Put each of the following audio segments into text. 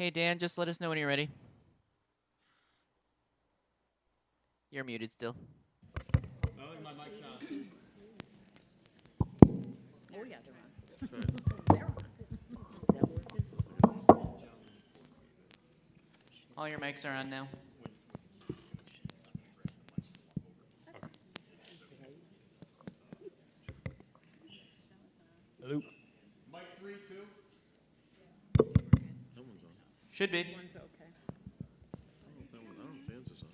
Hey, Dan, just let us know when you're ready. You're muted still. Oh, my mic's on. Oh, yeah, they're on. Right. Is that working? All your mics are on now. Hello. Mic 3, 2. That one's on. Should be. This one's okay. I don't know if the answer's on.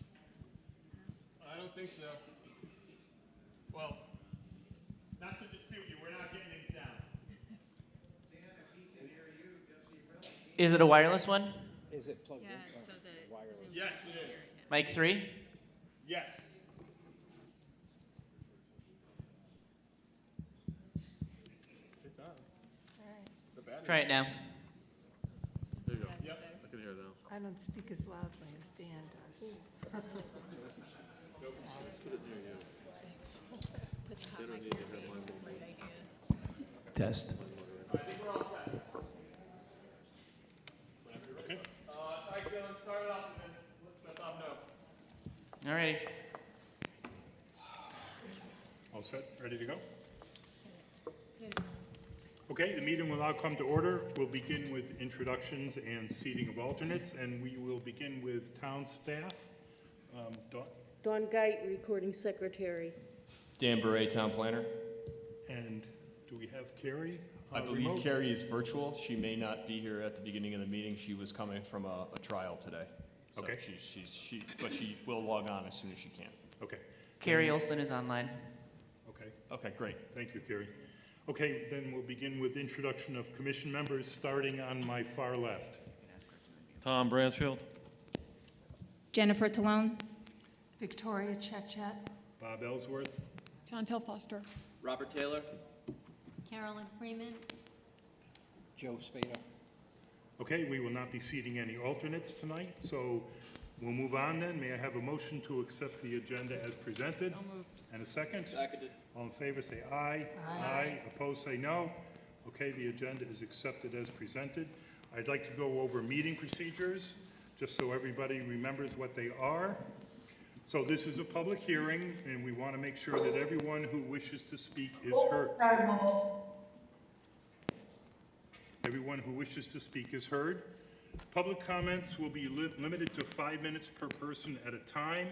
I don't think so. Well, not to dispute you, we're not getting any sound. Is it a wireless one? Is it plugged Yeah, in? so the Wireless. Zoom Yes, can it hear is. him. Mic 3? Yes. It's on. The battery. Try it now. There you go. Yep. I can hear it now. I don't speak as loudly as Dan does. Sit it near you. They don't need to have my mobile. Test. I think we're all set. Okay. All right, Dylan, start it off and then let Bob know. Alrighty. All set, ready to go? Okay, the meeting will now come to order. We'll begin with introductions and seating of alternates, and we will begin with town staff. Dawn, Dawn Geit, Recording Secretary. Dan Beret, Town Planner. and do we have Carrie? I believe remote? Carrie is virtual. She may not be here at the beginning of the meeting. She was coming from a trial today. So Okay. but she will log on as soon as she can. Okay, Carrie Olson is online. okay, Okay, great. thank you, Carrie. Okay, then we'll begin with introduction of commission members, starting on my far left. Tom Bransfield. Jennifer Talone. Victoria Chechet. Bob Ellsworth, Chantel Foster. Robert Taylor. Carolyn Freeman. Joe Spada. Okay, we will not be seating any alternates tonight, so we'll move on then. May I have a motion to accept the agenda as presented? And a second? Seconded. All in favor, say aye. Aye. Opposed, say no. Okay, the agenda is accepted as presented. I'd like to go over meeting procedures, just so everybody remembers what they are. So this is a public hearing, and we want to make sure that everyone who wishes to speak is heard. Everyone who wishes to speak is heard. Public comments will be limited to 5 minutes per person at a time.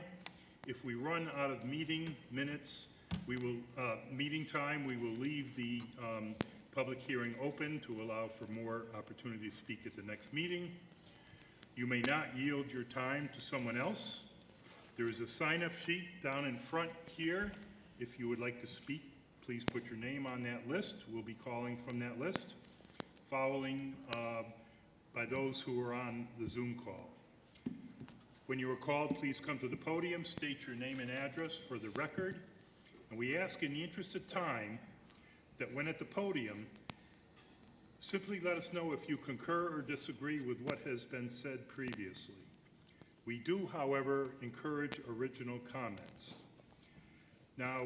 If we run out of meeting minutes, meeting time, we will leave the public hearing open to allow for more opportunity to speak at the next meeting. You may not yield your time to someone else. There is a sign-up sheet down in front here. If you would like to speak, please put your name on that list. We'll be calling from that list, following by those who are on the Zoom call. When you are called, please come to the podium, state your name and address for the record, and we ask in the interest of time that when at the podium, simply let us know if you concur or disagree with what has been said previously. We do, however, encourage original comments. Now,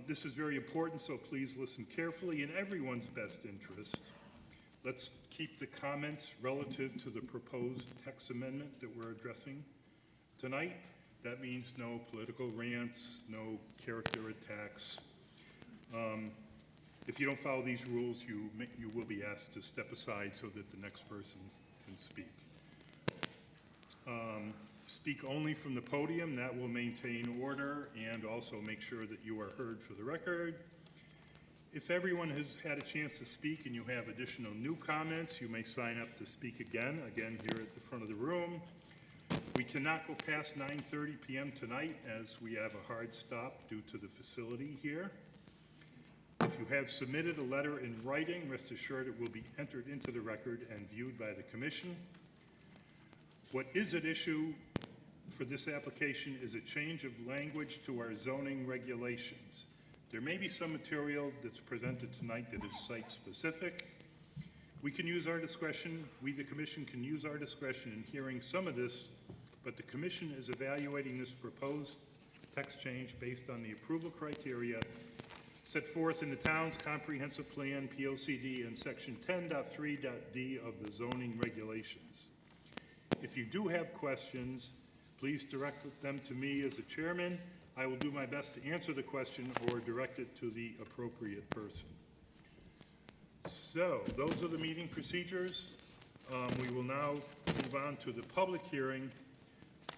this is very important, so please listen carefully in everyone's best interest. Let's keep the comments relative to the proposed text amendment that we're addressing tonight. That means no political rants, no character attacks. If you don't follow these rules, you will be asked to step aside so that the next person can speak. Speak only from the podium. That will maintain order and also make sure that you are heard for the record. If everyone has had a chance to speak and you have additional new comments, you may sign up to speak again here at the front of the room. We cannot go past 9:30 p.m. tonight as we have a hard stop due to the facility here. If you have submitted a letter in writing, rest assured it will be entered into the record and viewed by the commission. What is at issue for this application is a change of language to our zoning regulations. There may be some material that's presented tonight that is site-specific. We can use our discretion, we the commission can use our discretion in hearing some of this, but the commission is evaluating this proposed text change based on the approval criteria set forth in the town's comprehensive plan, POCD, and section 10.3.d of the zoning regulations. if you do have questions, please direct them to me as the chairman. I will do my best to answer the question or direct it to the appropriate person. So, those are the meeting procedures. We will now move on to the public hearing.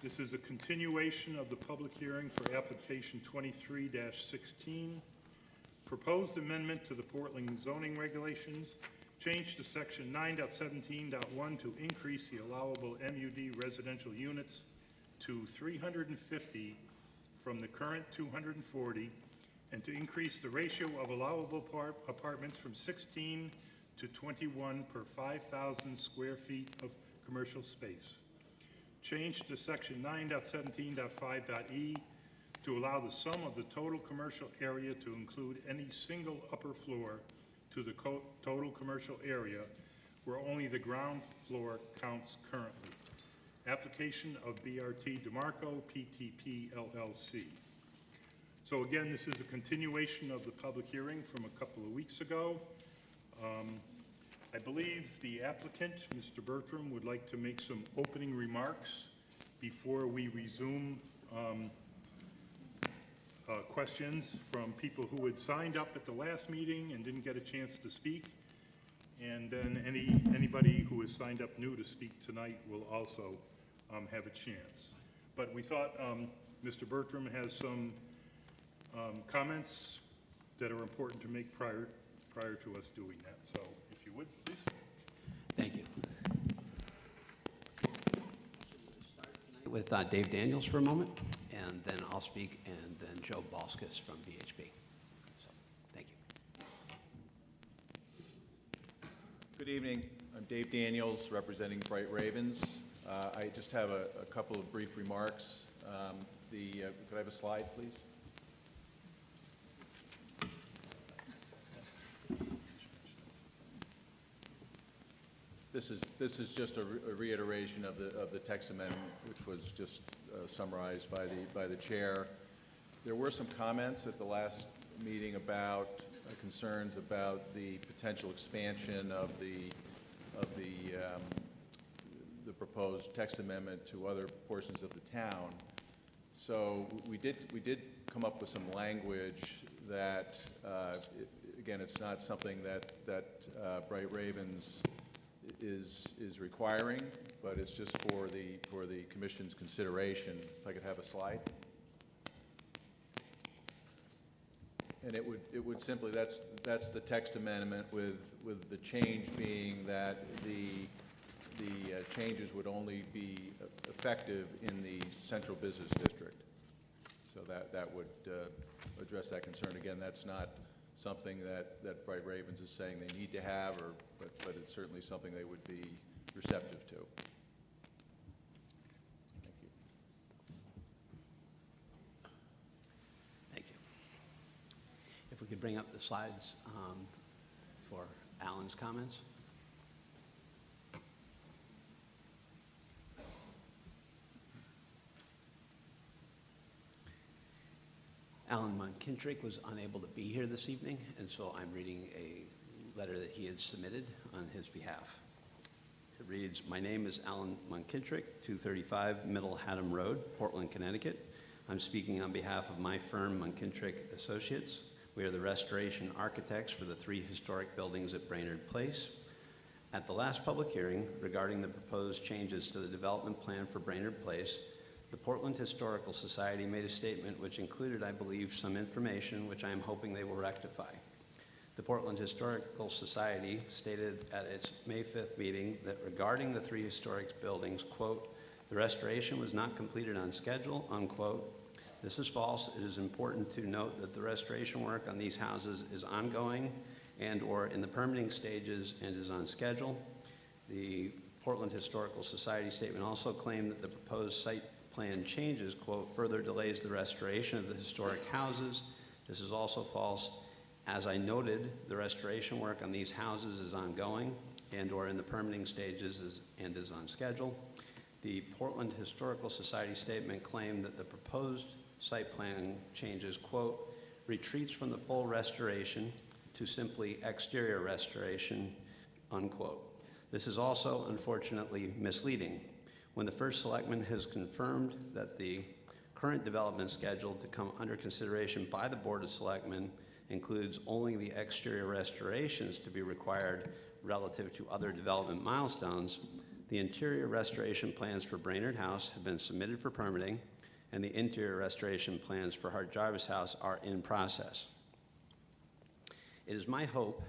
This is a continuation of the public hearing for application 23-16. Proposed amendment to the Portland zoning regulations, change to section 9.17.1 to increase the allowable MUD residential units to 350 from the current 240, and to increase the ratio of allowable apartments from 16 to 21 per 5,000 square feet of commercial space. Change to section 9.17.5.e to allow the sum of the total commercial area to include any single upper floor to the total commercial area where only the ground floor counts currently. Application of BRT DeMarco PTP LLC. So again, this is a continuation of the public hearing from a couple of weeks ago. I believe the applicant, Mr. Bertram, would like to make some opening remarks before we resume questions from people who had signed up at the last meeting and didn't get a chance to speak. And then anybody who has signed up new to speak tonight will also have a chance. But we thought Mr. Bertram has some comments that are important to make prior to us doing that. So if you would, please. Thank you. With Dave Daniels for a moment, and then I'll speak, and then Joe Balskis from VHB. So, thank you. Good evening. I'm Dave Daniels, representing Bright Ravens. I just have a couple of brief remarks. Could I have a slide, please? This is just a reiteration of the text amendment, which was just summarized by the chair. There were some comments at the last meeting about concerns about the potential expansion of the proposed text amendment to other portions of the town. So we did come up with some language that, again, it's not something that Bright Ravens is requiring, but it's just for the commission's consideration. If I could have a slide. And it would simply, that's the text amendment with the change being that the changes would only be effective in the central business district. So that would address that concern. Again, that's not something that Bright Ravens is saying they need to have, but it's certainly something they would be receptive to. Thank you. Thank you. If we could bring up the slides for Alan's comments. Alan Monkintrick was unable to be here this evening, and so I'm reading a letter that he had submitted on his behalf. It reads, "My name is Alan Monkintrick, 235 Middle Haddam Road, Portland, Connecticut. I'm speaking on behalf of my firm, Monkintrick Associates. We are the restoration architects for the 3 historic buildings at Brainerd Place. At the last public hearing regarding the proposed changes to the development plan for Brainerd Place, the Portland Historical Society made a statement which included, I believe, some information which I am hoping they will rectify. The Portland Historical Society stated at its May 5th meeting that regarding the 3 historic buildings, quote, the restoration was not completed on schedule, unquote. This is false. It is important to note that the restoration work on these houses is ongoing and or in the permitting stages and is on schedule. The Portland Historical Society statement also claimed that the proposed site plan changes, quote, further delays the restoration of the historic houses. This is also false. As I noted, the restoration work on these houses is ongoing and or in the permitting stages and is on schedule. The Portland Historical Society statement claimed that the proposed site plan changes, quote, retreats from the full restoration to simply exterior restoration, unquote. This is also, unfortunately, misleading. When the first selectman has confirmed that the current development scheduled to come under consideration by the Board of Selectmen includes only the exterior restorations to be required relative to other development milestones, the interior restoration plans for Brainerd House have been submitted for permitting, and the interior restoration plans for Hart Jarvis House are in process. It is my hope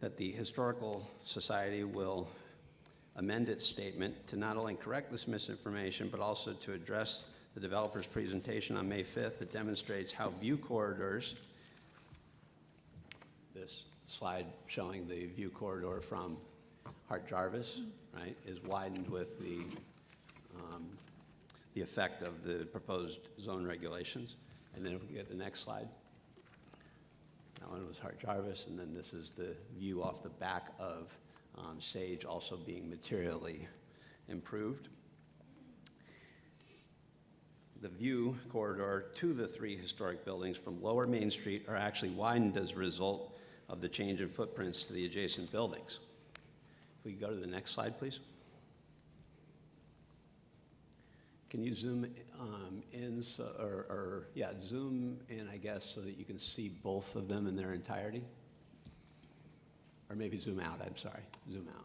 that the Historical Society will amend its statement to not only correct this misinformation, but also to address the developer's presentation on May 5th that demonstrates how view corridors, this slide showing the view corridor from Hart Jarvis, right, is widened with the effect of the proposed zone regulations. And then if we get the next slide. That one was Hart Jarvis, and then this is the view off the back of Sage also being materially improved. The view corridor to the three historic buildings from Lower Main Street are actually widened as a result of the change in footprints to the adjacent buildings. If we go to the next slide, please. Can you zoom in, zoom in, I guess, so that you can see both of them in their entirety? Or maybe zoom out, I'm sorry, zoom out.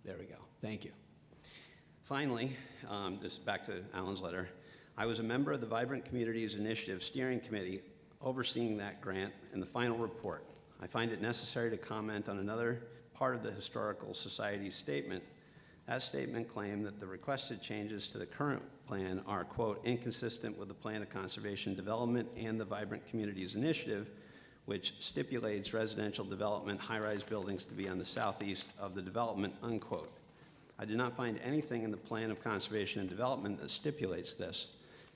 There we go, thank you. Finally, this is back to Alan's letter. I was a member of the Vibrant Communities Initiative Steering Committee overseeing that grant and the final report. I find it necessary to comment on another part of the Historical Society's statement. That statement claimed that the requested changes to the current plan are, quote, inconsistent with the Plan of Conservation Development and the Vibrant Communities Initiative, which stipulates residential development, high-rise buildings to be on the southeast of the development, unquote. I did not find anything in the Plan of Conservation and Development that stipulates this.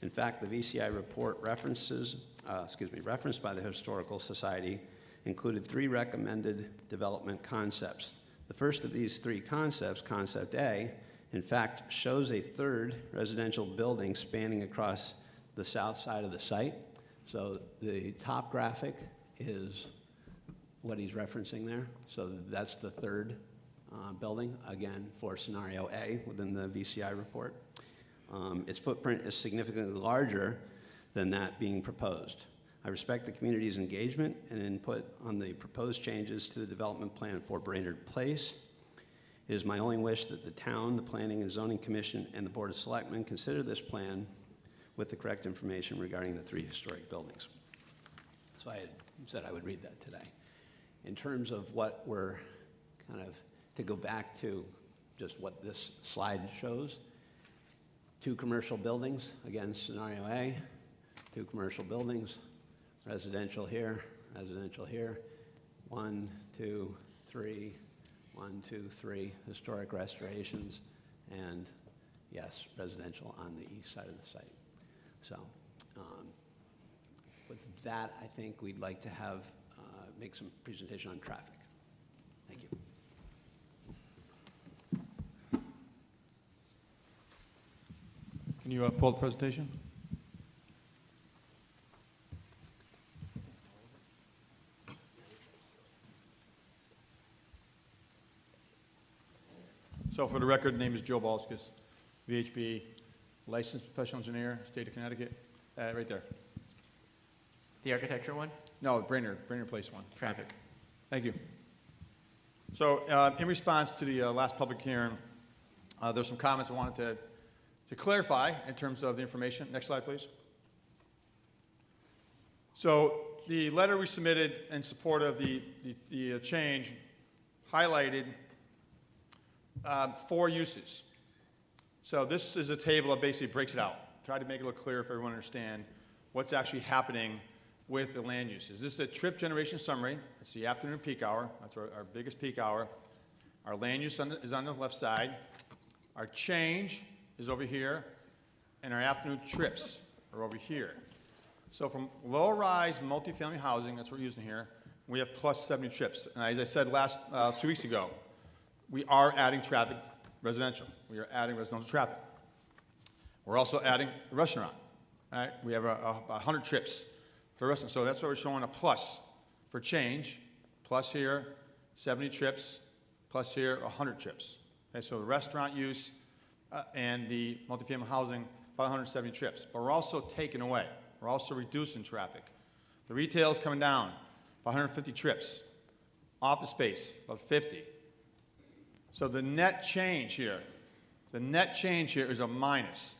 In fact, the VCI report referenced by the Historical Society included 3 recommended development concepts. The first of these 3 concepts, Concept A, in fact, shows a 3rd residential building spanning across the south side of the site. So the top graphic is what he's referencing there. So that's the 3rd building, again, for scenario A within the VCI report. Its footprint is significantly larger than that being proposed. I respect the community's engagement and input on the proposed changes to the development plan for Brainerd Place. It is my only wish that the town, the Planning and Zoning Commission, and the Board of Selectmen consider this plan with the correct information regarding the 3 historic buildings. So I had said I would read that today. In terms of what we're to go back to just what this slide shows, 2 commercial buildings, again, scenario A, 2 commercial buildings, residential here, 1, 2, 3, 1, 2, 3, historic restorations, and yes, residential on the east side of the site. So with that, I think we'd like to have, make some presentation on traffic. Thank you. Can you pull the presentation? So for the record, name is Joe Balskis, VHB, licensed professional engineer, state of Connecticut, right there. The architecture one? No, Brainerd Place one. Traffic. Thank you. So in response to the last public hearing, there's some comments I wanted to clarify in terms of the information. Next slide, please. So the letter we submitted in support of the change highlighted 4 uses. So this is a table that basically breaks it out. Try to make it look clear for everyone to understand what's actually happening with the land uses. This is a trip generation summary. It's the afternoon peak hour. That's our biggest peak hour. Our land use is on the left side. Our change is over here, and our afternoon trips are over here. So from low-rise multifamily housing, that's what we're using here, we have plus 70 trips. And as I said 2 weeks ago, we are adding traffic residential. We are adding residential traffic. We're also adding a restaurant. Right? We have 100 trips for restaurant. So that's why we're showing a plus for change, plus here, 70 trips, plus here 100 trips. Okay, so the restaurant use and the multifamily housing, about 170 trips. But we're also taking away. We're also reducing traffic. The retail is coming down, about 150 trips. Office space, about 50. So the net change here is a minus.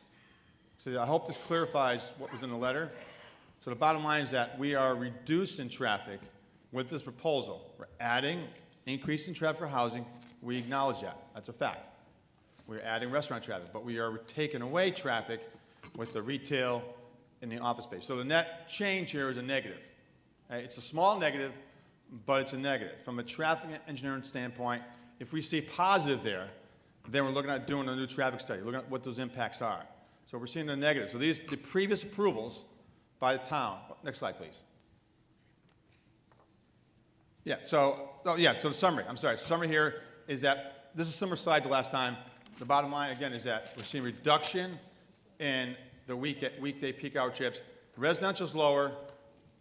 So I hope this clarifies what was in the letter. So the bottom line is that we are reducing traffic with this proposal. We're adding, increasing traffic for housing. We acknowledge that. That's a fact. We're adding restaurant traffic, but we are taking away traffic with the retail and the office space. So the net change here is a negative. It's a small negative, but it's a negative. From a traffic engineering standpoint, if we see positive there, then we're looking at doing a new traffic study, looking at what those impacts are. So we're seeing the negative. So the previous approvals by the town. Next slide, please. Yeah, so the summary. I'm sorry. Summary here is that this is a similar slide to last time. The bottom line, again, is that we're seeing reduction in the weekday peak hour trips. Residential is lower.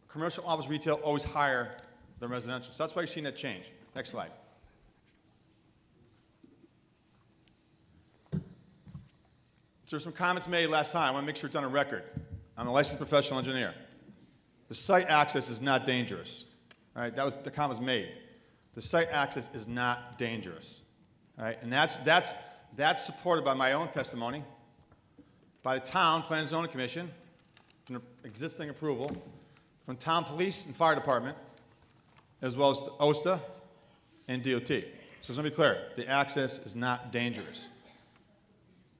Commercial, office, retail always higher than residential. So that's why you're seeing that change. Next slide. So there's some comments made last time. I want to make sure it's on a record. I'm a licensed professional engineer. The site access is not dangerous. All right, the comment was made. The site access is not dangerous. All right, and that's supported by my own testimony, by the town Plan and Zoning Commission, from the existing approval, from town police and fire department, as well as the OSTA and DOT. So let me be clear, the access is not dangerous.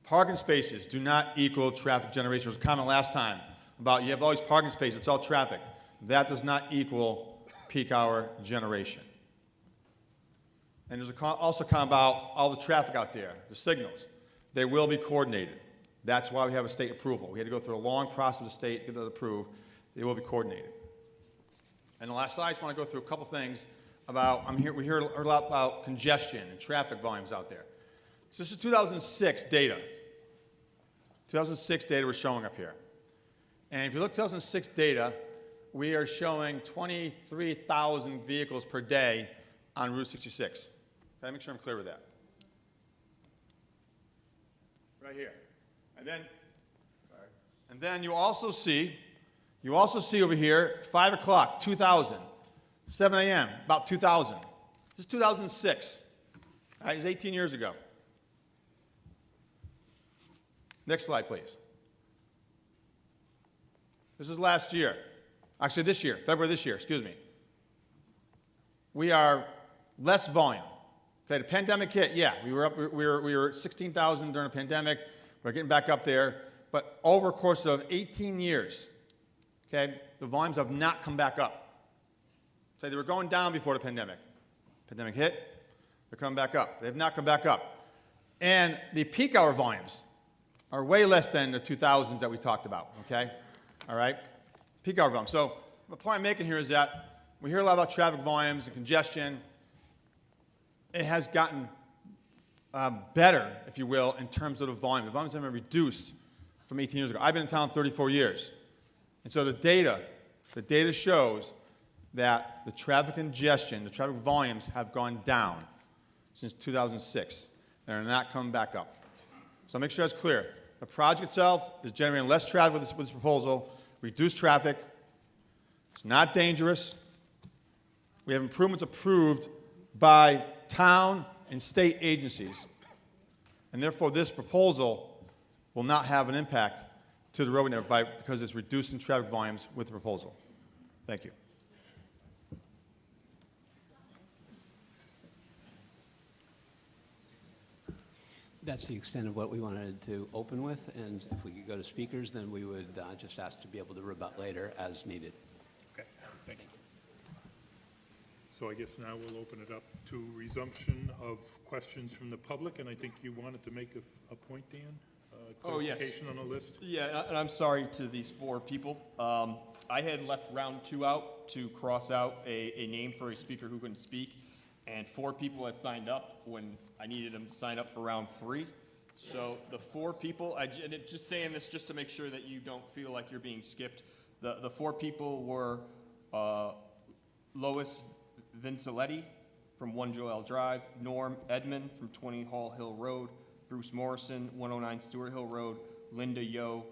Parking spaces do not equal traffic generation. There was a comment last time about you have all these parking spaces, it's all traffic. That does not equal peak hour generation. And there's also a comment about all the traffic out there, the signals. They will be coordinated. That's why we have a state approval. We had to go through a long process with the state to get it approved. They will be coordinated. And the last slide, I just want to go through a couple things about, we heard a lot about congestion and traffic volumes out there. So this is 2006 data. 2006 data we're showing up here. And if you look at 2006 data, we are showing 23,000 vehicles per day on Route 66. Okay, make sure I'm clear with that. Right here. And then you also see over here, 5 o'clock, 2,000. 7 a.m., about 2,000. This is 2006. Right, it was 18 years ago. Next slide, please. This is last year. Actually, this year, February this year, excuse me. We are less volume. Okay, the pandemic hit, yeah. We were 16,000 during the pandemic. We're getting back up there. But over a course of 18 years, okay, the volumes have not come back up. So they were going down before the pandemic. Pandemic hit, they're coming back up. They have not come back up. And the peak hour volumes are way less than the 2000s that we talked about, okay? All right? Peak hour volumes. So the point I'm making here is that we hear a lot about traffic volumes and congestion. It has gotten better, if you will, in terms of the volume. The volumes have been reduced from 18 years ago. I've been in town 34 years. And so the data shows that the traffic congestion, the traffic volumes have gone down since 2006. They're not coming back up. So make sure that's clear. The project itself is generating less traffic with this proposal, reduced traffic. It's not dangerous. We have improvements approved by town and state agencies. And therefore, this proposal will not have an impact to the road network because it's reducing traffic volumes with the proposal. Thank you. That's the extent of what we wanted to open with, and if we could go to speakers, then we would just ask to be able to rebut later as needed. Okay, thank you. So I guess now we'll open it up to resumption of questions from the public, and I think you wanted to make a point, Dan? Oh, yes. Clarification on the list? Yeah, and I'm sorry to these 4 people. I had left round 2 out to cross out a name for a speaker who couldn't speak, and 4 people had signed up when I needed them to sign up for round 3. So the 4 people, and just saying this just to make sure that you don't feel like you're being skipped, the 4 people were Lois Vinciletti, from 1 Joel Drive, Norm Edmond from 20 Hall Hill Road, Bruce Morrison, 109 Stewart Hill Road, Linda Yo,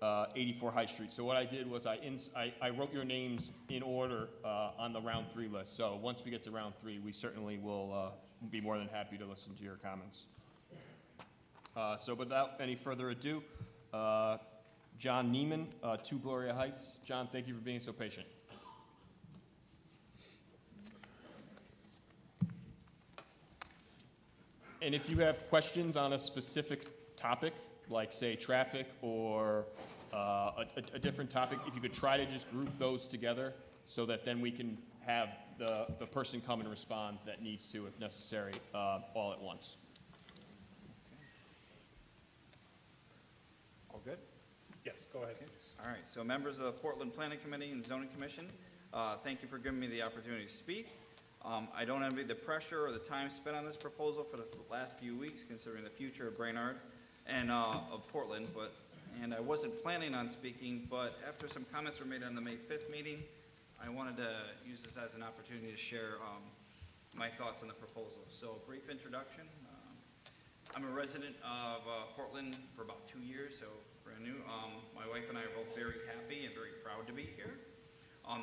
84 High Street. So what I did was I wrote your names in order on the round 3 list. So once we get to round 3, we certainly will be more than happy to listen to your comments. So without any further ado, John Neiman, 2 Gloria Heights. John, thank you for being so patient. And if you have questions on a specific topic, like say traffic or a different topic, if you could try to just group those together so that then we can have the person come and respond that needs to, if necessary, all at once. All good? Yes, go ahead. All right, so members of the Portland Planning Committee and Zoning Commission, thank you for giving me the opportunity to speak. I don't envy the pressure or the time spent on this proposal for the last few weeks, considering the future of Brainerd and of Portland, and I wasn't planning on speaking, but after some comments were made on the May 5th meeting, I wanted to use this as an opportunity to share my thoughts on the proposal. So, brief introduction. I'm a resident of Portland for about 2 years, so brand new. My wife and I are both very happy and very proud to be here.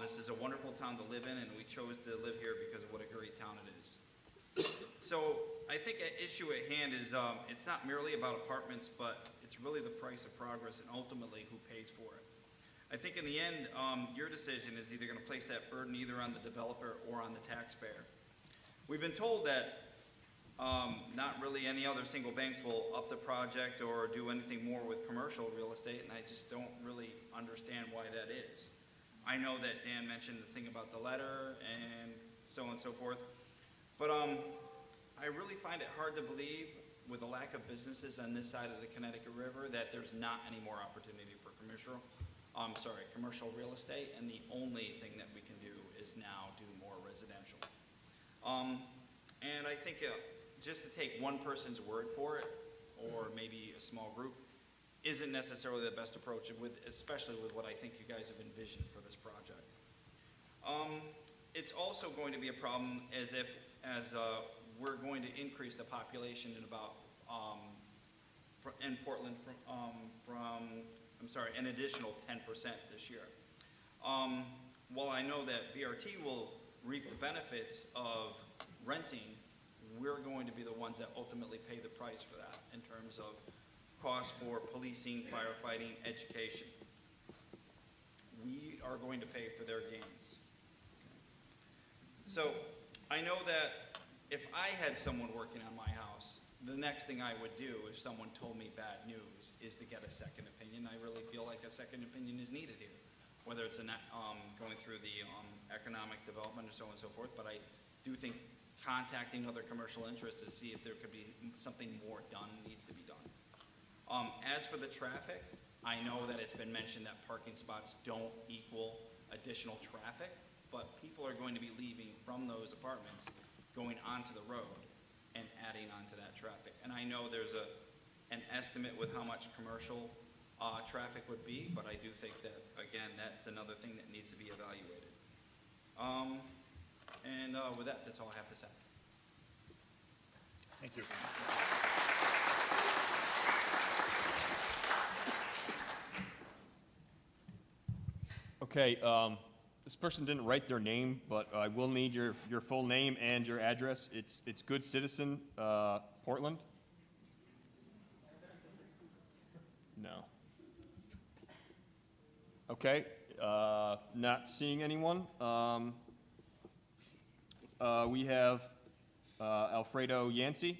This is a wonderful town to live in, and we chose to live here because of what a great town it is. So I think an issue at hand is it's not merely about apartments, but it's really the price of progress and ultimately who pays for it. I think in the end, your decision is either going to place that burden either on the developer or on the taxpayer. We've been told that not really any other single banks will up the project or do anything more with commercial real estate, and I just don't really understand why that is. I know that Dan mentioned the thing about the letter and so on and so forth, but I really find it hard to believe, with the lack of businesses on this side of the Connecticut River, that there's not any more opportunity for commercial real estate, and the only thing that we can do is now do more residential. And I think just to take one person's word for it, or maybe a small group, isn't necessarily the best approach, especially with what I think you guys have envisioned for this project. It's also going to be a problem as we're going to increase the population in about in Portland an additional 10% this year. While I know that BRT will reap the benefits of renting, we're going to be the ones that ultimately pay the price for that in terms of costs for policing, firefighting, education. We are going to pay for their gains. So I know that if I had someone working on my house, the next thing I would do if someone told me bad news is to get a second opinion. I really feel like a second opinion is needed here, whether it's going through the economic development or so on and so forth, but I do think contacting other commercial interests to see if there could be something more done needs to be done. As for the traffic, I know that it's been mentioned that parking spots don't equal additional traffic, but people are going to be leaving from those apartments, going onto the road, and adding onto that traffic. And I know there's an estimate with how much commercial traffic would be, but I do think that, again, that's another thing that needs to be evaluated. With that, that's all I have to say. Thank you. Okay, this person didn't write their name, but I will need your full name and your address. It's Good Citizen, Portland? No. Okay, not seeing anyone. We have Alfredo Yancey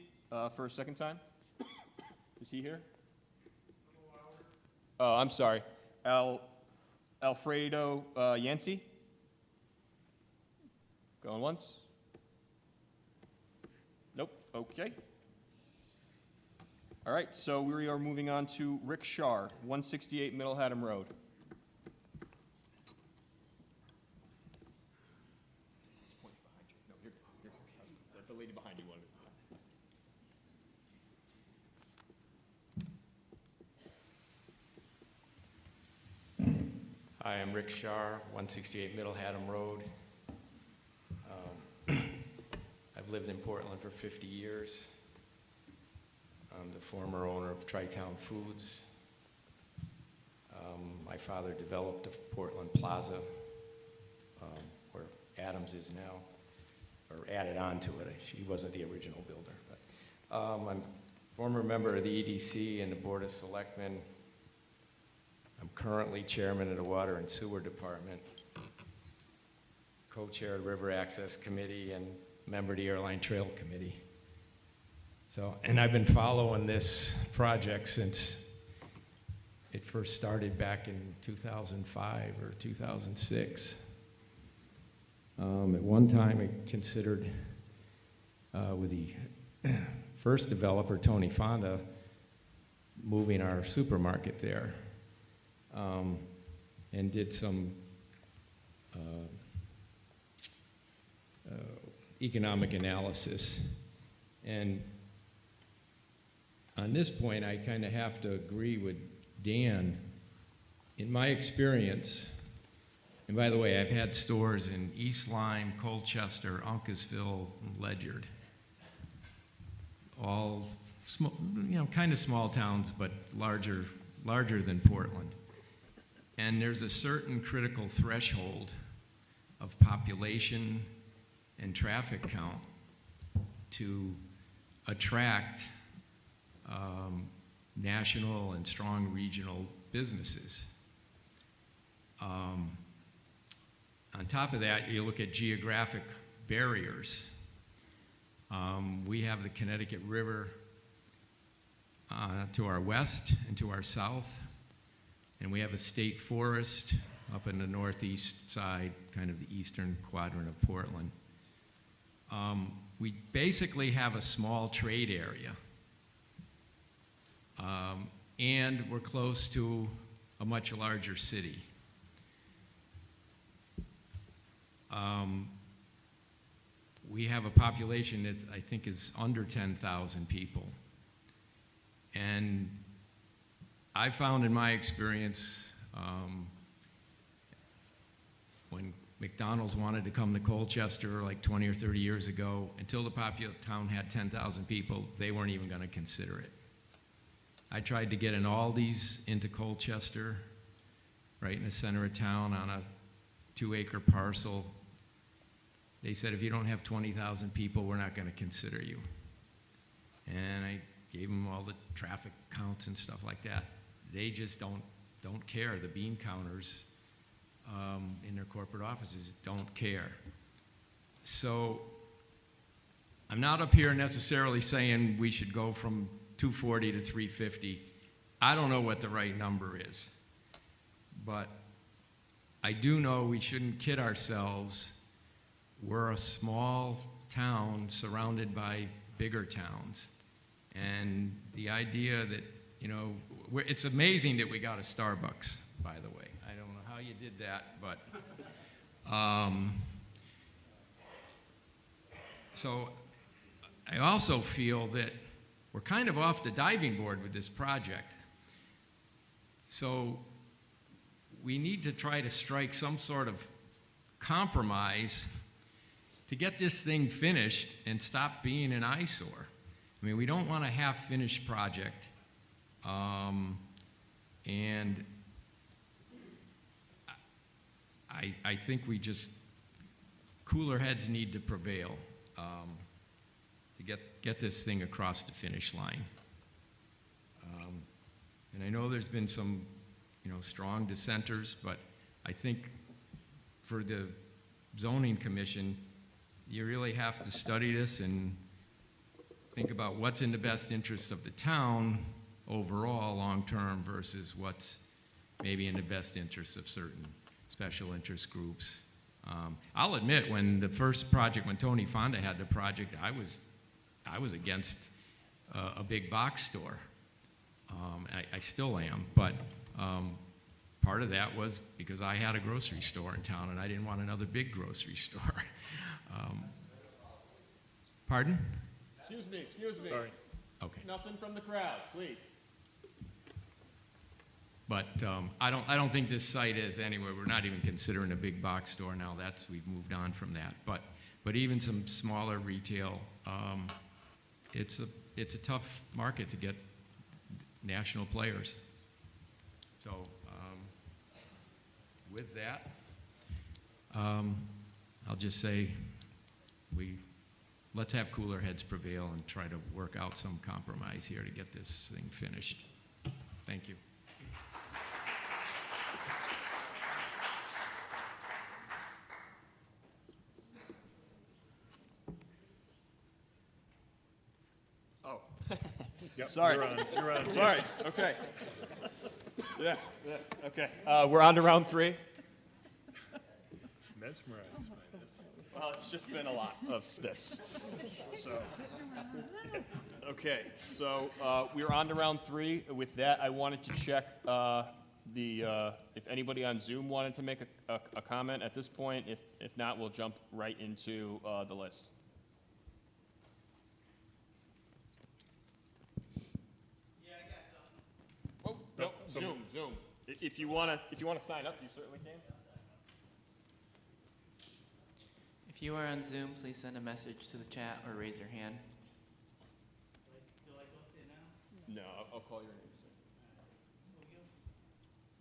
for a second time. Is he here? Oh, I'm sorry. Alfredo Yancey? Going once? Nope, okay. All right, so we are moving on to Rick Shar, 168 Middle Haddam Road. The lady behind you wanted. Hi, I'm Rick Shar, 168 Middle Haddam Road. I've lived in Portland for 50 years. I'm the former owner of Tri-Town Foods. My father developed the Portland Plaza, where Adams is now, or added on to it. He wasn't the original builder. But, I'm a former member of the EDC and the Board of Selectmen. I'm currently chairman of the Water and Sewer Department, co-chair of the River Access Committee, and member of the Airline Trail Committee. So, and I've been following this project since it first started back in 2005 or 2006. At one time, I considered, with the first developer, Tony Fonda, moving our supermarket there, and did some economic analysis. And on this point, I kind of have to agree with Dan. In my experience, and by the way, I've had stores in East Lyme, Colchester, Uncasville, and Ledyard. All small, kind of small towns, but larger than Portland. And there's a certain critical threshold of population and traffic count to attract national and strong regional businesses. On top of that, you look at geographic barriers. We have the Connecticut River to our west and to our south, and we have a state forest up in the northeast side, kind of the eastern quadrant of Portland. We basically have a small trade area, and we're close to a much larger city. We have a population that I think is under 10,000 people. And I found in my experience, when McDonald's wanted to come to Colchester like 20 or 30 years ago, until the town had 10,000 people, they weren't even going to consider it. I tried to get an Aldi's into Colchester, right in the center of town on a 2-acre parcel. They said, if you don't have 20,000 people, we're not going to consider you. And I gave them all the traffic counts and stuff like that. They just don't care. The bean counters in their corporate offices don't care. So I'm not up here necessarily saying we should go from 240 to 350. I don't know what the right number is. But I do know we shouldn't kid ourselves. We're a small town surrounded by bigger towns. And the idea that, it's amazing that we got a Starbucks, by the way. I don't know how you did that, but. So I also feel that we're kind of off the diving board with this project. So we need to try to strike some sort of compromise to get this thing finished and stop being an eyesore. I mean, we don't want a half-finished project, and I think we just, cooler heads need to prevail to get this thing across the finish line. And I know there's been some, strong dissenters, but I think for the zoning commission, you really have to study this and think about what's in the best interest of the town overall long-term versus what's maybe in the best interest of certain special interest groups. I'll admit, when the first project, when Tony Fonda had the project, I was against a big box store. I still am, but part of that was because I had a grocery store in town and I didn't want another big grocery store. Pardon? Excuse me. Sorry. Okay. Nothing from the crowd, please. But I don't think this site is anywhere. We're not even considering a big box store now. We've moved on from that. But but even some smaller retail, it's a tough market to get national players. So with that, I'll just say let's have cooler heads prevail and try to work out some compromise here to get this thing finished. Thank you. Oh. Yep, Sorry. You're on. Sorry. Okay. Yeah. Okay. We're on to round 3. Mesmerized by this. Well, it's just been a lot of this. So, okay, so we're on to round 3. With that, I wanted to check if anybody on Zoom wanted to make a comment at this point. If not, we'll jump right into the list. Yeah, I got some. Oh, no, Zoom. If you wanna sign up, you certainly can. If you are on Zoom, please send a message to the chat or raise your hand. No, I'll call your name.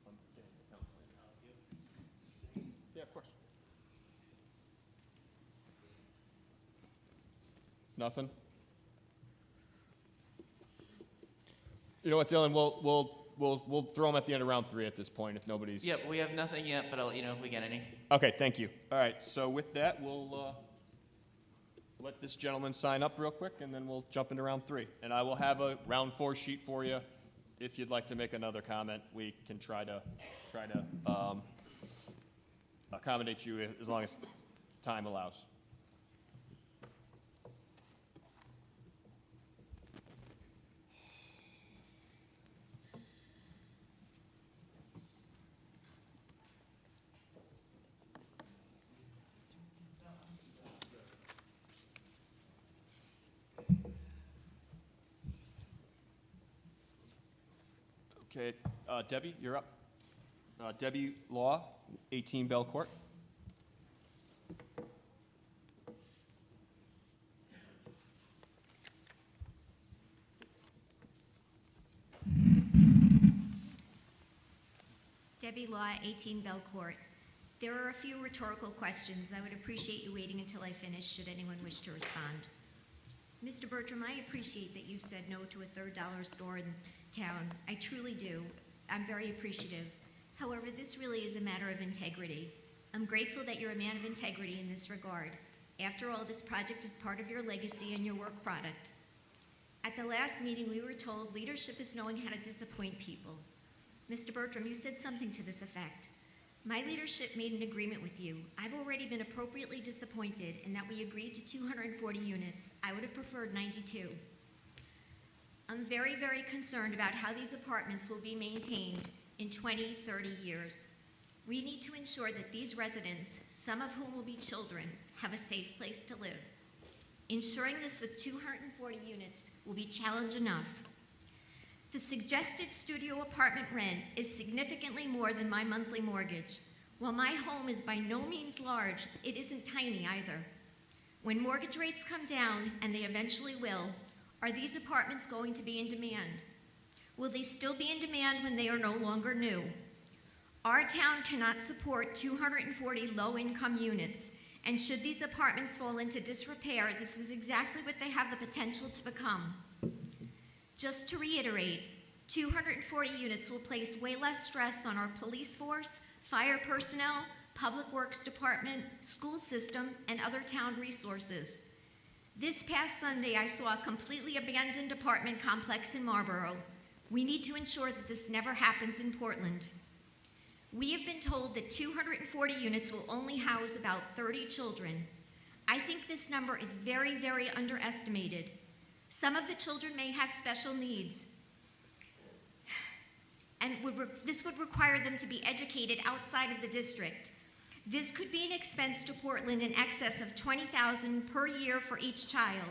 I'm getting the town plan. Yeah, of course. Nothing? You know what, Dylan? We'll throw them at the end of round 3 at this point if nobody's. Yep, we have nothing yet, but I'll let you know if we get any. Okay, thank you. All right, so with that, we'll let this gentleman sign up real quick, and then we'll jump into round 3. And I will have a round 4 sheet for you. If you'd like to make another comment, we can try to accommodate you as long as time allows. Okay, Debbie, you're up. Debbie Law, 18 Bell Court. Debbie Law, 18 Bell Court. There are a few rhetorical questions. I would appreciate you waiting until I finish, should anyone wish to respond. Mr. Bertram, I appreciate that you've said no to a $3 store in town. I truly do. I'm very appreciative. However, this really is a matter of integrity. I'm grateful that you're a man of integrity in this regard. After all, this project is part of your legacy and your work product. At the last meeting, we were told leadership is knowing how to disappoint people. Mr. Bertram, you said something to this effect. My leadership made an agreement with you. I've already been appropriately disappointed in that we agreed to 240 units. I would have preferred 92. I'm very, very concerned about how these apartments will be maintained in 20, 30 years. We need to ensure that these residents, some of whom will be children, have a safe place to live. Ensuring this with 240 units will be challenge enough. The suggested studio apartment rent is significantly more than my monthly mortgage. While my home is by no means large, it isn't tiny either. When mortgage rates come down, and they eventually will, are these apartments going to be in demand? Will they still be in demand when they are no longer new? Our town cannot support 240 low-income units, and should these apartments fall into disrepair, this is exactly what they have the potential to become. Just to reiterate, 240 units will place way less stress on our police force, fire personnel, public works department, school system, and other town resources. This past Sunday, I saw a completely abandoned apartment complex in Marlborough. We need to ensure that this never happens in Portland. We have been told that 240 units will only house about 30 children. I think this number is very, very underestimated. Some of the children may have special needs, and this would require them to be educated outside of the district. This could be an expense to Portland in excess of $20,000 per year for each child.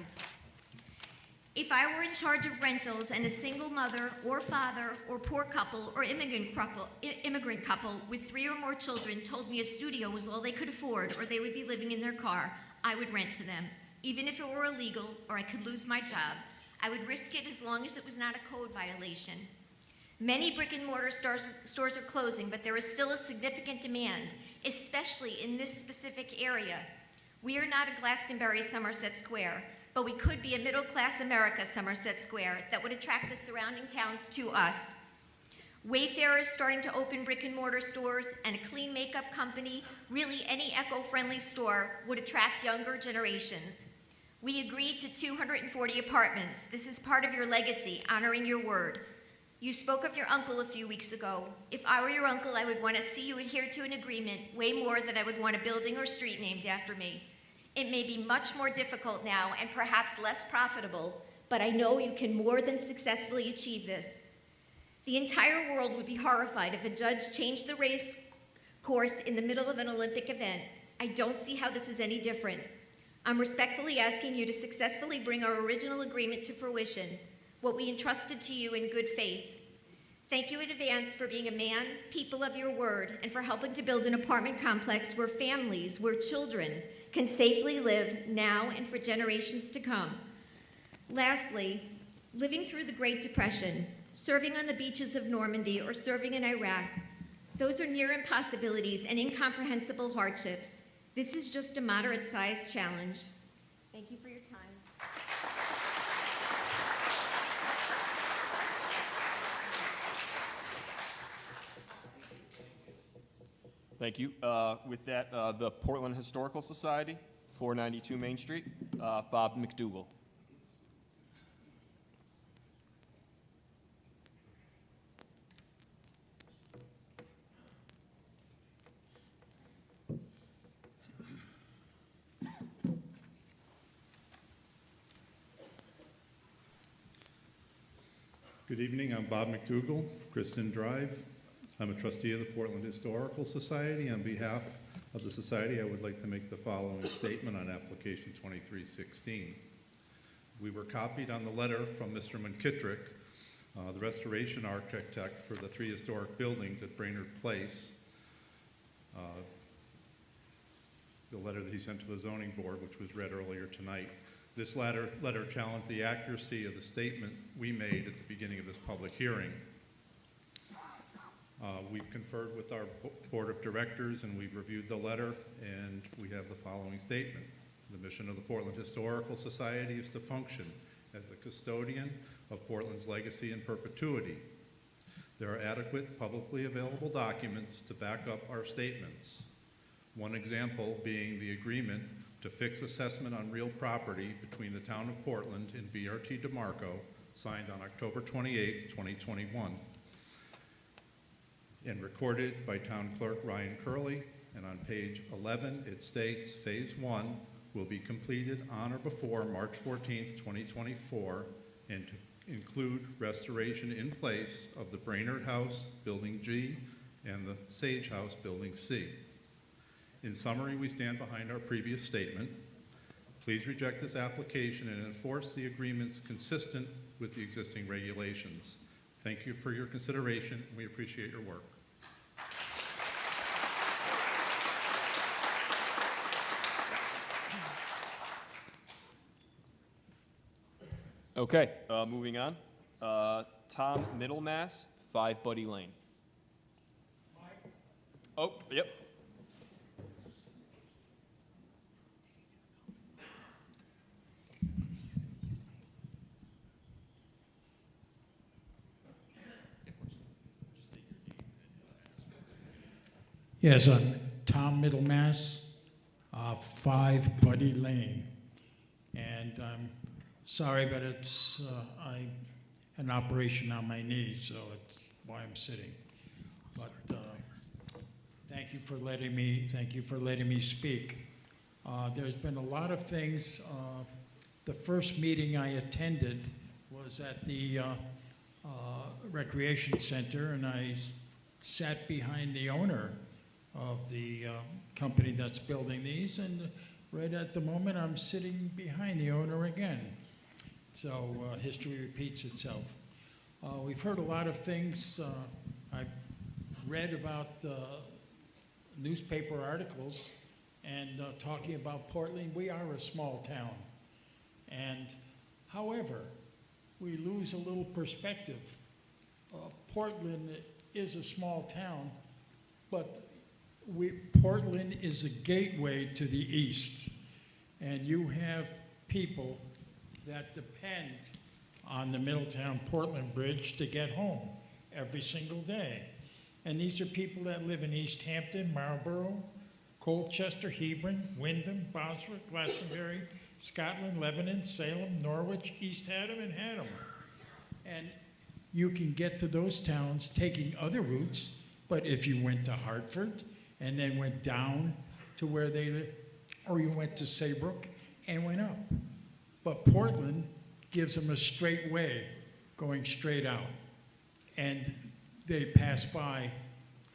If I were in charge of rentals and a single mother or father or poor couple or immigrant couple with 3 or more children told me a studio was all they could afford or they would be living in their car, I would rent to them. Even if it were illegal or I could lose my job, I would risk it as long as it was not a code violation. Many brick and mortar stores are closing, but there is still a significant demand, especially in this specific area. We are not a Glastonbury Somerset Square, but we could be a middle-class America Somerset Square that would attract the surrounding towns to us. Wayfair is starting to open brick and mortar stores, and a clean makeup company, really any eco-friendly store, would attract younger generations. We agreed to 240 apartments. This is part of your legacy, honoring your word. You spoke of your uncle a few weeks ago. If I were your uncle, I would want to see you adhere to an agreement way more than I would want a building or street named after me. It may be much more difficult now and perhaps less profitable, but I know you can more than successfully achieve this. The entire world would be horrified if a judge changed the race course in the middle of an Olympic event. I don't see how this is any different. I'm respectfully asking you to successfully bring our original agreement to fruition, what we entrusted to you in good faith. Thank you in advance for being a man, people of your word, and for helping to build an apartment complex where families, where children can safely live now and for generations to come. Lastly, living through the Great Depression, serving on the beaches of Normandy, or serving in Iraq, those are near impossibilities and incomprehensible hardships. This is just a moderate-sized challenge. Thank you for your time. Thank you. With that, the Portland Historical Society, 492 Main Street, Bob McDougall. Good evening, I'm Bob McDougall, Kristen Drive. I'm a trustee of the Portland Historical Society. On behalf of the society, I would like to make the following statement on application 2316. We were copied on the letter from Mr. McKittrick, the restoration architect for the 3 historic buildings at Brainerd Place. The letter that he sent to the zoning board, which was read earlier tonight. This letter challenged the accuracy of the statement we made at the beginning of this public hearing. We've conferred with our board of directors and we've reviewed the letter, and we have the following statement. The mission of the Portland Historical Society is to function as the custodian of Portland's legacy and perpetuity. There are adequate publicly available documents to back up our statements. One example being the agreement to fix assessment on real property between the town of Portland and BRT DeMarco, signed on October 28, 2021, and recorded by Town Clerk Ryan Curley. And on page 11, it states, Phase 1 will be completed on or before March 14, 2024, and to include restoration in place of the Brainerd House, Building G, and the Sage House, Building C. In summary, we stand behind our previous statement. Please reject this application and enforce the agreements consistent with the existing regulations. Thank you for your consideration, and we appreciate your work. Okay, moving on. Tom Middlemass, 5 Buddy Lane. Oh, yep. Yes, I'm Tom Middlemass, 5 Buddy Lane. And I'm sorry, but it's an operation on my knee, so it's why I'm sitting. But thank you for letting me speak. There's been a lot of things. The first meeting I attended was at the Recreation Center, and I sat behind the owner of the company that's building these, and right at the moment I'm sitting behind the owner again. So history repeats itself. We've heard a lot of things. I've read about newspaper articles and talking about Portland. We are a small town. And however, we lose a little perspective. Portland is a small town, but Portland is a gateway to the east. And you have people that depend on the Middletown-Portland Bridge to get home every single day. And these are people that live in East Hampton, Marlborough, Colchester, Hebron, Wyndham, Bosworth, Glastonbury, Scotland, Lebanon, Salem, Norwich, East Haddam, and Haddam. And you can get to those towns taking other routes, but if you went to Hartford and then went down to where they live, or you went to Saybrook and went up. But Portland gives them a straight way going straight out. And they pass by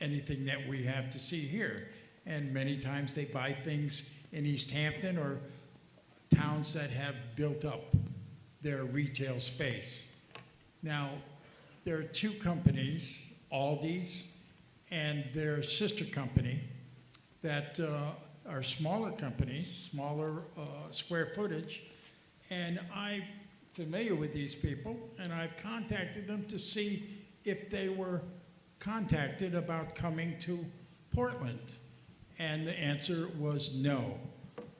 anything that we have to see here. And many times they buy things in East Hampton or towns that have built up their retail space. Now, there are two companies, Aldi's and their sister company, that are smaller companies, smaller square footage. And I'm familiar with these people, and I've contacted them to see if they were contacted about coming to Portland. And the answer was no.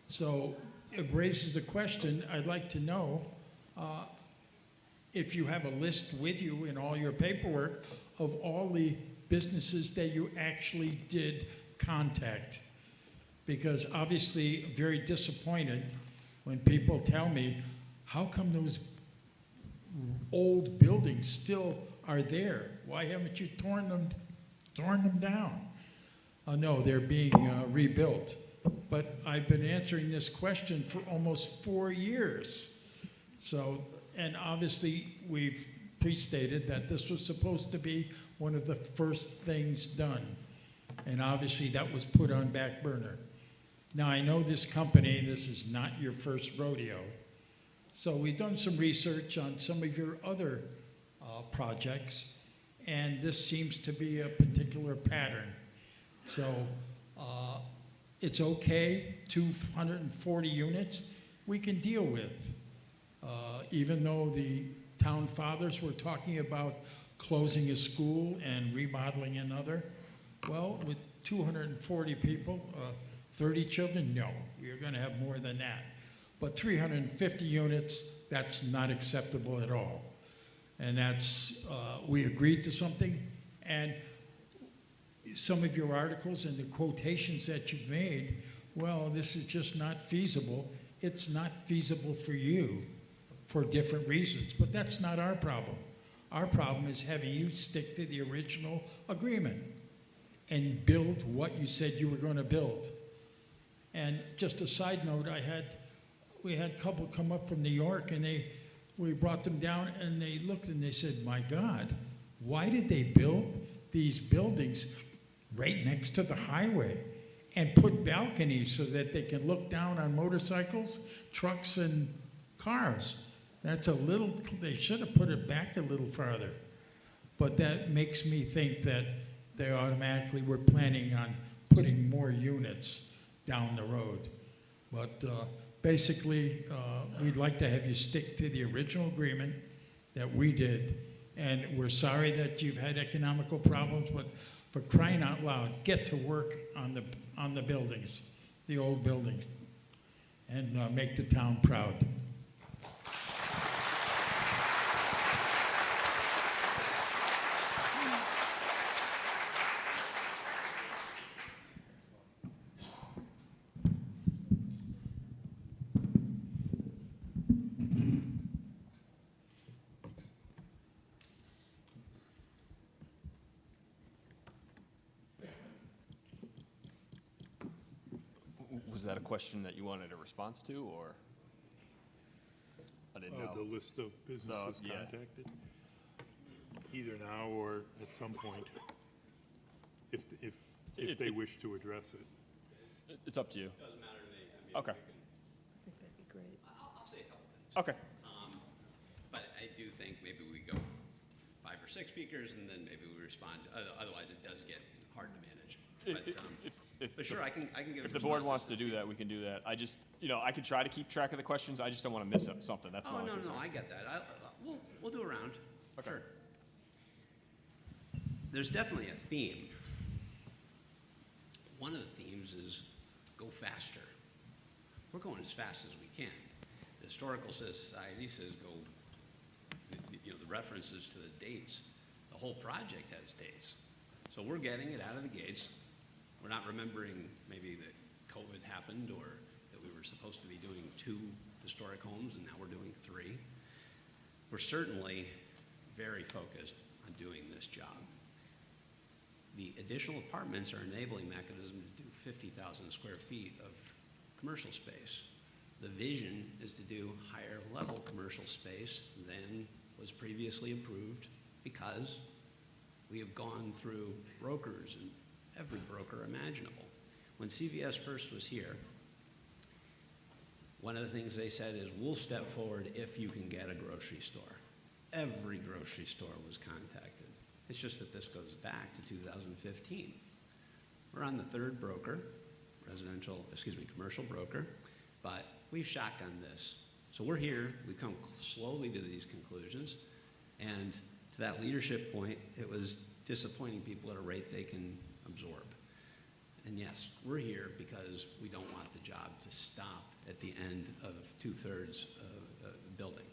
So it raises the question, I'd like to know if you have a list with you in all your paperwork of all the businesses that you actually did contact. Because obviously very disappointed when people tell me, how come those old buildings still are there? Why haven't you torn them down? No, they're being rebuilt. But I've been answering this question for almost 4 years. So, and obviously we've pre-stated that this was supposed to be one of the first things done. And obviously that was put on back burner. Now I know this company, this is not your first rodeo. So we've done some research on some of your other projects, and this seems to be a particular pattern. So it's okay, 240 units, we can deal with. Even though the town fathers were talking about closing a school and remodeling another, well, with 240 people, 30 children, no, we're gonna have more than that. But 350 units, that's not acceptable at all. And that's, we agreed to something, and some of your articles and the quotations that you've made, well, this is just not feasible. It's not feasible for you for different reasons, but that's not our problem. Our problem is having you stick to the original agreement and build what you said you were going to build. And just a side note, we had a couple come up from New York, and we brought them down, and they looked and they said, my God, why did they build these buildings right next to the highway and put balconies so that they can look down on motorcycles, trucks, and cars? That's a little, they should have put it back a little farther. But that makes me think that they automatically were planning on putting more units down the road. But basically, we'd like to have you stick to the original agreement that we did. And we're sorry that you've had economical problems, but for crying out loud, get to work on the buildings, the old buildings, and make the town proud. Was that a question that you wanted a response to, or? I didn't know. The list of businesses Yeah. contacted? Either now or at some point, if they wish to address it. It's up to you. Doesn't matter to me. I mean, Okay. I think that'd be great. I'll say a couple things. Okay. But I do think maybe we go 5 or 6 speakers, and then maybe we respond. Otherwise, it does get hard to manage. But, if But sure, I can give if the board responses wants to do that, we can do that. I just, I could try to keep track of the questions. I just don't want to miss something. That's my Oh, only no, concern. I get that. We'll do a round. Okay. Sure. There's definitely a theme. One of the themes is go faster. We're going as fast as we can. The Historical Society says go, the references to the dates. The whole project has dates. So we're getting it out of the gates. We're not remembering maybe that COVID happened or that we were supposed to be doing 2 historic homes and now we're doing 3. We're certainly very focused on doing this job. The additional apartments are enabling mechanism to do 50,000 square feet of commercial space. The vision is to do higher level commercial space than was previously approved because we have gone through brokers and every broker imaginable. When CVS first was here, one of the things they said is, we'll step forward if you can get a grocery store. Every grocery store was contacted. It's just that this goes back to 2015. We're on the 3rd broker, commercial broker, but we've shotgunned this. So we're here, we come slowly to these conclusions, and to that leadership point, it was disappointing people at a rate they can absorb. And yes, we're here because we don't want the job to stop at the end of 2/3 of the building.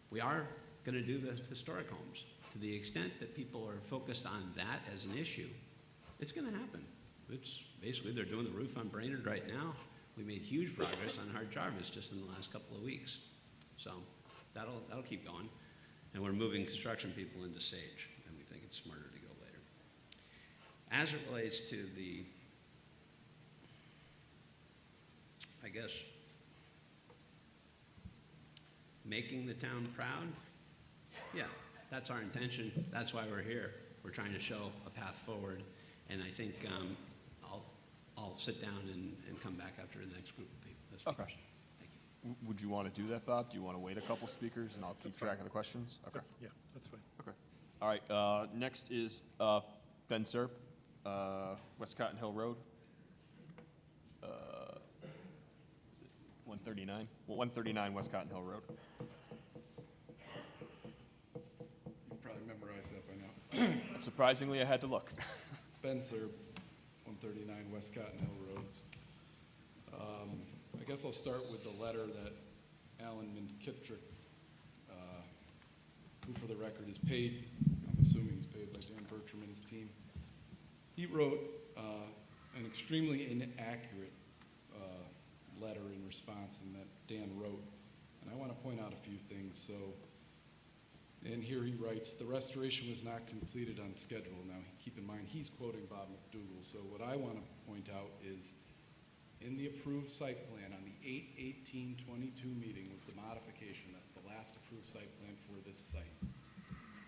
We are going to do the historic homes. To the extent that people are focused on that as an issue, it's going to happen. It's basically, they're doing the roof on Brainerd right now. We made huge progress on Hard Jarvis just in the last couple of weeks. So that'll keep going. And we're moving construction people into Sage, and we think it's smarter to go later. As it relates to the, I guess, making the town proud, yeah, that's our intention. That's why we're here. We're trying to show a path forward. And I think I'll sit down and come back after the next group of people. Okay. Thank you. Would you want to do that, Bob? Do you want to wait a couple speakers and I'll keep track of the questions? Okay. Yeah, that's fine. Okay. All right. Next is Ben Serb, West Cotton Hill Road. 139. Well, 139 West Cotton Hill Road. You've probably memorized that by now. Surprisingly, I had to look. Ben Serb, 139 West Cotton Hill Road. I guess I'll start with the letter that Alan McKittrick, who for the record is paid, I'm assuming he's paid by Dan Bertram and his team. He wrote an extremely inaccurate letter in response and that Dan wrote. And I want to point out a few things. So, and here he writes, the restoration was not completed on schedule. Now, keep in mind, he's quoting Bob McDougall. So what I want to point out is in the approved site plan on the 8/18/22 meeting was the modification. That's the last approved site plan for this site.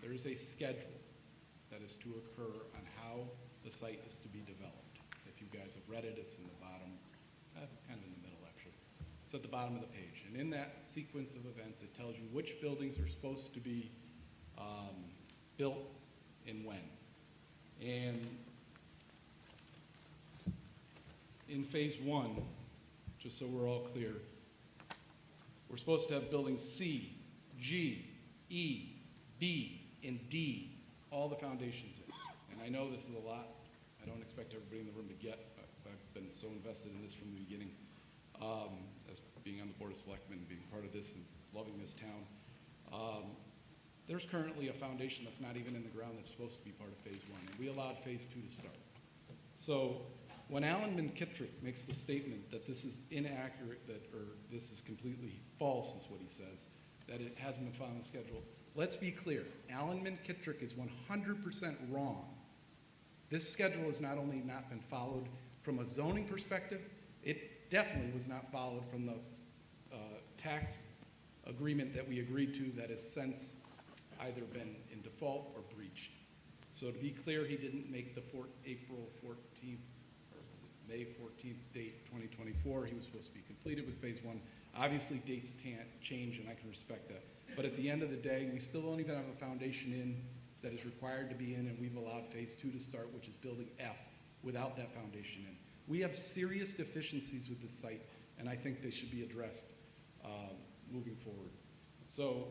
There is a schedule that is to occur on how the site is to be developed. If you guys have read it, it's in the bottom, kind of in the middle actually. It's at the bottom of the page. And in that sequence of events, it tells you which buildings are supposed to be built and when. And in phase 1, just so we're all clear, we're supposed to have buildings C, G, E, B, and D, all the foundations in. And I know this is a lot. I don't expect everybody in the room to get, I've been so invested in this from the beginning, as being on the Board of Selectmen, being part of this and loving this town. There's currently a foundation that's not even in the ground that's supposed to be part of phase 1, and we allowed phase 2 to start. So when Alan McKittrick makes the statement that this is inaccurate, or this is completely false is what he says, that it hasn't been followed on the schedule, let's be clear. Alan McKittrick is 100% wrong. This schedule has not only not been followed from a zoning perspective, it definitely was not followed from the tax agreement that we agreed to that has since either been in default or breached. So to be clear, he didn't make the April 14th or May 14th date 2024. He was supposed to be completed with phase 1. Obviously, dates change, and I can respect that. But at the end of the day, we still don't even have a foundation in that is required to be in, and we've allowed phase 2 to start, which is building F, without that foundation in. We have serious deficiencies with this site, and I think they should be addressed moving forward. So,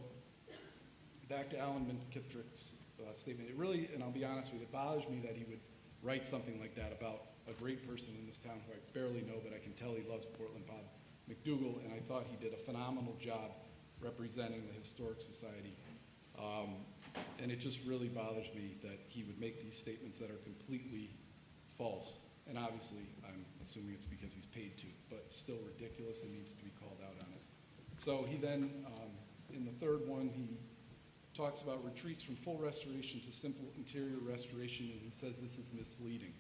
back to Alan McKittrick's statement. It really, and I'll be honest with you, it bothers me that he would write something like that about a great person in this town who I barely know, but I can tell he loves Portland, Bob McDougal, and I thought he did a phenomenal job representing the Historic Society. And it just really bothers me that he would make these statements that are completely false. And obviously, I'm assuming it's because he's paid to, but still ridiculous and needs to be called out on it. So he then, in the third one, he talks about retreats from full restoration to simple interior restoration, and he says this is misleading.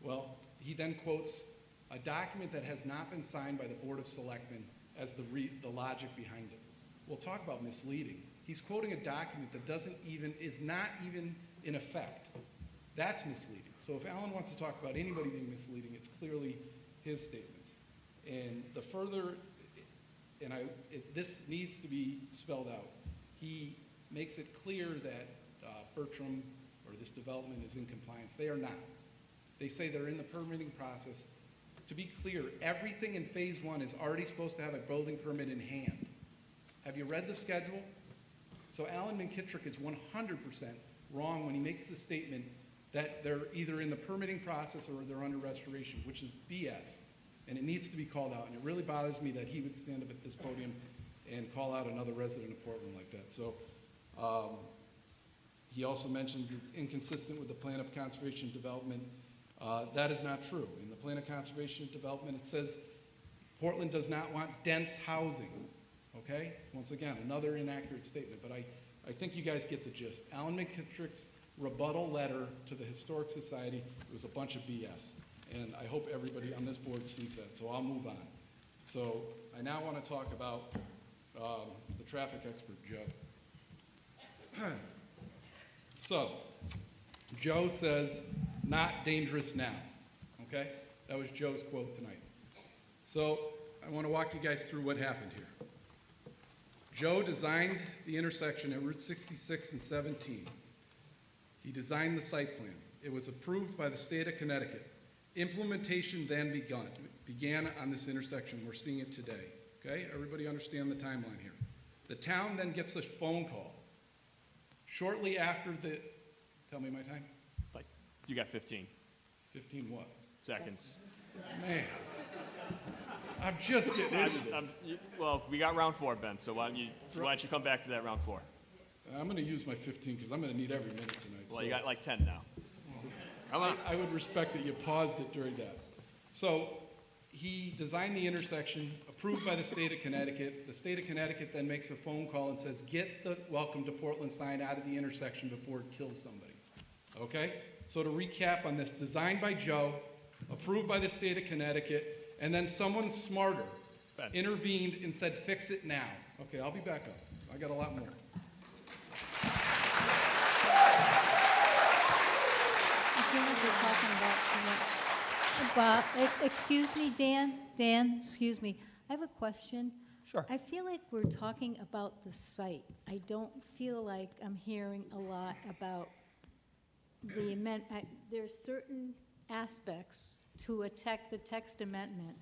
Well, he then quotes a document that has not been signed by the Board of Selectmen as the logic behind it. We'll talk about misleading. He's quoting a document that is not even in effect. That's misleading. So if Alan wants to talk about anybody being misleading, it's clearly his statements. And the further, and this needs to be spelled out, he makes it clear that Bertram or this development is in compliance. They are not. They say they're in the permitting process. To be clear, everything in phase 1 is already supposed to have a building permit in hand. Have you read the schedule? So Alan McKittrick is 100% wrong when he makes the statement that they're either in the permitting process or they're under restoration, which is BS. And it needs to be called out. And it really bothers me that he would stand up at this podium and call out another resident of Portland like that. So he also mentions it's inconsistent with the plan of conservation and development. That is not true. In the plan of conservation and development, it says Portland does not want dense housing. Okay? Once again, another inaccurate statement, but I think you guys get the gist. Alan McKittrick's rebuttal letter to the Historic Society was a bunch of BS, and I hope everybody on this board sees that, so I'll move on. So I now want to talk about the traffic expert, Joe. So, Joe says, not dangerous now, okay? That was Joe's quote tonight. So I want to walk you guys through what happened here. Joe designed the intersection at Route 66 and 17. He designed the site plan. It was approved by the state of Connecticut. Implementation then began on this intersection. We're seeing it today. Okay? Everybody understand the timeline here. The town then gets a phone call. Shortly after the, tell me my time? Like, you got 15. 15 what? Seconds. Man. I'm just getting into this. Well, we got round 4, Ben, so why don't you come back to that round 4? I'm going to use my 15 because I'm going to need every minute tonight. Well, you got like 10 now. Come on. I would respect that you paused it during that. So he designed the intersection, approved by the state of Connecticut. The state of Connecticut then makes a phone call and says, get the welcome to Portland sign out of the intersection before it kills somebody. Okay? So to recap on this, designed by Joe, approved by the state of Connecticut, and then someone smarter intervened and said, fix it now. Okay, I'll be back up. I got a lot more. Bob, excuse me, Dan, excuse me. I have a question. Sure. I feel like we're talking about the site. I don't feel like I'm hearing a lot about the amendment. There's certain aspects to the text amendment.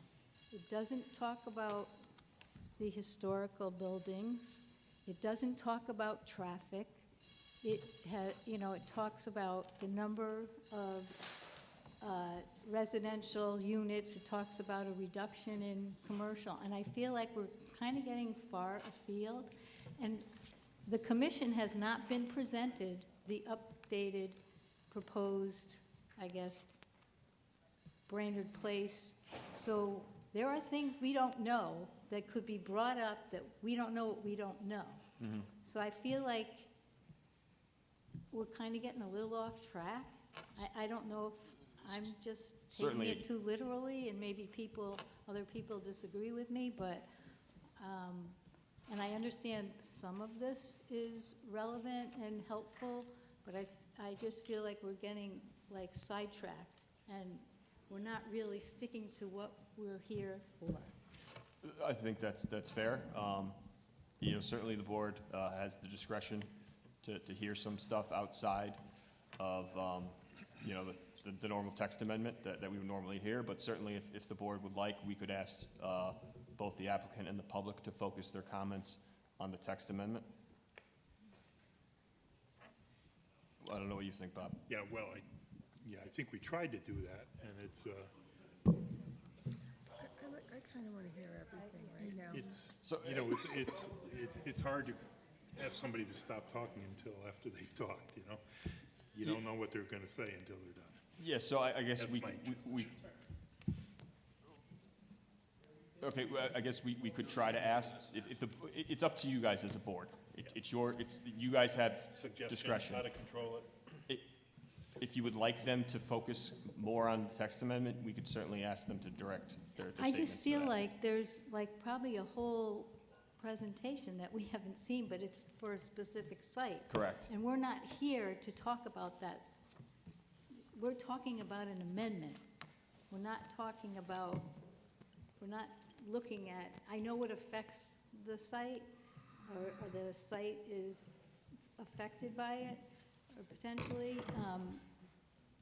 It doesn't talk about the historical buildings. It doesn't talk about traffic. It talks about the number of residential units. It talks about a reduction in commercial. And I feel like we're kind of getting far afield. And the commission has not been presented the updated proposed, I guess, Brainerd Place. So there are things we don't know that could be brought up that we don't know what we don't know. Mm-hmm. So I feel like we're kind of getting a little off track. I don't know if I'm just taking Certainly. it too literally, and maybe other people disagree with me, but, and I understand some of this is relevant and helpful, but I just feel like we're getting like sidetracked, and we're not really sticking to what we're here for. I think that's fair. Certainly the board has the discretion to hear some stuff outside of you know, the normal text amendment that we would normally hear, but certainly if the board would like, we could ask both the applicant and the public to focus their comments on the text amendment. I don't know what you think, Bob. Yeah, well, I think we tried to do that, and it's, I kind of want to hear everything right now. it's, you know, it's hard to ask somebody to stop talking until after they've talked, you know? You don't know what they're going to say until they're done. Yeah, so I guess That's my okay, well, I guess we could try to ask, if the, it's up to you guys as a board. You guys have discretion. How to control it. If you would like them to focus more on the text amendment, we could certainly ask them to direct their I statements just to feel that. like there's like probably a whole presentation that we haven't seen, but it's for a specific site. Correct. And we're not here to talk about that. We're talking about an amendment. We're not talking about, we're not looking at, I know it affects the site, or the site is affected by it, or potentially.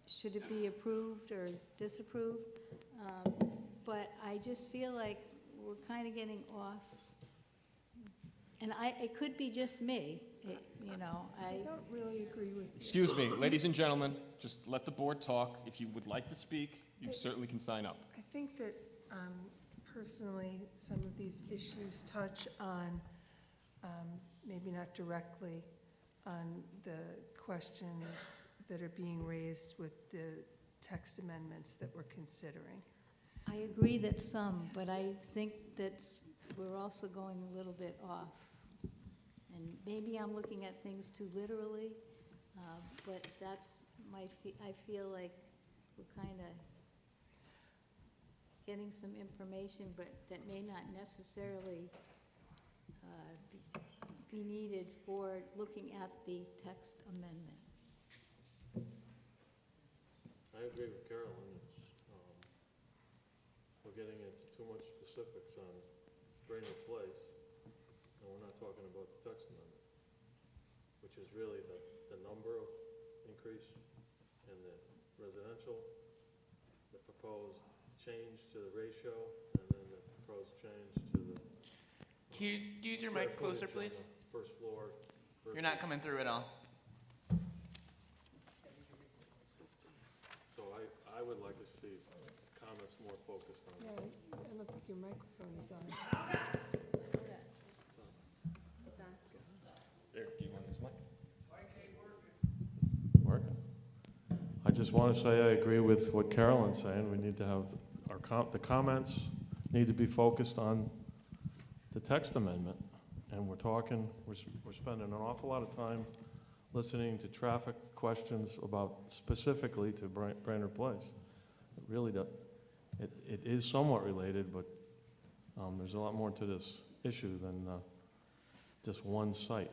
Should it be approved or disapproved? But I just feel like we're kind of getting off. And it could be just me, you know. I don't really agree with you. Excuse me, ladies and gentlemen, just let the board talk. If you would like to speak, you certainly can sign up. I think that personally, some of these issues touch on, maybe not directly, on the questions that are being raised with the text amendments that we're considering. I agree that some, but I think that we're also going a little bit off. And maybe I'm looking at things too literally, but that's I feel like we're kind of getting some information, but that may not necessarily be needed for looking at the text amendment. I agree with Carolyn. We're getting into too much specifics on Brainerd Place, and we're not talking about the text amendment, which is really the number of increase in the residential, the proposed change to the ratio, and then the proposed change to the. Can you use your mic closer, please? First floor. You're not coming through at all. So I would like to see comments more focused on Yeah, that. I don't think your microphone is on. There, do you want this mic? Working. I just want to say I agree with what Carolyn's saying. We need to have the comments need to be focused on the text amendment. And we're spending an awful lot of time listening to traffic questions about specifically to Brainerd Place. It really does. It is somewhat related, but there's a lot more to this issue than just one site.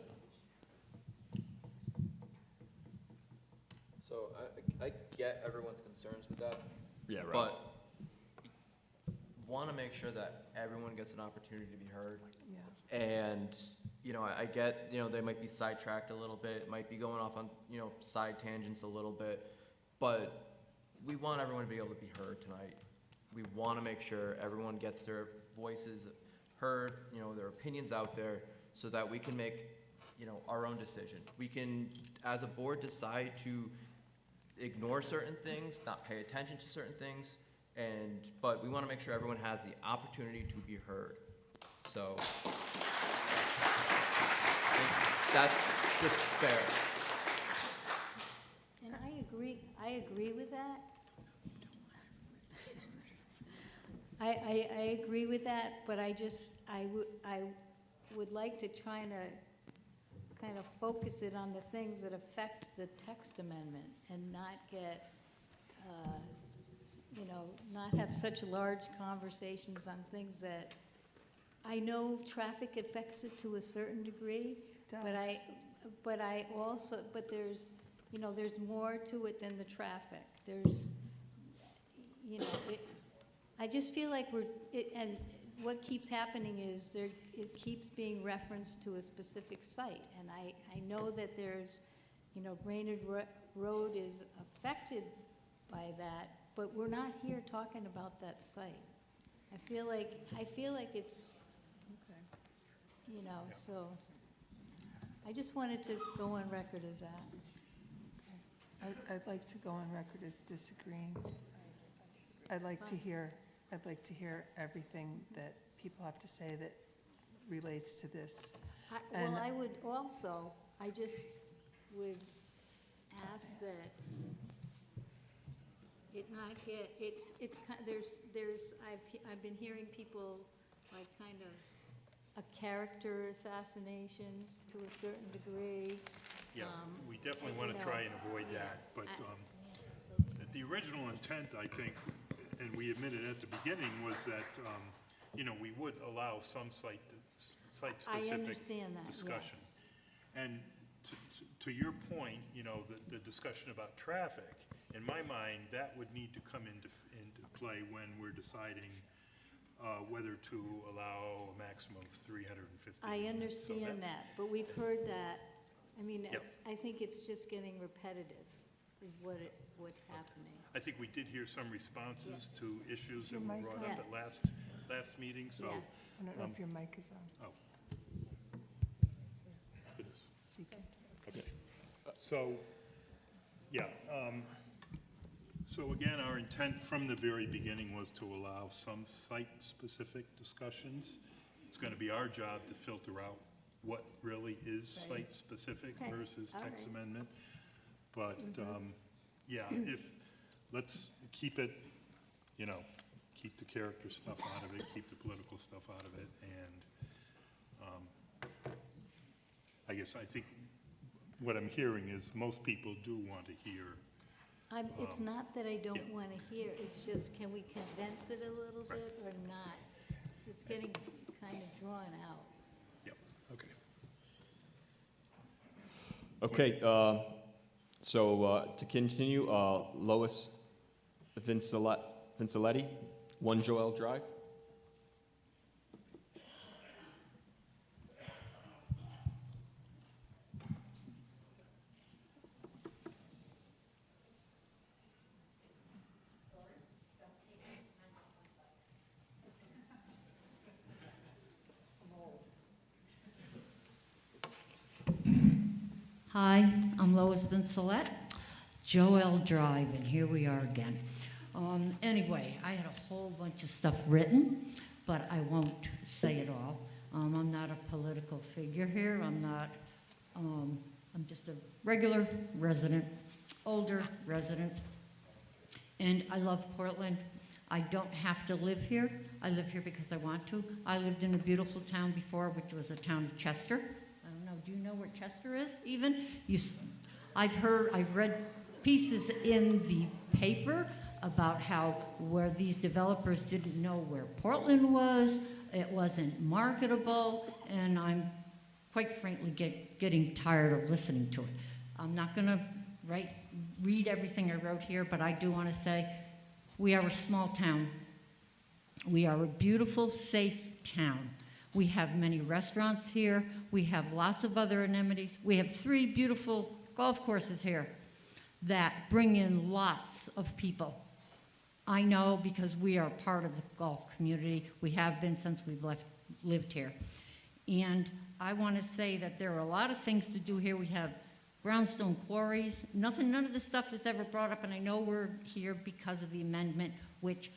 So I get everyone's concerns with that. Yeah, right. But want to make sure that everyone gets an opportunity to be heard. Yeah. And, you know, I get, you know, they might be sidetracked a little bit, might be going off on, you know, side tangents a little bit, but we want everyone to be able to be heard tonight. We want to make sure everyone gets their voices heard, you know, their opinions out there, so that we can make, you know, our own decision. We can, as a board, decide to ignore certain things, not pay attention to certain things, but we want to make sure everyone has the opportunity to be heard. So that's just fair. And I agree with that. I agree with that, but I would like to try to kind of focus it on the things that affect the text amendment and not get, you know, not have such large conversations on things that I know traffic affects it to a certain degree. It does. But there's, you know, there's more to it than the traffic. There's, you know, I just feel like and what keeps happening is it keeps being referenced to a specific site. And I know that there's you know, Brainerd Road is affected by that, but we're not here talking about that site. I feel like it's, you know, so I just wanted to go on record as that. I'd like to go on record as disagreeing. I'd like to hear everything that people have to say that relates to this. Well, I would also, I just would ask that it not get, I've been hearing people like kind of a character assassinations to a certain degree. Yeah, we definitely want to try and avoid that, but the original intent, I think, and we admitted at the beginning, was that, you know, we would allow some site-specific discussion. Yes. And to your point, you know, the discussion about traffic, in my mind, that would need to come into play when we're deciding whether to allow a maximum of 350. I understand that, but we've heard that. I mean, I think it's just getting repetitive is what's happening. I think we did hear some responses to issues that were brought up at last meeting, so. I don't know if your mic is on. Oh. It is. Speaking. Okay. So, yeah. So again, our intent from the very beginning was to allow some site-specific discussions. It's going to be our job to filter out what really is site-specific versus text amendment. But, yeah, let's keep it, you know, keep the character stuff out of it, keep the political stuff out of it, and I guess I think what I'm hearing is most people do want to hear. It's not that I don't want to hear, it's just, can we condense it a little bit or not? It's getting kind of drawn out. Yep, okay. Okay, so to continue, Lois Vinciletti, 1 Joel Drive. Hi, I'm Lois Vincilet, Joel Drive, and here we are again. Anyway, I had a whole bunch of stuff written, but I won't say it all. I'm not a political figure here. I'm just a regular resident, older resident, and I love Portland. I don't have to live here. I live here because I want to. I lived in a beautiful town before, which was the town of Chester. Do you know where Chester is, even? I've read pieces in the paper about how where these developers didn't know where Portland was, it wasn't marketable, and I'm quite frankly getting tired of listening to it. I'm not going to read everything I wrote here, but I do want to say we are a small town. We are a beautiful, safe town. We have many restaurants here. We have lots of other amenities. We have 3 beautiful golf courses here that bring in lots of people. I know because we are part of the golf community. We have been since we've lived here. And I want to say that there are a lot of things to do here. We have brownstone quarries. None of this stuff is ever brought up, and I know we're here because of the amendment, which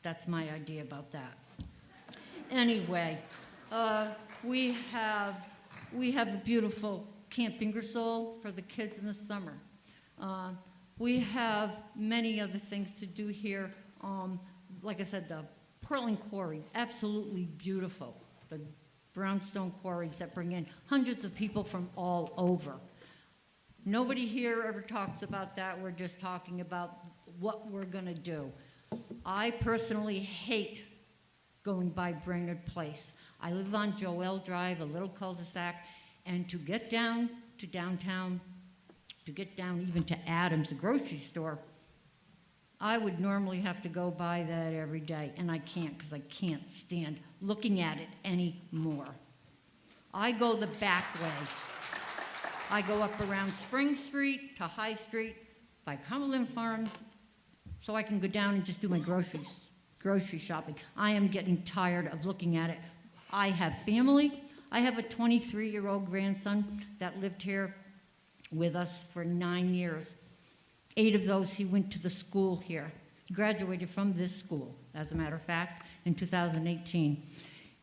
that's my idea about that. Anyway, we have a beautiful Camp Ingersoll for the kids in the summer. We have many other things to do here. Like I said, the Portland quarries, absolutely beautiful. The brownstone quarries that bring in hundreds of people from all over. Nobody here ever talks about that. We're just talking about what we're going to do. I personally hate going by Brainerd Place. I live on Joel Drive, a little cul-de-sac, and to get down to downtown, to get down even to Adams, the grocery store, I would normally have to go by that every day, and I can't because I can't stand looking at it anymore. I go the back way. I go up around Spring Street to High Street by Cumberland Farms so I can go down and just do my grocery shopping. I am getting tired of looking at it. I have family. I have a 23-year-old grandson that lived here with us for 9 years. 8 of those, he went to the school here. He graduated from this school, as a matter of fact, in 2018.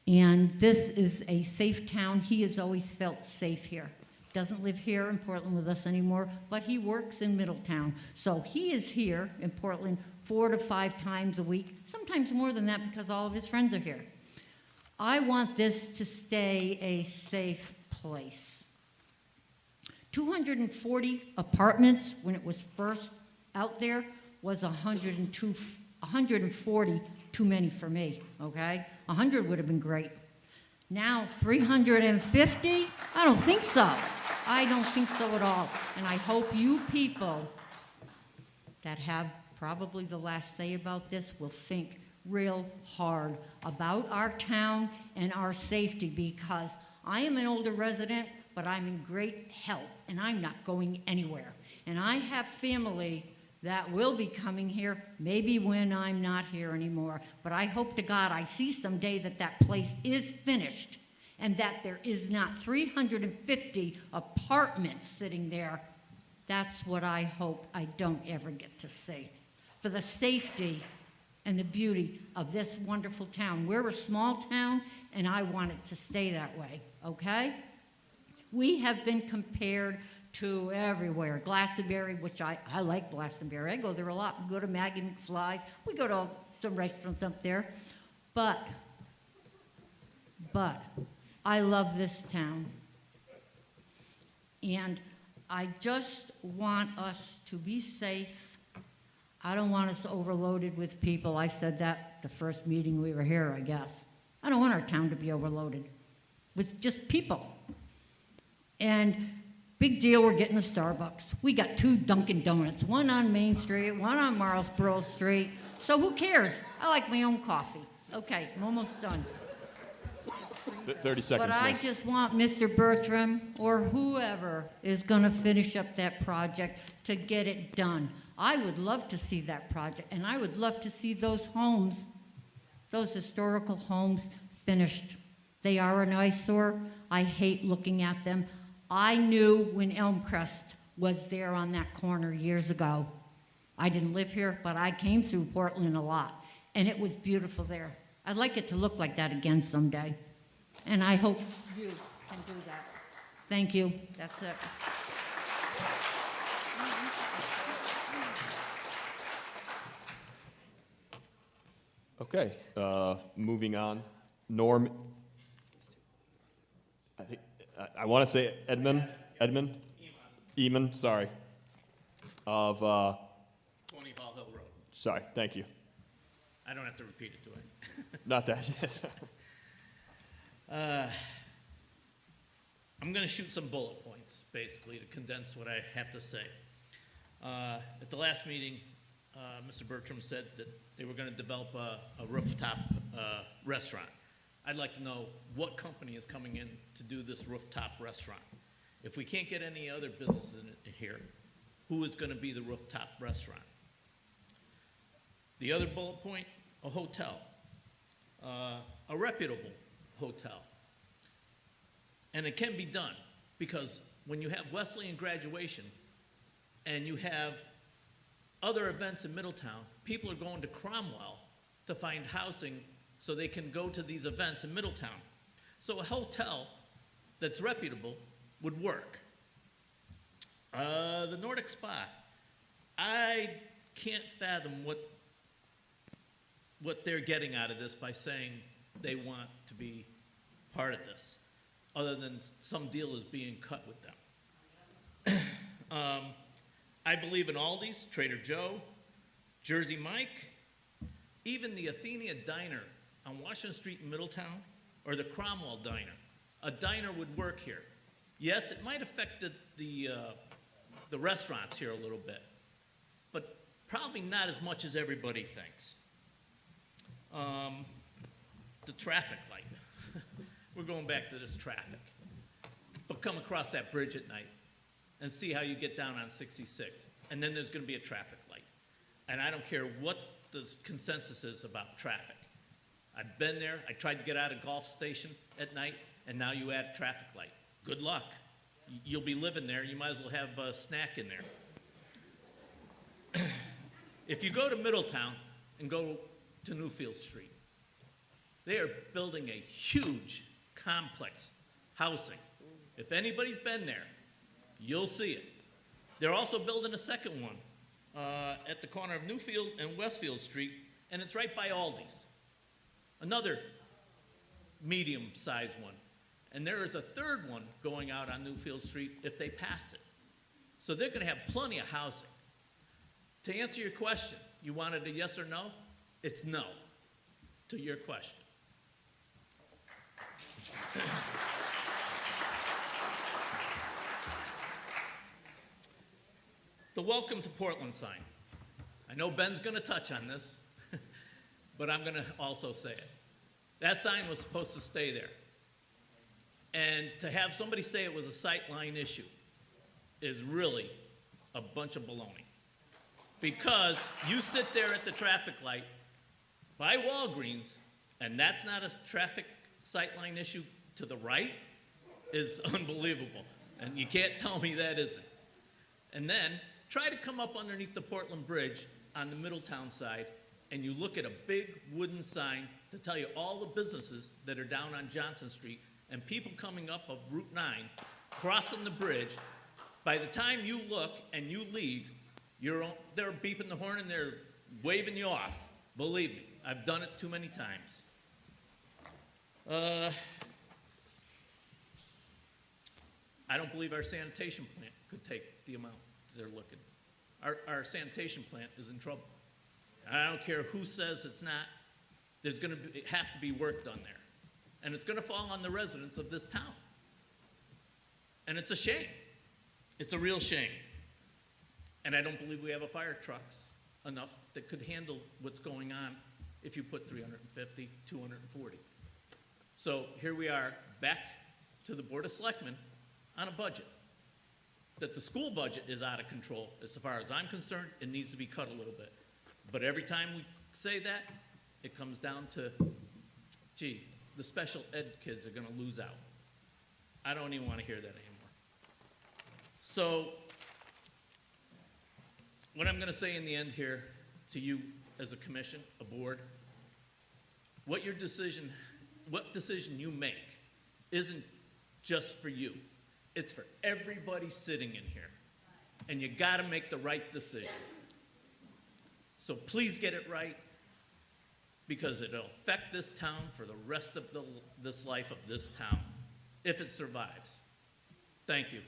And this is a safe town. He has always felt safe here. Doesn't live here in Portland with us anymore, but he works in Middletown. So he is here in Portland 4 to 5 times a week, sometimes more than that because all of his friends are here. I want this to stay a safe place. 240 apartments when it was first out there was 140 too many for me, okay? 100 would have been great. Now 350? I don't think so. I don't think so at all. And I hope you people that have probably the last say about this will think real hard about our town and our safety, because I am an older resident, but I'm in great health and I'm not going anywhere. And I have family that will be coming here, maybe when I'm not here anymore. But I hope to God I see someday that that place is finished and that there is not 350 apartments sitting there. That's what I hope I don't ever get to see. For the safety and the beauty of this wonderful town. We're a small town, and I want it to stay that way, okay? We have been compared to everywhere. Glastonbury, which I like Glastonbury. I go there a lot. We go to Maggie McFly's. We go to some restaurants up there. But I love this town. And I just want us to be safe. I don't want us overloaded with people. I said that the first meeting we were here, I guess. I don't want our town to be overloaded with just people. And big deal, we're getting a Starbucks. We got 2 Dunkin' Donuts, one on Main Street, one on Marlsboro Street. So who cares? I like my own coffee. Okay, I'm almost done. 30 seconds, But I miss. just want Mr. Bertram or whoever is going to finish up that project to get it done. I would love to see that project, and I would love to see those homes, those historical homes, finished. They are an eyesore. I hate looking at them. I knew when Elmcrest was there on that corner years ago. I didn't live here, but I came through Portland a lot, and it was beautiful there. I'd like it to look like that again someday, and I hope you can do that. Thank you. That's it. Okay, moving on. Norm, I think, I want to say Edmund, Eamon, sorry, of, 20 Hall Hill Road. sorry, thank you. I don't have to repeat it, do I? Not that, I'm going to shoot some bullet points, basically, to condense what I have to say. At the last meeting, Mr. Bertram said that they were going to develop a rooftop restaurant. I'd like to know what company is coming in to do this rooftop restaurant. If we can't get any other businesses in here, who is going to be the rooftop restaurant? The other bullet point, a hotel, a reputable hotel. And it can be done, because when you have Wesleyan graduation and you have other events in Middletown, people are going to Cromwell to find housing so they can go to these events in Middletown. So a hotel that's reputable would work. The Nordic Spa, I can't fathom what they're getting out of this by saying they want to be part of this, other than some deal is being cut with them. I believe in Aldi's, Trader Joe, Jersey Mike, even the Athenia Diner on Washington Street in Middletown, or the Cromwell Diner. A diner would work here. Yes, it might affect the restaurants here a little bit, but probably not as much as everybody thinks. The traffic light. We're going back to this traffic. But come across that bridge at night, and see how you get down on 66. And then there's going to be a traffic light. And I don't care what the consensus is about traffic. I've been there. I tried to get out of Golf Station at night, and now you add a traffic light. Good luck. You'll be living there. You might as well have a snack in there. If you go to Middletown and go to Newfield Street, they are building a huge complex housing. If anybody's been there, you'll see it. They're also building a second one at the corner of Newfield and Westfield Street, and it's right by Aldi's. Another medium-sized one. And there is a third one going out on Newfield Street if they pass it. So they're going to have plenty of housing. To answer your question, you wanted a yes or no? It's no to your question. The welcome to Portland sign. I know Ben's going to touch on this, but I'm going to also say it. That sign was supposed to stay there. And to have somebody say it was a sightline issue is really a bunch of baloney. Because you sit there at the traffic light by Walgreens, and that's not a traffic sightline issue to the right, is unbelievable. And you can't tell me that isn't. And then try to come up underneath the Portland Bridge on the Middletown side, and you look at a big wooden sign to tell you all the businesses that are down on Johnson Street and people coming up of Route 9, crossing the bridge. By the time you look and you leave, they're beeping the horn and they're waving you off. Believe me, I've done it too many times. I don't believe our sanitation plant could take the amount they're looking. Our sanitation plant is in trouble. I don't care who says it's not. There's going to have to be work done there. And it's going to fall on the residents of this town. And it's a shame. It's a real shame. And I don't believe we have a fire trucks enough that could handle what's going on if you put 350, 240. So here we are back to the Board of Selectmen on a budget. That the school budget is out of control. As far as I'm concerned, it needs to be cut a little bit. But every time we say that, it comes down to, gee, the special ed kids are going to lose out. I don't even want to hear that anymore. So what I'm going to say in the end here to you as a commission, a board, what decision you make isn't just for you. It's for everybody sitting in here. And you got to make the right decision. So please get it right, because it'll affect this town for the rest of this life of this town, if it survives. Thank you.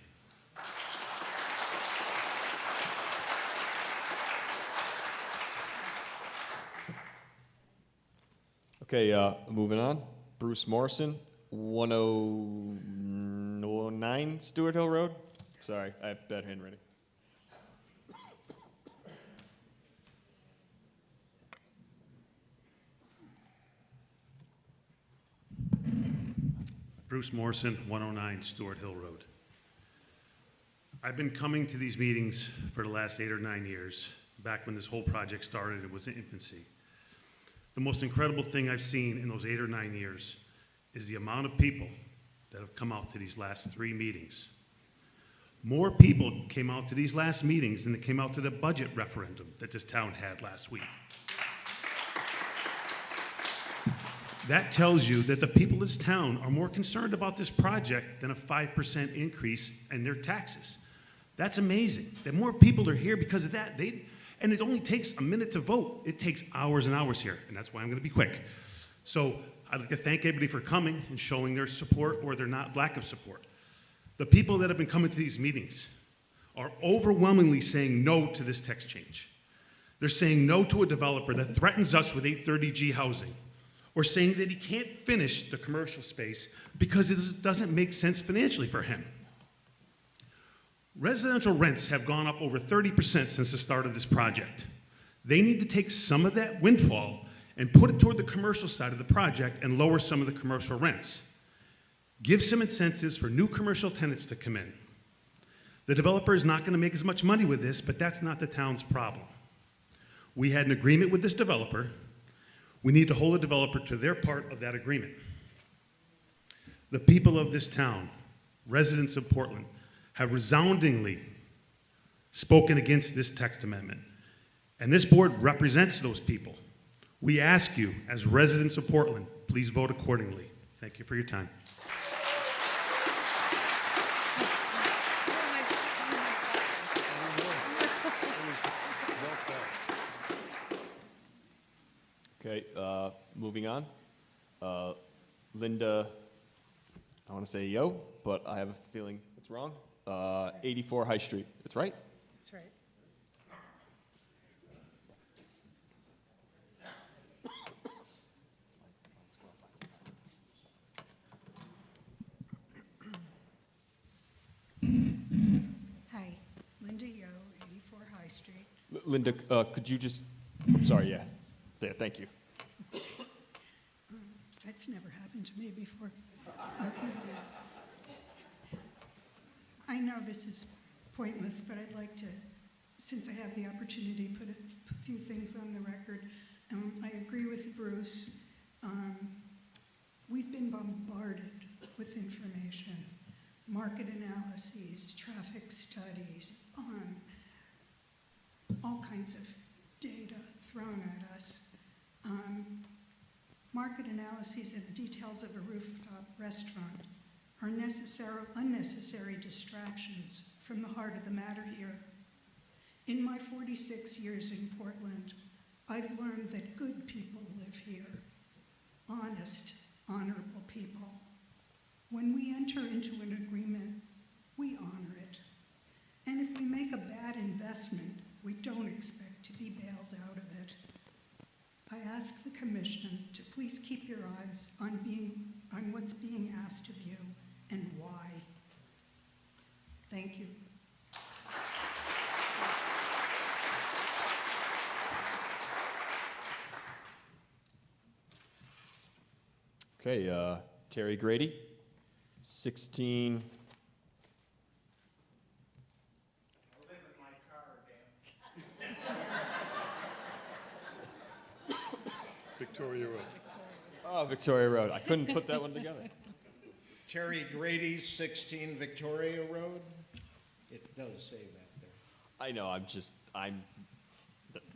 Okay, moving on. Bruce Morrison, 109 Stewart Hill Road. Sorry, I have bad handwriting. Bruce Morrison, 109 Stewart Hill Road. I've been coming to these meetings for the last 8 or 9 years. Back when this whole project started, it was in infancy. The most incredible thing I've seen in those 8 or 9 years is the amount of people that have come out to these last 3 meetings. More people came out to these last meetings than they came out to the budget referendum that this town had last week. That tells you that the people of this town are more concerned about this project than a 5% increase in their taxes. That's amazing. That more people are here because of that. And it only takes a minute to vote. It takes hours and hours here, and that's why I'm going to be quick. So I'd like to thank everybody for coming and showing their support or their lack of support. The people that have been coming to these meetings are overwhelmingly saying no to this text change. They're saying no to a developer that threatens us with 830G housing, or saying that he can't finish the commercial space because it doesn't make sense financially for him. Residential rents have gone up over 30% since the start of this project. They need to take some of that windfall and put it toward the commercial side of the project and lower some of the commercial rents. Give some incentives for new commercial tenants to come in. The developer is not going to make as much money with this, but that's not the town's problem. We had an agreement with this developer. We need to hold the developer to their part of that agreement. The people of this town, residents of Portland, have resoundingly spoken against this text amendment. And this board represents those people. We ask you, as residents of Portland, please vote accordingly. Thank you for your time. Okay, moving on. Linda, I want to say yo, but I have a feeling it's wrong. 84 High Street. It's right? That's right. Hi, Linda Yo, 84 High Street. Linda, could you just, I'm sorry, yeah. There, thank you. That's never happened to me before. I know this is pointless, but I'd like to, since I have the opportunity, put a few things on the record. I agree with Bruce. We've been bombarded with information, market analyses, traffic studies, all kinds of data thrown at us. Market analyses of details of a rooftop restaurant are unnecessary distractions from the heart of the matter here. In my 46 years in Portland, I've learned that good people live here, honest, honorable people. When we enter into an agreement, we honor it. And if we make a bad investment, we don't expect to be bailed out of it. I ask the commission to please keep your eyes on what's being asked of you and why. Thank you. Okay, Terry Grady, 16. Victoria Road. Oh, Victoria Road. I couldn't put that one together. Terry Grady, 16 Victoria Road. It does say that there. I know,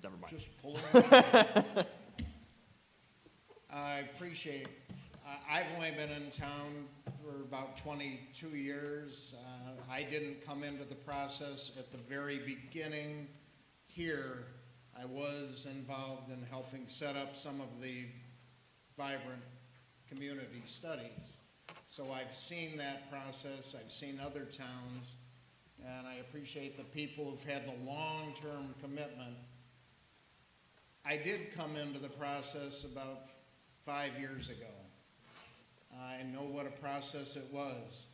never mind. Just pull it. I appreciate, I've only been in town for about 22 years. I didn't come into the process at the very beginning here. I was involved in helping set up some of the vibrant community studies. So I've seen that process, I've seen other towns, and I appreciate the people who've had the long-term commitment. I did come into the process about 5 years ago. I know what a process it was.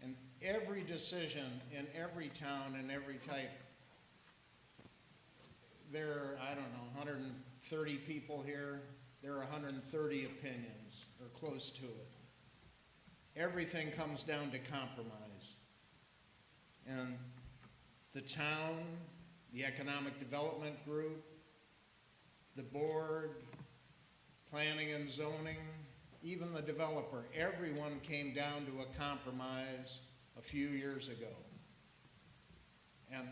And every decision in every town and every type, there are, I don't know, 130 people here. There are 130 opinions, or close to it. Everything comes down to compromise. And the town, the economic development group, the board, planning and zoning, even the developer, everyone came down to a compromise a few years ago. And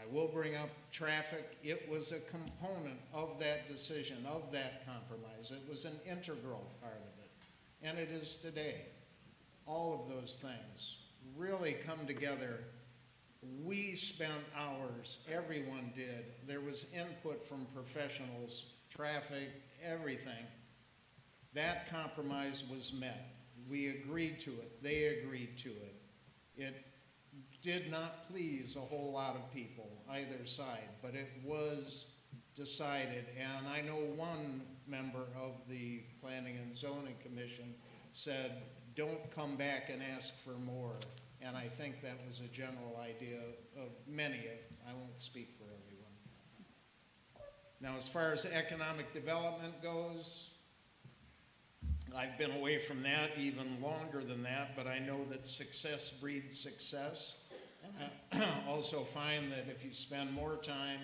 I will bring up traffic. It was a component of that decision, of that compromise. It was an integral part of it, and it is today. All of those things really come together. We spent hours, everyone did. There was input from professionals, traffic, everything. That compromise was met. We agreed to it. They agreed to it. It did not please a whole lot of people, either side, but it was decided. And I know one member of the Planning and Zoning Commission said, don't come back and ask for more. And I think that was a general idea of many. I won't speak for everyone. Now, as far as economic development goes, I've been away from that even longer than that, but I know that success breeds success. And also find that if you spend more time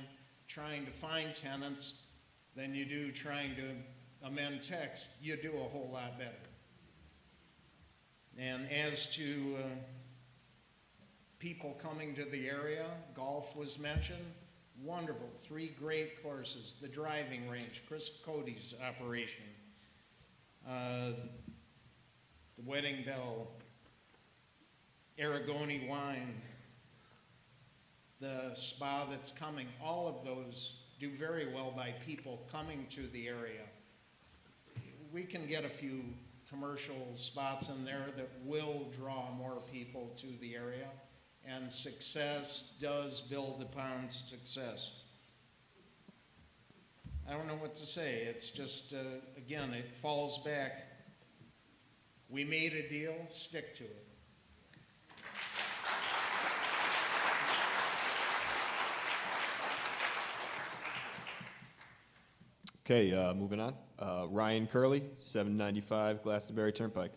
trying to find tenants than you do trying to amend text, you do a whole lot better. And as to people coming to the area, golf was mentioned. Wonderful, 3 great courses. The driving range, Chris Cody's operation, the Wedding Bell, Aragoni wine, the spa that's coming. All of those do very well by people coming to the area. We can get a few commercial spots in there that will draw more people to the area, and success does build upon success. I don't know what to say. It's just, again, it falls back. We made a deal, stick to it. Okay, moving on. Ryan Curley, 795 Glastonbury Turnpike.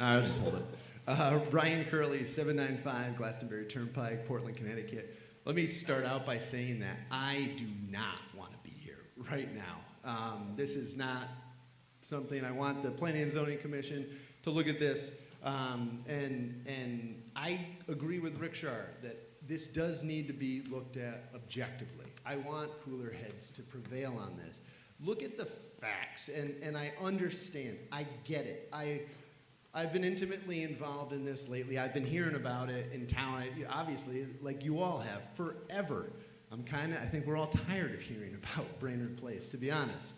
I'll just hold it. Ryan Curley, 795 Glastonbury Turnpike, Portland, Connecticut. Let me start out by saying that I do not want to be here right now. This is not something I want the Planning and Zoning Commission to look at this. And I agree with Rick Shar that this does need to be looked at objectively. I want cooler heads to prevail on this. Look at the facts, and I understand. I get it. I've been intimately involved in this lately. I've been hearing about it in town, obviously, like you all have, forever. I think we're all tired of hearing about Brainerd Place, to be honest.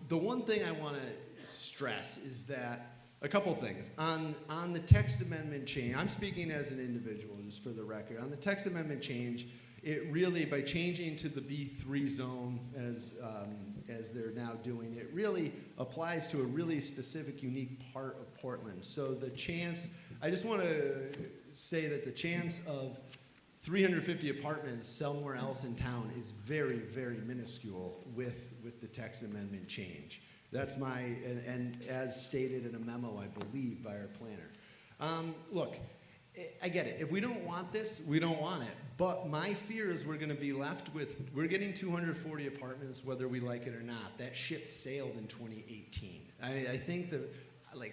The one thing I want to stress is that, a couple things. On the text amendment change, I'm speaking as an individual, just for the record. On the text amendment change, it really, by changing to the B3 zone as they're now doing, it really applies to a really specific, unique part of Portland. So the chance, I just want to say that the chance of 350 apartments somewhere else in town is very, very minuscule with the text amendment change. That's and as stated in a memo, I believe, by our planner. Look, I get it. If we don't want this, we don't want it. But my fear is we're going to be left with, we're getting 240 apartments whether we like it or not. That ship sailed in 2018. I think that,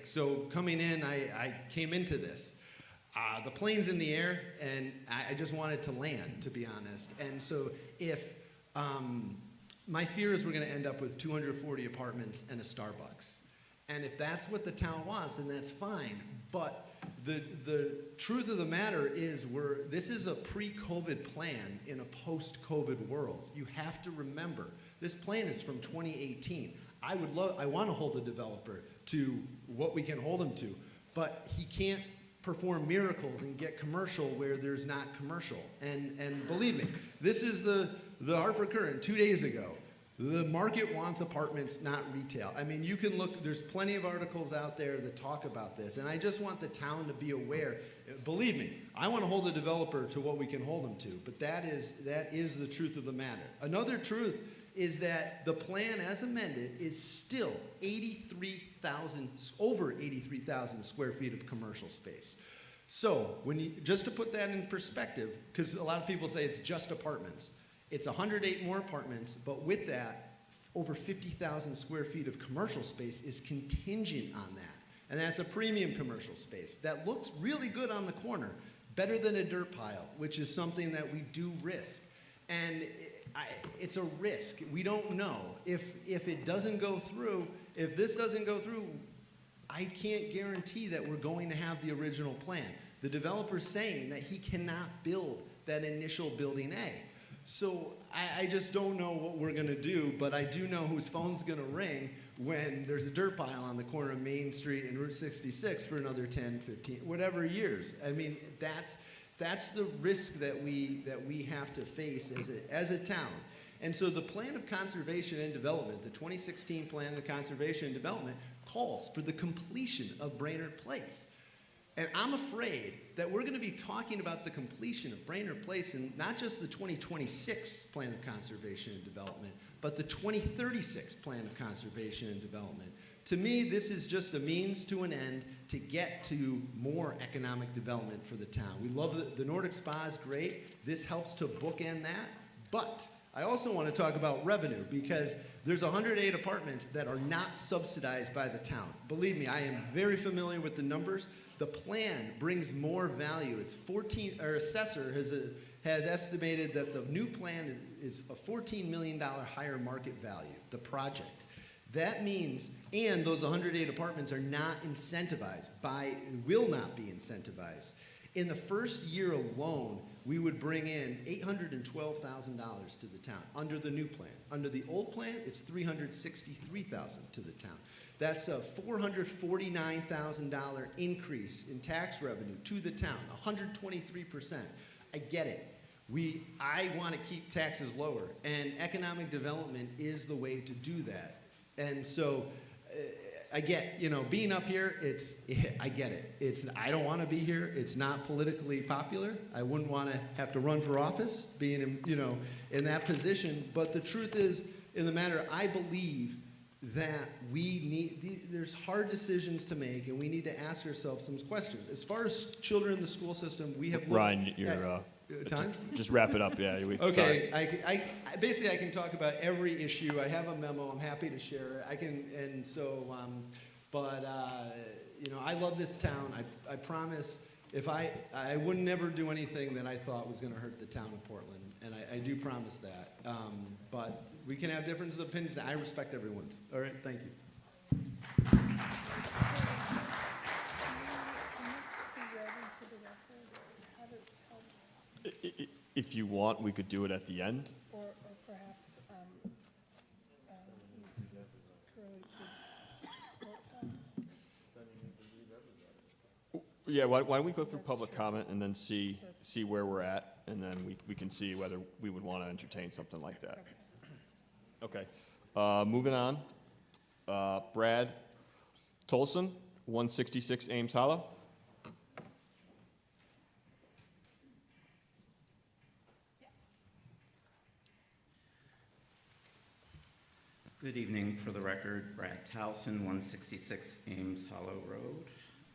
so coming in, I came into this. The plane's in the air, and I just wanted to land, to be honest. And so if, my fear is we're going to end up with 240 apartments and a Starbucks. And if that's what the town wants, then that's fine. But the truth of the matter is this is a pre-COVID plan in a post-COVID world. You have to remember, this plan is from 2018. I want to hold the developer to what we can hold him to, but he can't perform miracles and get commercial where there's not commercial. And believe me, this is the Hartford Courant 2 days ago. The market wants apartments, not retail. I mean, you can look, there's plenty of articles out there that talk about this, and I just want the town to be aware. Believe me, I want to hold the developer to what we can hold him to, but that is the truth of the matter. Another truth is that the plan as amended is still over 83,000 square feet of commercial space. So, just to put that in perspective, because a lot of people say it's just apartments. It's 108 more apartments, but with that, over 50,000 square feet of commercial space is contingent on that. And that's a premium commercial space that looks really good on the corner, better than a dirt pile, which is something that we do risk. And it's a risk. We don't know. If it doesn't go through, if this doesn't go through, I can't guarantee that we're going to have the original plan. The developer's saying that he cannot build that initial building A. So I just don't know what we're going to do, but I do know whose phone's going to ring when there's a dirt pile on the corner of Main Street and Route 66 for another 10, 15, whatever years. I mean, that's the risk that we have to face as a town. And so the Plan of Conservation and Development, the 2016 Plan of Conservation and Development, calls for the completion of Brainerd Place. And I'm afraid that we're going to be talking about the completion of Brainerd Place in not just the 2026 Plan of Conservation and Development, but the 2036 Plan of Conservation and Development. To me, this is just a means to an end to get to more economic development for the town. We love the Nordic Spa is great. This helps to bookend that. But I also want to talk about revenue because there's 108 apartments that are not subsidized by the town. Believe me, I am very familiar with the numbers. The plan brings more value. It's 14, our assessor has estimated that the new plan is a $14 million higher market value, the project. That means, and those 108 apartments are not incentivized will not be incentivized. In the first year alone, we would bring in $812,000 to the town under the new plan. Under the old plan, it's $363,000 to the town. That's a $449,000 increase in tax revenue to the town, 123%. I get it. I want to keep taxes lower, and economic development is the way to do that. And so I get, being up here, I get it. I don't want to be here. It's not politically popular. I wouldn't want to have to run for office being, in that position. But the truth is, in the matter, I believe that there's hard decisions to make, and we need to ask ourselves some questions. As far as children in the school system, we have Ryan, you're times? Just wrap it up. Yeah. Okay. I basically I can talk about every issue. I have a memo. I'm happy to share it. I can, and so, I love this town. I promise. I would never do anything that I thought was going to hurt the town of Portland, and I do promise that. But we can have differences of opinions. I respect everyone's. All right. Thank you. If you want, we could do it at the end. Or perhaps Curly could. Yeah, why don't we go through public comment and then see where we're at, and then we can see whether we would want to entertain something like that. Okay. Moving on. Brad Tolson, 166 Ames Hollow. Good evening. For the record, Brad Towson, 166 Ames Hollow Road.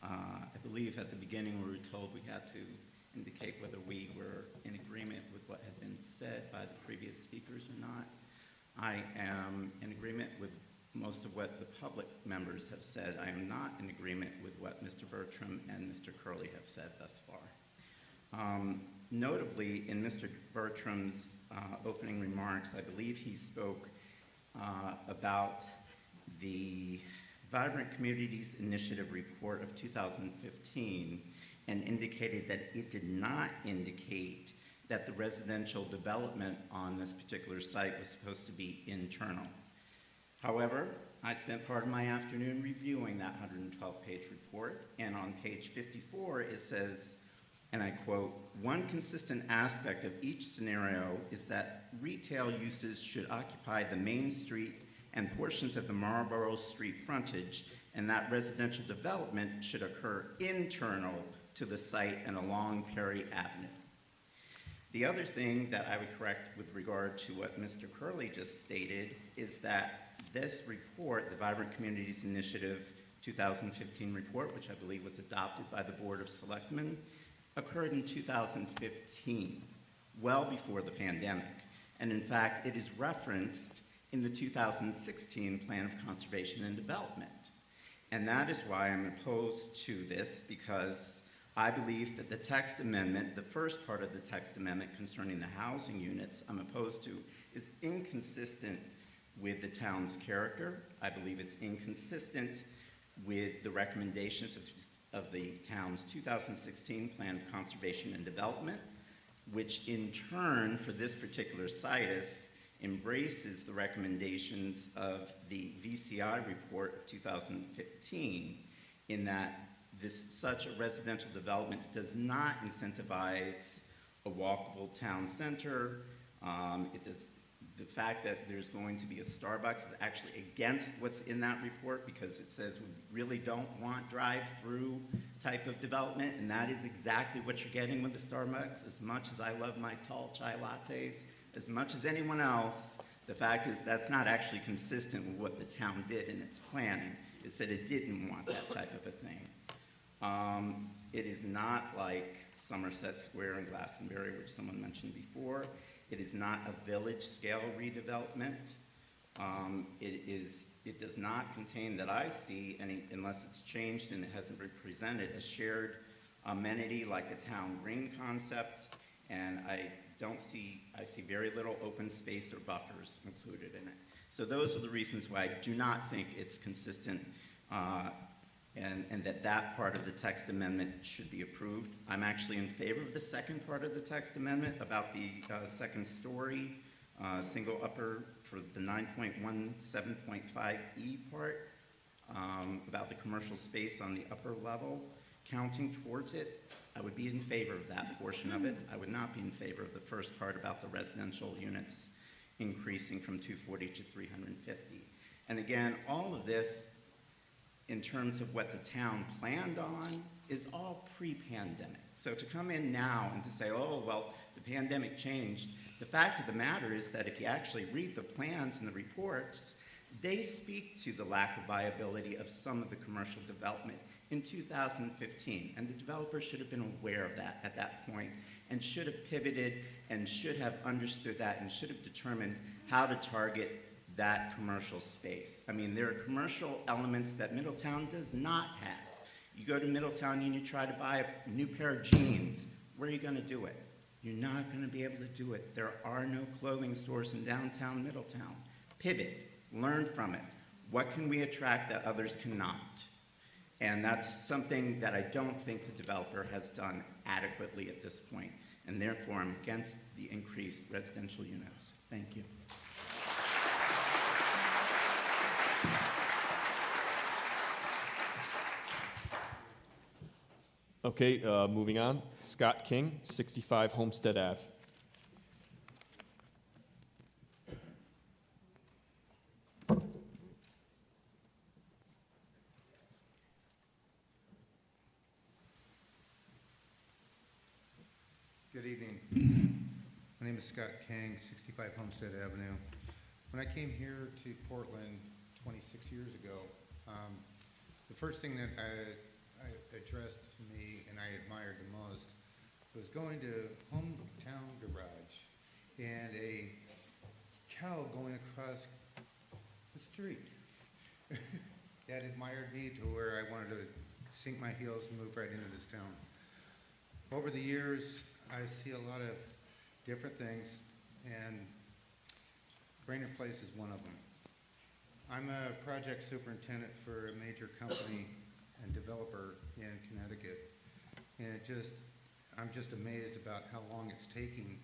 I believe at the beginning we were told we had to indicate whether we were in agreement with what had been said by the previous speakers or not. I am in agreement with most of what the public members have said. I am not in agreement with what Mr. Bertram and Mr. Curley have said thus far. Notably, in Mr. Bertram's opening remarks, I believe he spoke about the Vibrant Communities Initiative report of 2015 and indicated that it did not indicate that the residential development on this particular site was supposed to be internal. However, I spent part of my afternoon reviewing that 112-page report, and on page 54 it says, and I quote, "One consistent aspect of each scenario is that retail uses should occupy the main street and portions of the Marlborough Street frontage, and that residential development should occur internal to the site and along Perry Avenue." The other thing that I would correct with regard to what Mr. Curley just stated is that this report, the Vibrant Communities Initiative 2015 report, which I believe was adopted by the Board of Selectmen, occurred in 2015, well before the pandemic. And in fact, it is referenced in the 2016 Plan of Conservation and Development. And that is why I'm opposed to this, because I believe that the text amendment, the first part of the text amendment concerning the housing units I'm opposed to, is inconsistent with the town's character. I believe it's inconsistent with the recommendations of the town's 2016 Plan of Conservation and Development, which in turn, for this particular site, as embraces the recommendations of the VCI report of 2015 in that such a residential development does not incentivize a walkable town center. The fact that there's going to be a Starbucks is actually against what's in that report, because it says we really don't want drive-through type of development, and that is exactly what you're getting with the Starbucks. As much as I love my tall chai lattes, as much as anyone else, the fact is that's not actually consistent with what the town did in its planning. It said it didn't want that type of a thing. It is not like Somerset Square in Glastonbury, which someone mentioned before. It is not a village-scale redevelopment. It does not contain, that I see, unless it's changed and it hasn't been presented, a shared amenity like a town green concept, and I see very little open space or buffers included in it. So those are the reasons why I do not think it's consistent, and that part of the text amendment should be approved. I'm actually in favor of the second part of the text amendment about the second story, single upper for the 9.17.5E part, about the commercial space on the upper level, counting towards it. I would be in favor of that portion of it. I would not be in favor of the first part about the residential units increasing from 240 to 350. And again, all of this, in terms of what the town planned on, is all pre-pandemic. So to come in now and to say, oh, well, the pandemic changed, the fact of the matter is that if you actually read the plans and the reports, they speak to the lack of viability of some of the commercial development in 2015. And the developer should have been aware of that at that point, and should have pivoted and should have understood that and should have determined how to target that commercial space. I mean, there are commercial elements that Middletown does not have. You go to Middletown and you try to buy a new pair of jeans, where are you going to do it? You're not going to be able to do it. There are no clothing stores in downtown Middletown. Pivot, learn from it. What can we attract that others cannot? And that's something that I don't think the developer has done adequately at this point, and therefore I'm against the increased residential units. Thank you. Okay, moving on. Scott King, 65 Homestead Ave. Good evening. My name is Scott King, 65 Homestead Avenue. When I came here to Portland 26 years ago, the first thing that I addressed to me and I admired the most was going to Hometown Garage and a cow going across the street. That admired me to where I wanted to sink my heels and move right into this town. Over the years, I see a lot of different things, and Brainerd Place is one of them. I'm a project superintendent for a major company and developer in Connecticut, and I'm just amazed about how long it's taking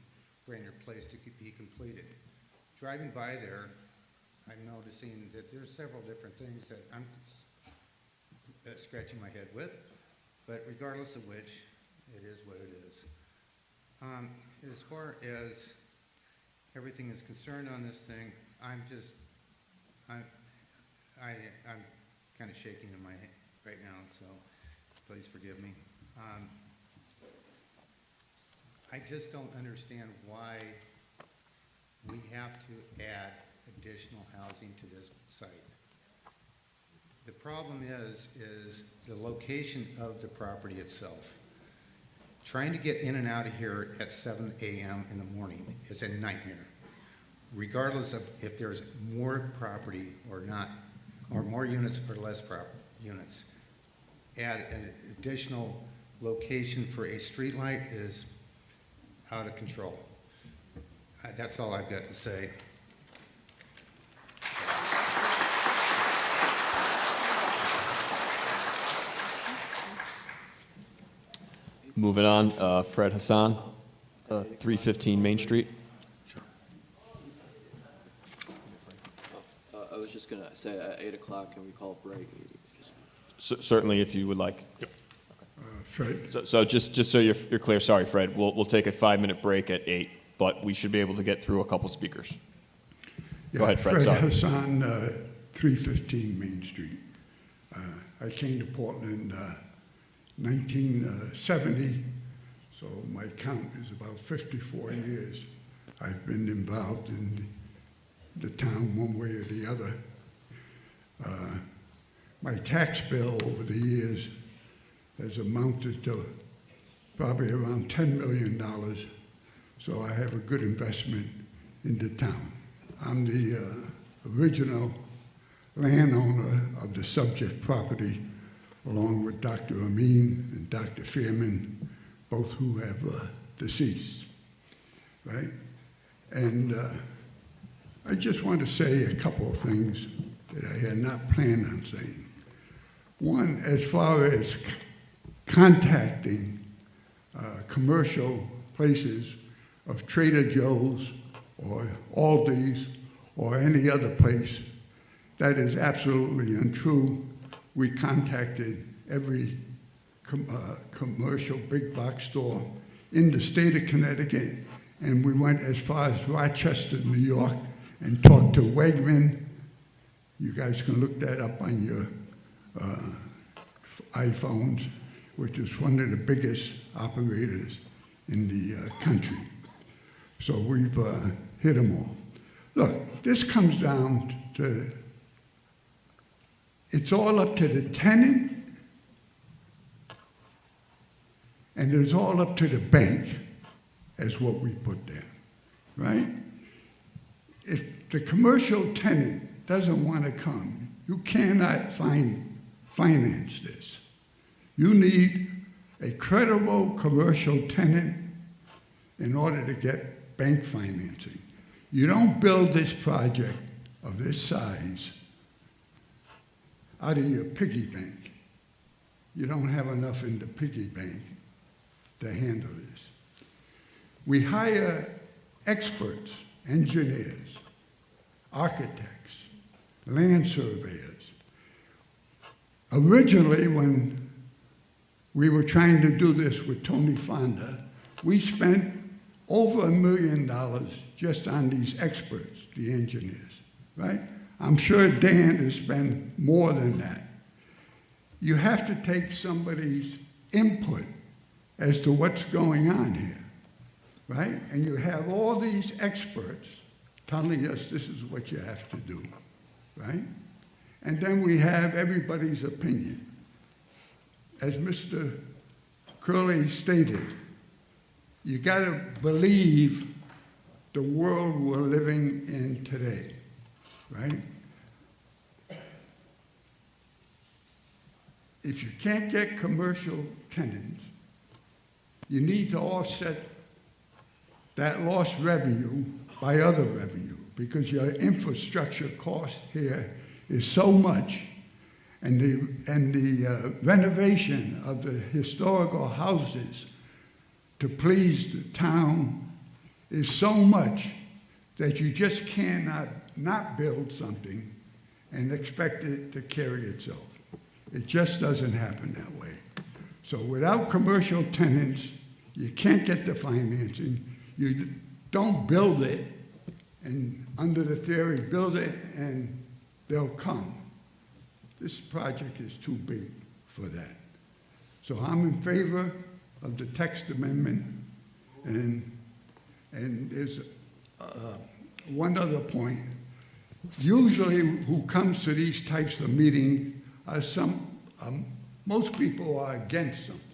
Brainerd Place to be completed. Driving by there, I'm noticing that there's several different things that I'm scratching my head with, but regardless of which, it is what it is. As far as everything is concerned on this thing, I'm kind of shaking in my head right now, so please forgive me. I just don't understand why we have to add additional housing to this site. The problem is the location of the property itself. Trying to get in and out of here at 7 a.m. in the morning is a nightmare, regardless of if there's more property or not, or more units or less units. Add an additional location for a street light is out of control. That's all I've got to say. Moving on, Fred Hassan, 315 Main Street. gonna say at 8 o'clock, can we call a break? Certainly, if you would like. Fred? So just so you're clear, sorry, Fred, we'll take a 5-minute break at 8, but we should be able to get through a couple speakers. Go ahead, Fred, sorry. Fred Hassan, 315 Main Street. I came to Portland 1970, so my count is about 54 years. I've been involved in the town one way or the other. My tax bill over the years has amounted to probably around $10 million, so I have a good investment in the town. I'm the original landowner of the subject property, along with Dr. Amin and Dr. Fearman, both who have deceased, right? And I just want to say a couple of things that I had not planned on saying. One, as far as contacting commercial places of Trader Joe's or Aldi's or any other place, that is absolutely untrue. We contacted every commercial big box store in the state of Connecticut, and we went as far as Rochester, New York, and talked to Wegman. You guys can look that up on your iPhones, which is one of the biggest operators in the country. So we've hit them all. Look, this comes down to, it's all up to the tenant, and it's all up to the bank as what we put there, right? If the commercial tenant doesn't want to come, you cannot finance this. You need a credible commercial tenant in order to get bank financing. You don't build this project of this size out of your piggy bank. You don't have enough in the piggy bank to handle this. We hire experts, engineers, architects, land surveyors. Originally, when we were trying to do this with Tony Fonda, we spent over $1 million just on these experts, the engineers, right? I'm sure Dan has spent more than that. You have to take somebody's input as to what's going on here, right? And you have all these experts telling us this is what you have to do, right? And then we have everybody's opinion. As Mr. Curley stated, you got to believe the world we're living in today, right? If you can't get commercial tenants, you need to offset that lost revenue by other revenue, because your infrastructure cost here is so much, and the renovation of the historical houses to please the town is so much that you just cannot not build something and expect it to carry itself. It just doesn't happen that way. So without commercial tenants, you can't get the financing. You don't build it, and under the theory, build it and they'll come. This project is too big for that. So I'm in favor of the text amendment, and there's one other point. Usually who comes to these types of meetings are most people are against something.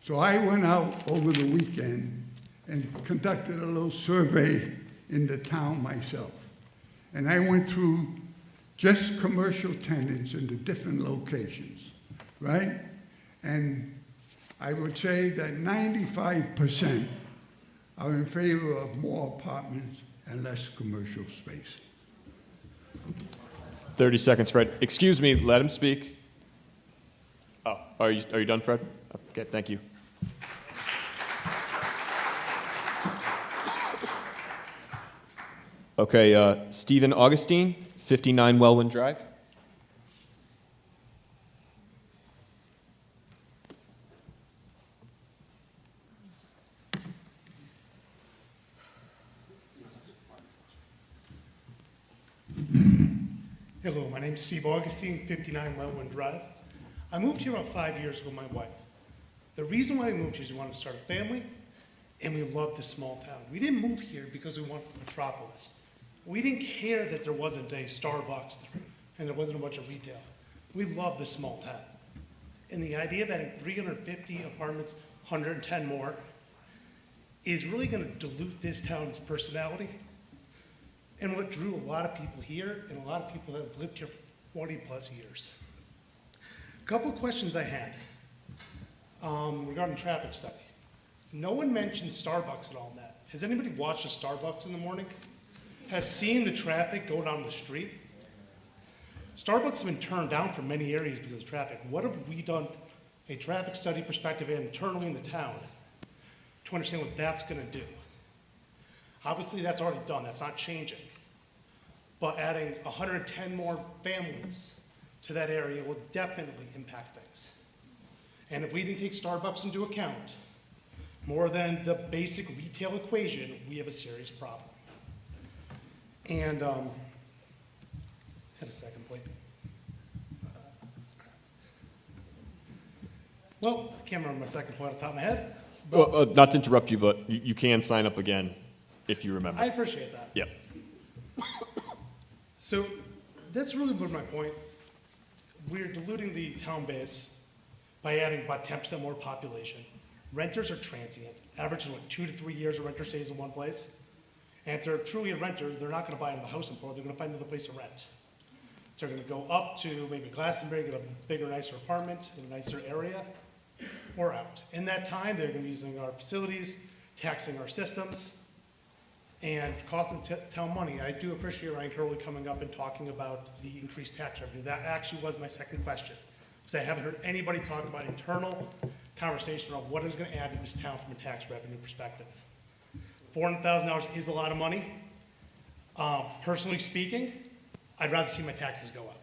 So I went out over the weekend and conducted a little survey in the town myself. And I went through just commercial tenants in the different locations, right? And I would say that 95% are in favor of more apartments and less commercial space. 30 seconds, Fred. Excuse me, let him speak. Oh, are you done, Fred? Okay, thank you. Okay, Stephen Augustine, 59 Wellwind Drive. Hello, my name's Steve Augustine, 59 Wellwind Drive. I moved here about 5 years ago with my wife. The reason why we moved here is we wanted to start a family, and we loved this small town. We didn't move here because we wanted a metropolis. We didn't care that there wasn't a Starbucks and there wasn't a bunch of retail. We loved this small town. And the idea of adding 350 apartments, 110 more, is really going to dilute this town's personality. And what drew a lot of people here, and a lot of people that have lived here for 40 plus years. A couple of questions I had regarding traffic study. No one mentioned Starbucks at all, Matt. Has anybody watched a Starbucks in the morning? Has seen the traffic go down the street? Starbucks have been turned down from many areas because of traffic. What have we done, a traffic study perspective internally in the town, to understand what that's going to do? Obviously, that's already done. That's not changing. But adding 110 more families to that area will definitely impact things. And if we didn't take Starbucks into account, more than the basic retail equation, we have a serious problem. And had a second point. Well, I can't remember my second point off the top of my head. Well, not to interrupt you, but you can sign up again if you remember. I appreciate that. Yep. So that's really what my point. We're diluting the town base by adding about 10% more population. Renters are transient. Average is like 2 to 3 years a renter stays in one place. And if they're truly a renter, they're not going to buy another house in Portland. They're going to find another place to rent. So they're going to go up to maybe Glastonbury, get a bigger, nicer apartment in a nicer area, or out. In that time, they're going to be using our facilities, taxing our systems, and costing town money. I do appreciate Ryan Curley coming up and talking about the increased tax revenue. That actually was my second question, because I haven't heard anybody talk about internal conversation around what is going to add to this town from a tax revenue perspective. $400,000 is a lot of money. Personally speaking, I'd rather see my taxes go up,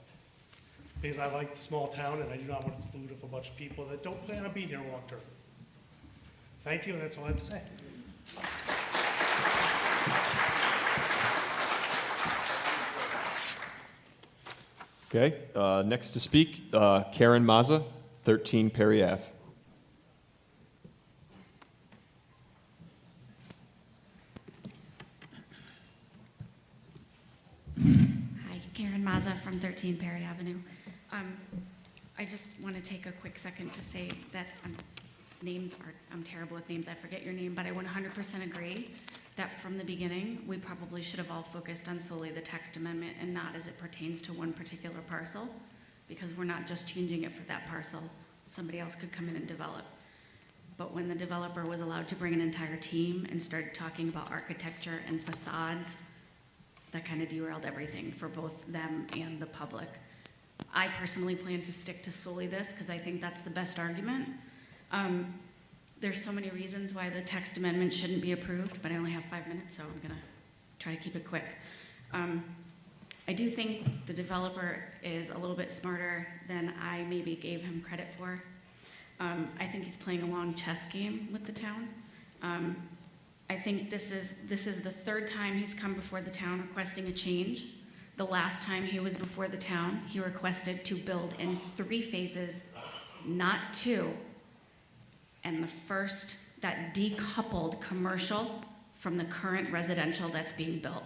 because I like the small town and I do not want to dilute with a bunch of people that don't plan on being here long term. Thank you, and that's all I have to say. Okay, next to speak, Karen Mazza, 13 Perry Ave. Hi, Karen Mazza from 13 Perry Avenue. I just want to take a quick second to say that I'm terrible with names, I forget your name, but I 100% agree that from the beginning, we probably should have all focused on solely the text amendment and not as it pertains to one particular parcel, because we're not just changing it for that parcel. Somebody else could come in and develop. But when the developer was allowed to bring an entire team and started talking about architecture and facades, that kind of derailed everything for both them and the public. I personally plan to stick to solely this because I think that's the best argument. There's so many reasons why the text amendment shouldn't be approved, but I only have 5 minutes, so I'm gonna try to keep it quick. I do think the developer is a little bit smarter than I maybe gave him credit for. I think he's playing a long chess game with the town. I think this is the third time he's come before the town requesting a change. The last time he was before the town, he requested to build in 3 phases, not 2. And the first, that decoupled commercial from the current residential that's being built.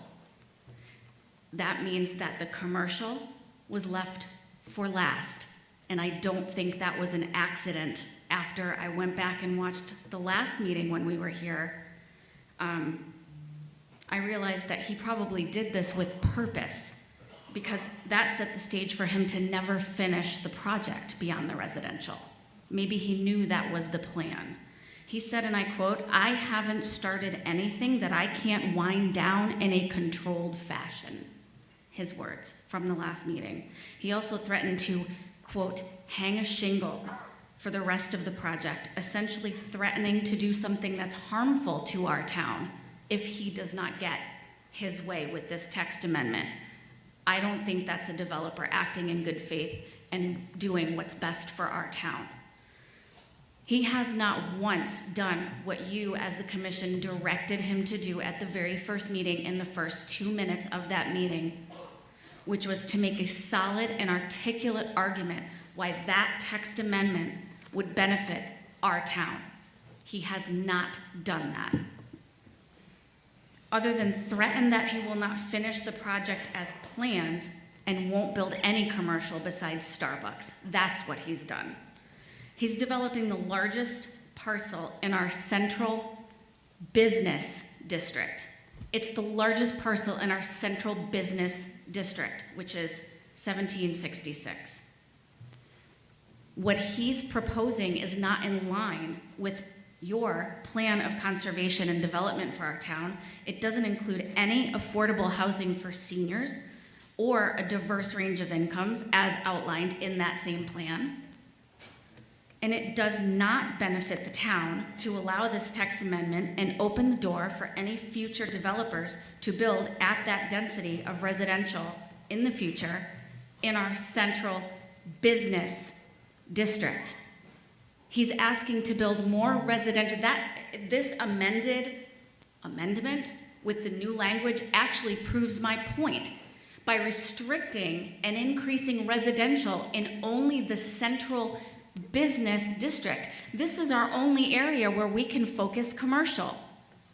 That means that the commercial was left for last. And I don't think that was an accident. After I went back and watched the last meeting when we were here, I realized that he probably did this with purpose, because that set the stage for him to never finish the project beyond the residential. Maybe he knew that was the plan. He said, and I quote, "I haven't started anything that I can't wind down in a controlled fashion." His words from the last meeting. He also threatened to, quote, "hang a shingle for the rest of the project," essentially threatening to do something that's harmful to our town if he does not get his way with this text amendment. I don't think that's a developer acting in good faith and doing what's best for our town. He has not once done what you as the commission directed him to do at the very first meeting in the first 2 minutes of that meeting, which was to make a solid and articulate argument why that text amendment would benefit our town. He has not done that. Other than threaten that he will not finish the project as planned and won't build any commercial besides Starbucks. That's what he's done. He's developing the largest parcel in our central business district. It's the largest parcel in our central business district, which is 1766. What he's proposing is not in line with your plan of conservation and development for our town. It doesn't include any affordable housing for seniors or a diverse range of incomes as outlined in that same plan. And it does not benefit the town to allow this text amendment and open the door for any future developers to build at that density of residential in the future in our central business district. He's asking to build more residential. This amendment with the new language actually proves my point. By restricting and increasing residential in only the central business district, this is our only area where we can focus commercial.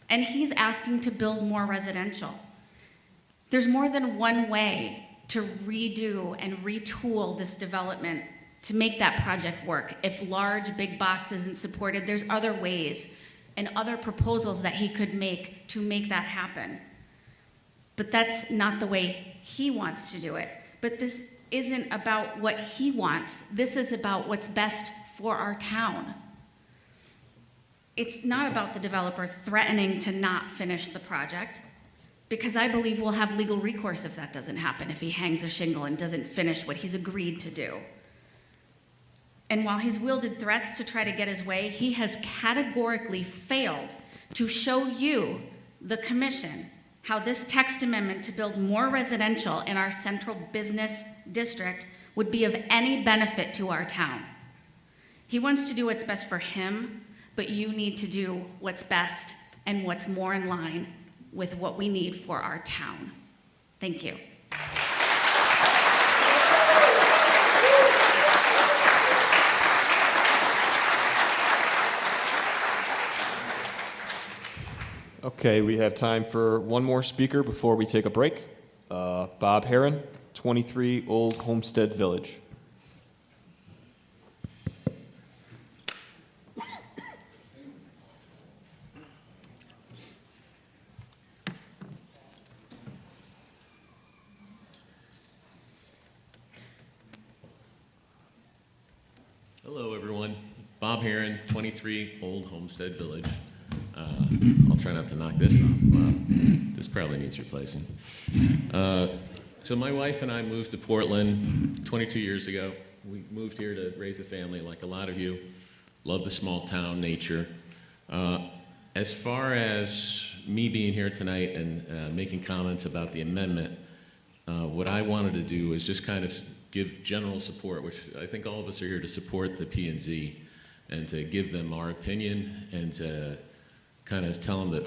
And he's asking to build more residential. There's more than one way to redo and retool this development to make that project work. If large, big box isn't supported, there's other ways and other proposals that he could make to make that happen. But that's not the way he wants to do it. But this isn't about what he wants. This is about what's best for our town. It's not about the developer threatening to not finish the project, because I believe we'll have legal recourse if that doesn't happen, if he hangs a shingle and doesn't finish what he's agreed to do. And while he's wielded threats to try to get his way, he has categorically failed to show you, the commission, how this text amendment to build more residential in our central business district would be of any benefit to our town. He wants to do what's best for him, but you need to do what's best and what's more in line with what we need for our town. Thank you. Okay, we have time for one more speaker before we take a break. Bob Heron, 23 Old Homestead Village. Hello, everyone. Bob Heron, 23 Old Homestead Village. I'll try not to knock this off. This probably needs replacing. So my wife and I moved to Portland 22 years ago. We moved here to raise a family, like a lot of you. Love the small town nature. As far as me being here tonight and making comments about the amendment, what I wanted to do is just kind of give general support, which I think all of us are here to support the P&Z and to give them our opinion and to kind of tell them that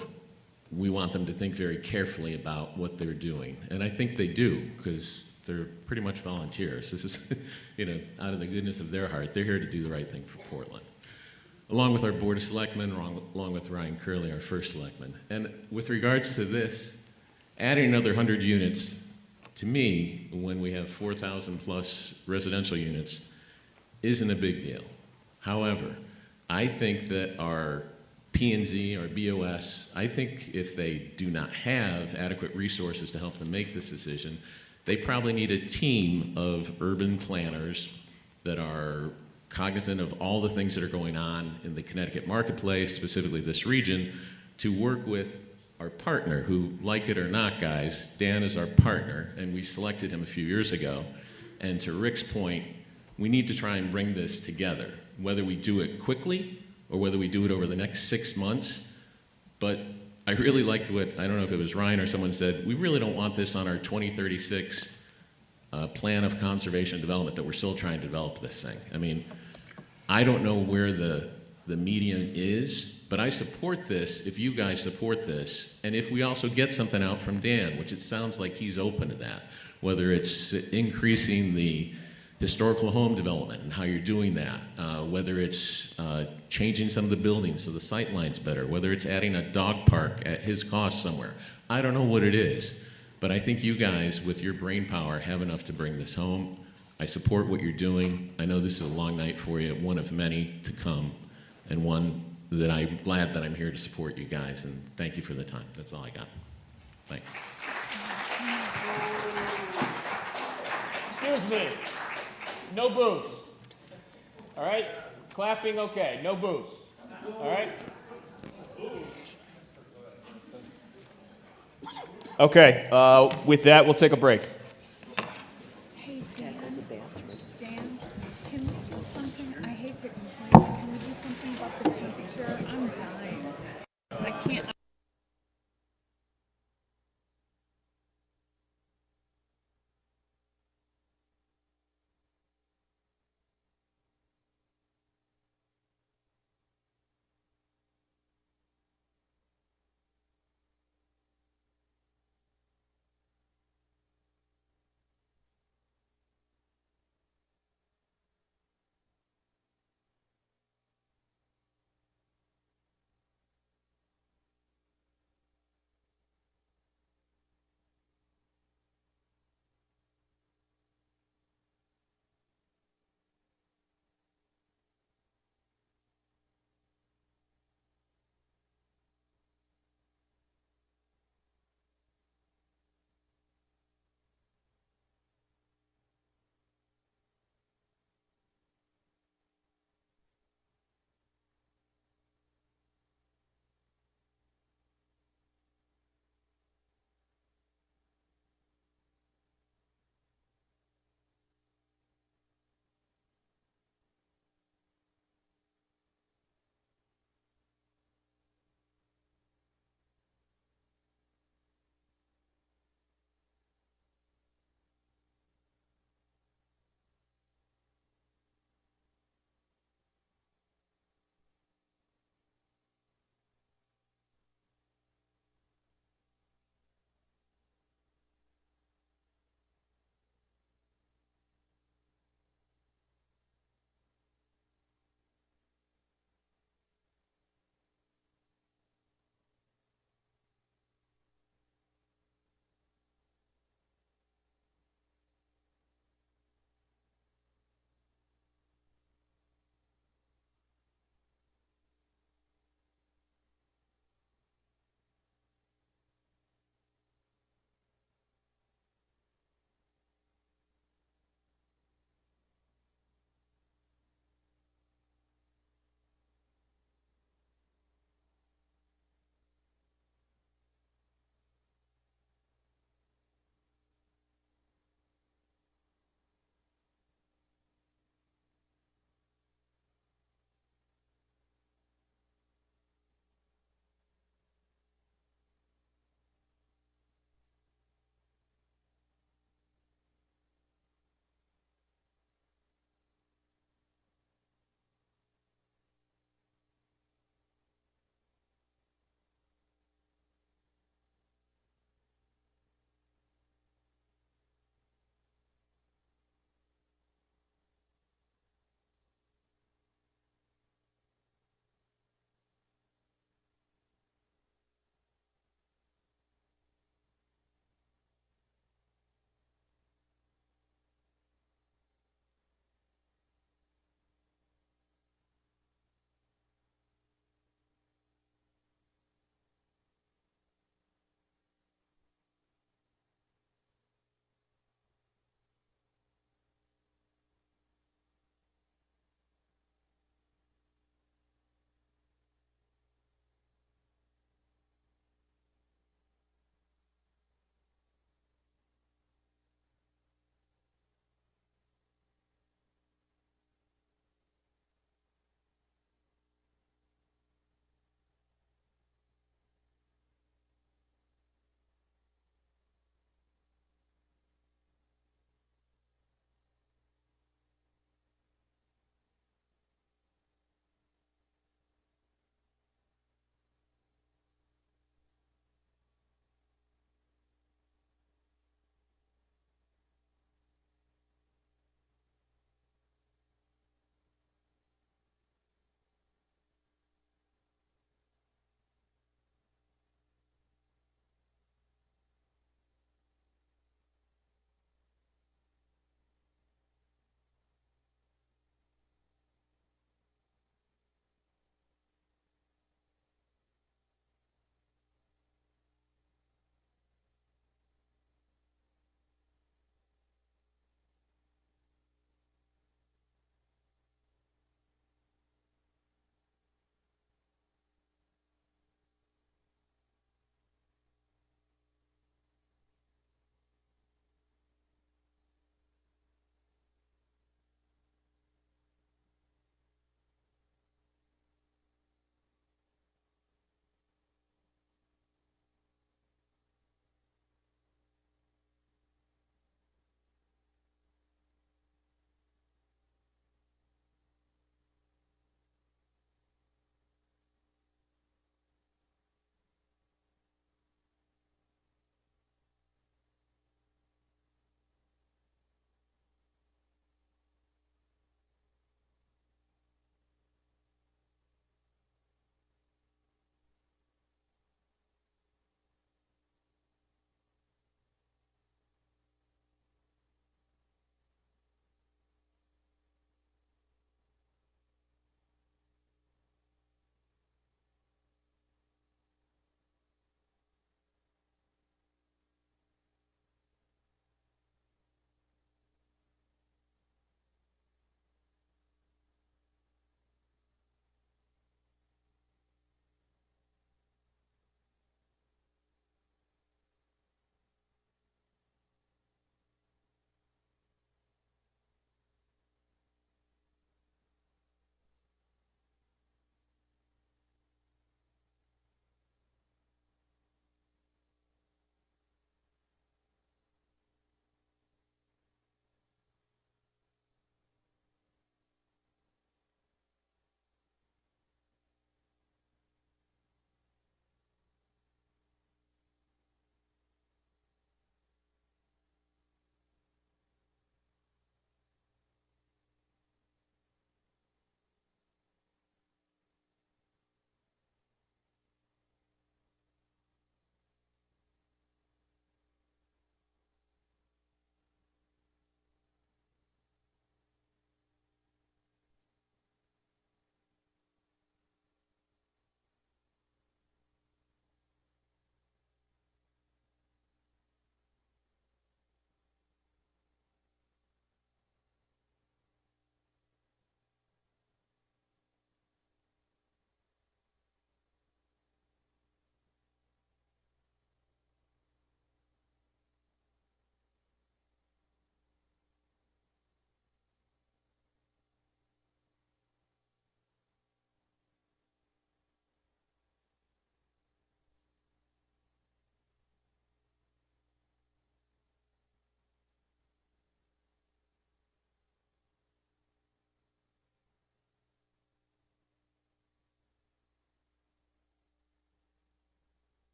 we want them to think very carefully about what they're doing. And I think they do, because they're pretty much volunteers. This is, out of the goodness of their heart, they're here to do the right thing for Portland. Along with our Board of Selectmen, along with Ryan Curley, our first selectman. And with regards to this, adding another 100 units, to me, when we have 4,000 plus residential units, isn't a big deal. However, I think that our P&Z, our BOS, I think if they do not have adequate resources to help them make this decision, they probably need a team of urban planners that are cognizant of all the things that are going on in the Connecticut marketplace, specifically this region, to work with our partner, who, like it or not, guys, Dan is our partner, and we selected him a few years ago. And to Rick's point, we need to try and bring this together, whether we do it quickly or whether we do it over the next 6 months. But I really liked what, I don't know if it was Ryan or someone said, we really don't want this on our 2036 plan of conservation and development, that we're still trying to develop this thing. I mean, I don't know where the median is, but I support this if you guys support this, and if we also get something out from Dan, which it sounds like he's open to that, whether it's increasing the historical home development and how you're doing that, whether it's changing some of the buildings so the sight line's better, whether it's adding a dog park at his cost somewhere. I don't know what it is, but I think you guys, with your brain power, have enough to bring this home. I support what you're doing. I know this is a long night for you, one of many to come, and one that I'm glad that I'm here to support you guys, and thank you for the time. That's all I got. Thanks. Excuse me. No boos. All right? Clapping, okay. No boos. All right? Okay, with that, we'll take a break. Hey, Dan, can we do something? I hate to complain, but can we do something about the temperature? I'm dying. I can't.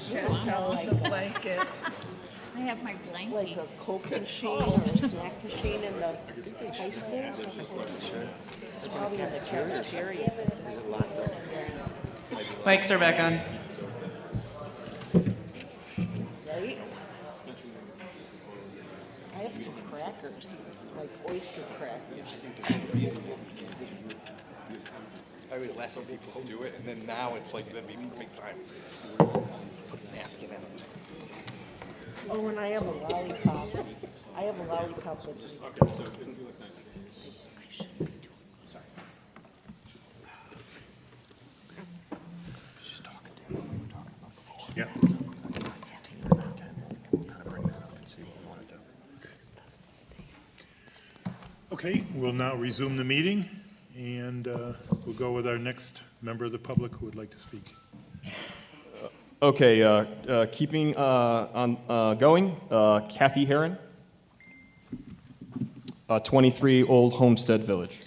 Chantel is a blanket. I have my blanket. Like a Coke machine or a snack machine in the high school? It's probably in the cafeteria. Mics are back on. Right? I have some crackers, like oyster crackers. I would let some people do it, and then now it's like that'd be perfect time. Put a napkin in it. Oh, and I have a lollipop. I have a lollipop with Yep. Okay, we'll now resume the meeting, and we'll go with our next member of the public who would like to speak. Okay, keeping on going, Kathy Heron, 23 Old Homestead Village.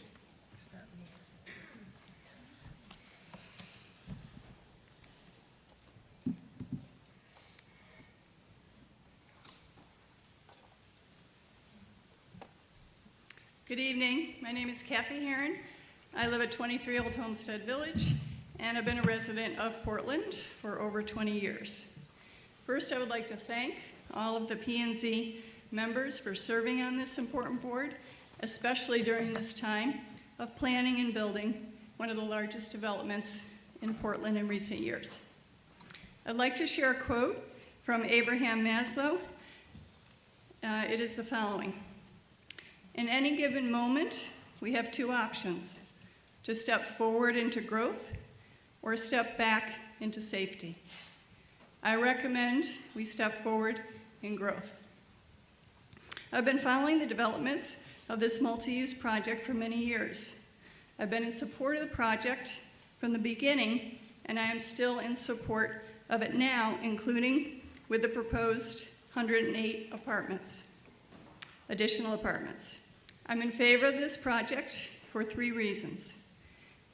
Good evening. My name is Kathy Heron. I live at 23 Old Homestead Village, and I've been a resident of Portland for over 20 years. First, I would like to thank all of the P&Z members for serving on this important board, especially during this time of planning and building one of the largest developments in Portland in recent years. I'd like to share a quote from Abraham Maslow. It is the following: "In any given moment, we have two options: to step forward into growth or step back into safety. I recommend we step forward in growth." I've been following the developments of this multi-use project for many years. I've been in support of the project from the beginning, and I am still in support of it now, including with the proposed 108 apartments, additional apartments. I'm in favor of this project for 3 reasons.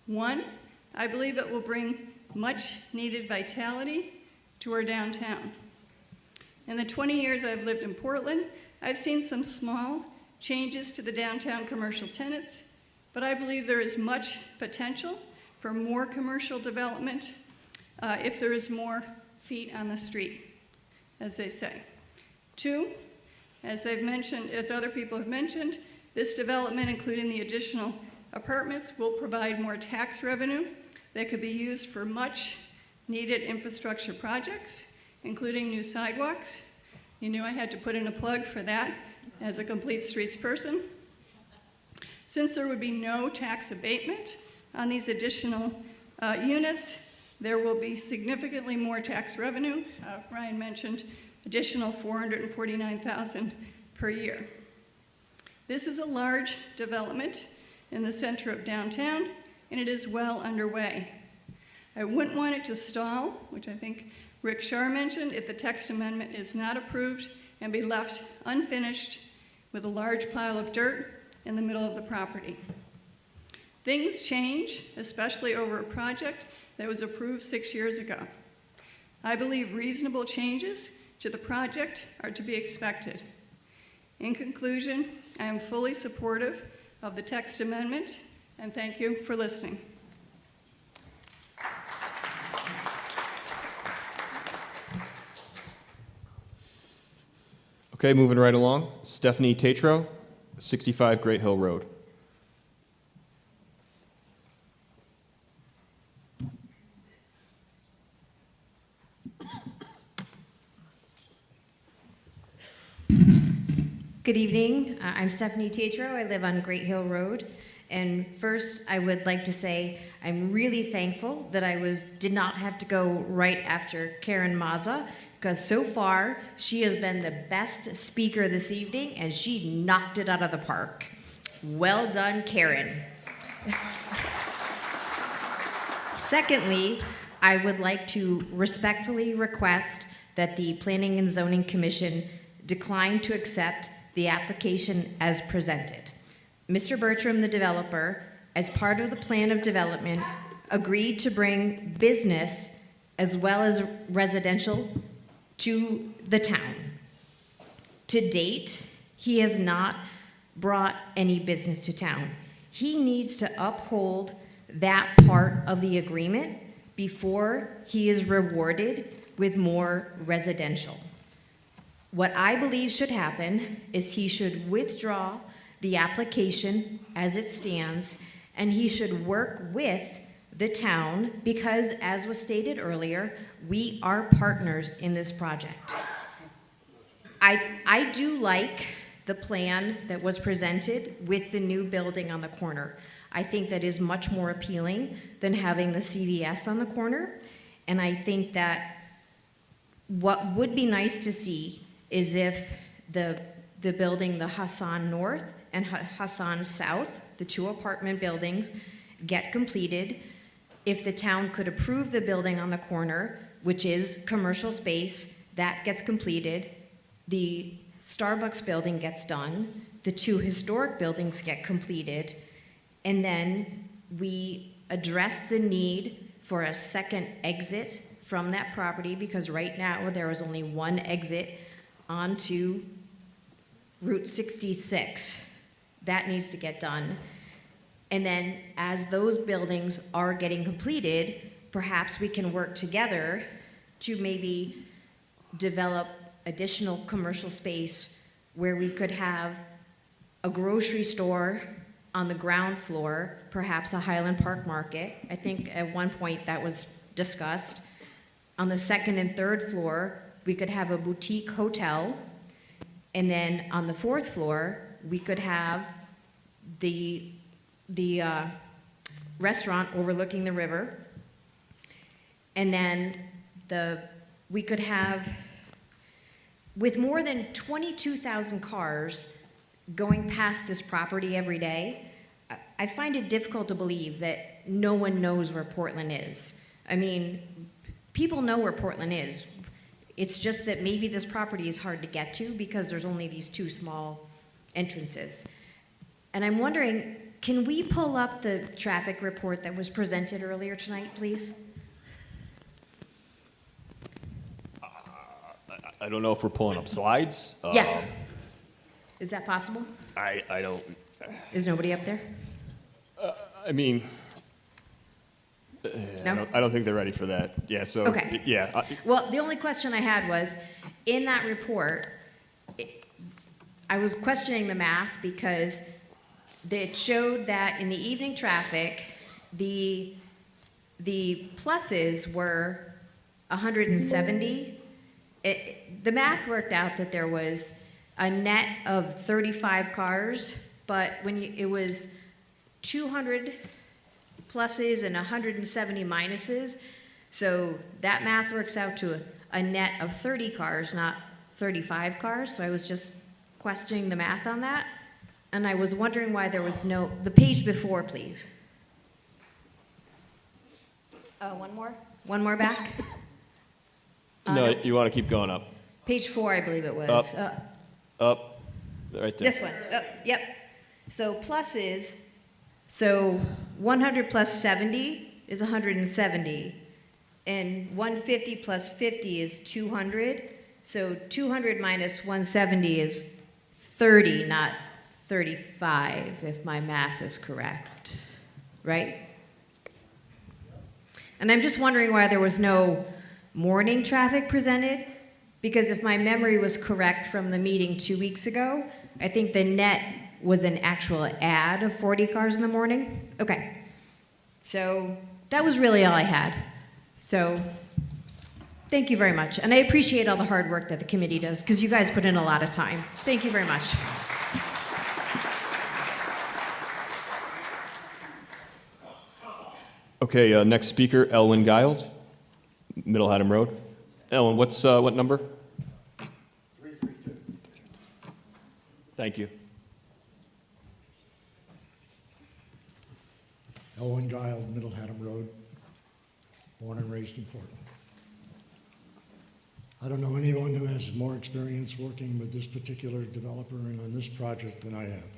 1, I believe it will bring much needed vitality to our downtown. In the 20 years I've lived in Portland, I've seen some small changes to the downtown commercial tenants, but I believe there is much potential for more commercial development if there is more feet on the street, as they say. 2, as they've mentioned, as other people have mentioned, this development, including the additional apartments, will provide more tax revenue that could be used for much needed infrastructure projects, including new sidewalks. You knew I had to put in a plug for that as a Complete Streets person. Since there would be no tax abatement on these additional units, there will be significantly more tax revenue. Ryan mentioned additional $449,000 per year. This is a large development in the center of downtown, and it is well underway. I wouldn't want it to stall, which I think Rick Shar mentioned, if the text amendment is not approved and be left unfinished with a large pile of dirt in the middle of the property. Things change, especially over a project that was approved 6 years ago. I believe reasonable changes to the project are to be expected. In conclusion, I am fully supportive of the text amendment, and thank you for listening. Okay, moving right along. Stephanie Tatro, 65 Great Hill Road. Good evening. I'm Stephanie Tatro. I live on Great Hill Road. And first, I would like to say I'm really thankful that I did not have to go right after Karen Mazza, because so far she has been the best speaker this evening, and she knocked it out of the park. Well done, Karen. Secondly, I would like to respectfully request that the Planning and Zoning Commission decline to accept the application as presented. Mr. Bertram, the developer, as part of the plan of development, agreed to bring business as well as residential, to the town. To date, he has not brought any business to town. He needs to uphold that part of the agreement before he is rewarded with more residential. What I believe should happen is he should withdraw the application as it stands, and he should work with the town because, as was stated earlier, we are partners in this project. I do like the plan that was presented with the new building on the corner. I think that is much more appealing than having the CVS on the corner. And I think that what would be nice to see is if the building, the Hassan North and Hassan South, the 2 apartment buildings, get completed. If the town could approve the building on the corner, which is commercial space, that gets completed. The Starbucks building gets done. The 2 historic buildings get completed. And then we address the need for a second exit from that property, because right now there is only one exit onto Route 66. That needs to get done. And then as those buildings are getting completed, perhaps we can work together to maybe develop additional commercial space where we could have a grocery store on the ground floor, perhaps a Highland Park Market. I think at one point that was discussed. On the 2nd and 3rd floor, we could have a boutique hotel. And then on the 4th floor, we could have the restaurant overlooking the river. And then we could have, with more than 22,000 cars going past this property every day, I find it difficult to believe that no one knows where Portland is. I mean, people know where Portland is. It's just that maybe this property is hard to get to because there's only these 2 small entrances. And I'm wondering, can we pull up the traffic report that was presented earlier tonight, please? I don't know if we're pulling up slides. Yeah. Is that possible? I don't. Is nobody up there? I mean, No? I don't think they're ready for that. Yeah, so, Okay. yeah. Well, the only question I had was, in that report, I was questioning the math because it showed that in the evening traffic, the pluses were 170. The math worked out that there was a net of 35 cars, but it was 200 pluses and 170 minuses. So that math works out to a net of 30 cars, not 35 cars. So I was just questioning the math on that. And I was wondering why there was the page before, please. One more? One more back? No, you want to keep going up. Page 4, I believe it was. Up, right there. This one, yep. So pluses, so 100 plus 70 is 170, and 150 plus 50 is 200, so 200 minus 170 is 30, not 35, if my math is correct, right? And I'm just wondering why there was no morning traffic presented, because if my memory was correct from the meeting 2 weeks ago, I think the net was an actual ad of 40 cars in the morning. Okay, so that was really all I had. So thank you very much. And I appreciate all the hard work that the committee does, because you guys put in a lot of time. Thank you very much. Okay, next speaker, Elwin Giles, Middle Haddam Road. Elwin, what number? 332. Thank you. Elwin Giles, Middle Haddam Road, born and raised in Portland. I don't know anyone who has more experience working with this particular developer and on this project than I have.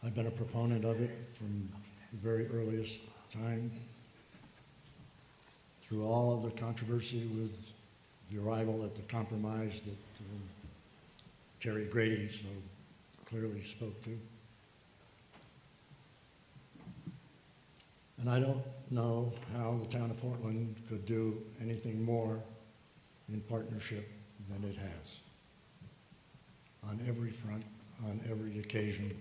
I've been a proponent of it from the very earliest time through all of the controversy with the arrival at the compromise that Terry Grady so clearly spoke to. And I don't know how the town of Portland could do anything more in partnership than it has. On every front, on every occasion,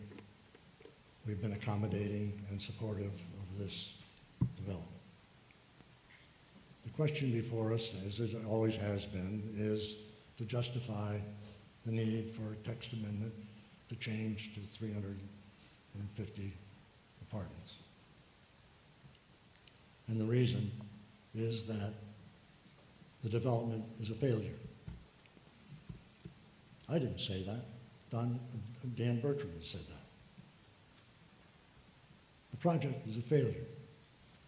we've been accommodating and supportive of this development. The question before us, as it always has been, is to justify the need for a text amendment to change to 350 apartments. And the reason is that the development is a failure. I didn't say that. Dan Bertram has said that. The project is a failure.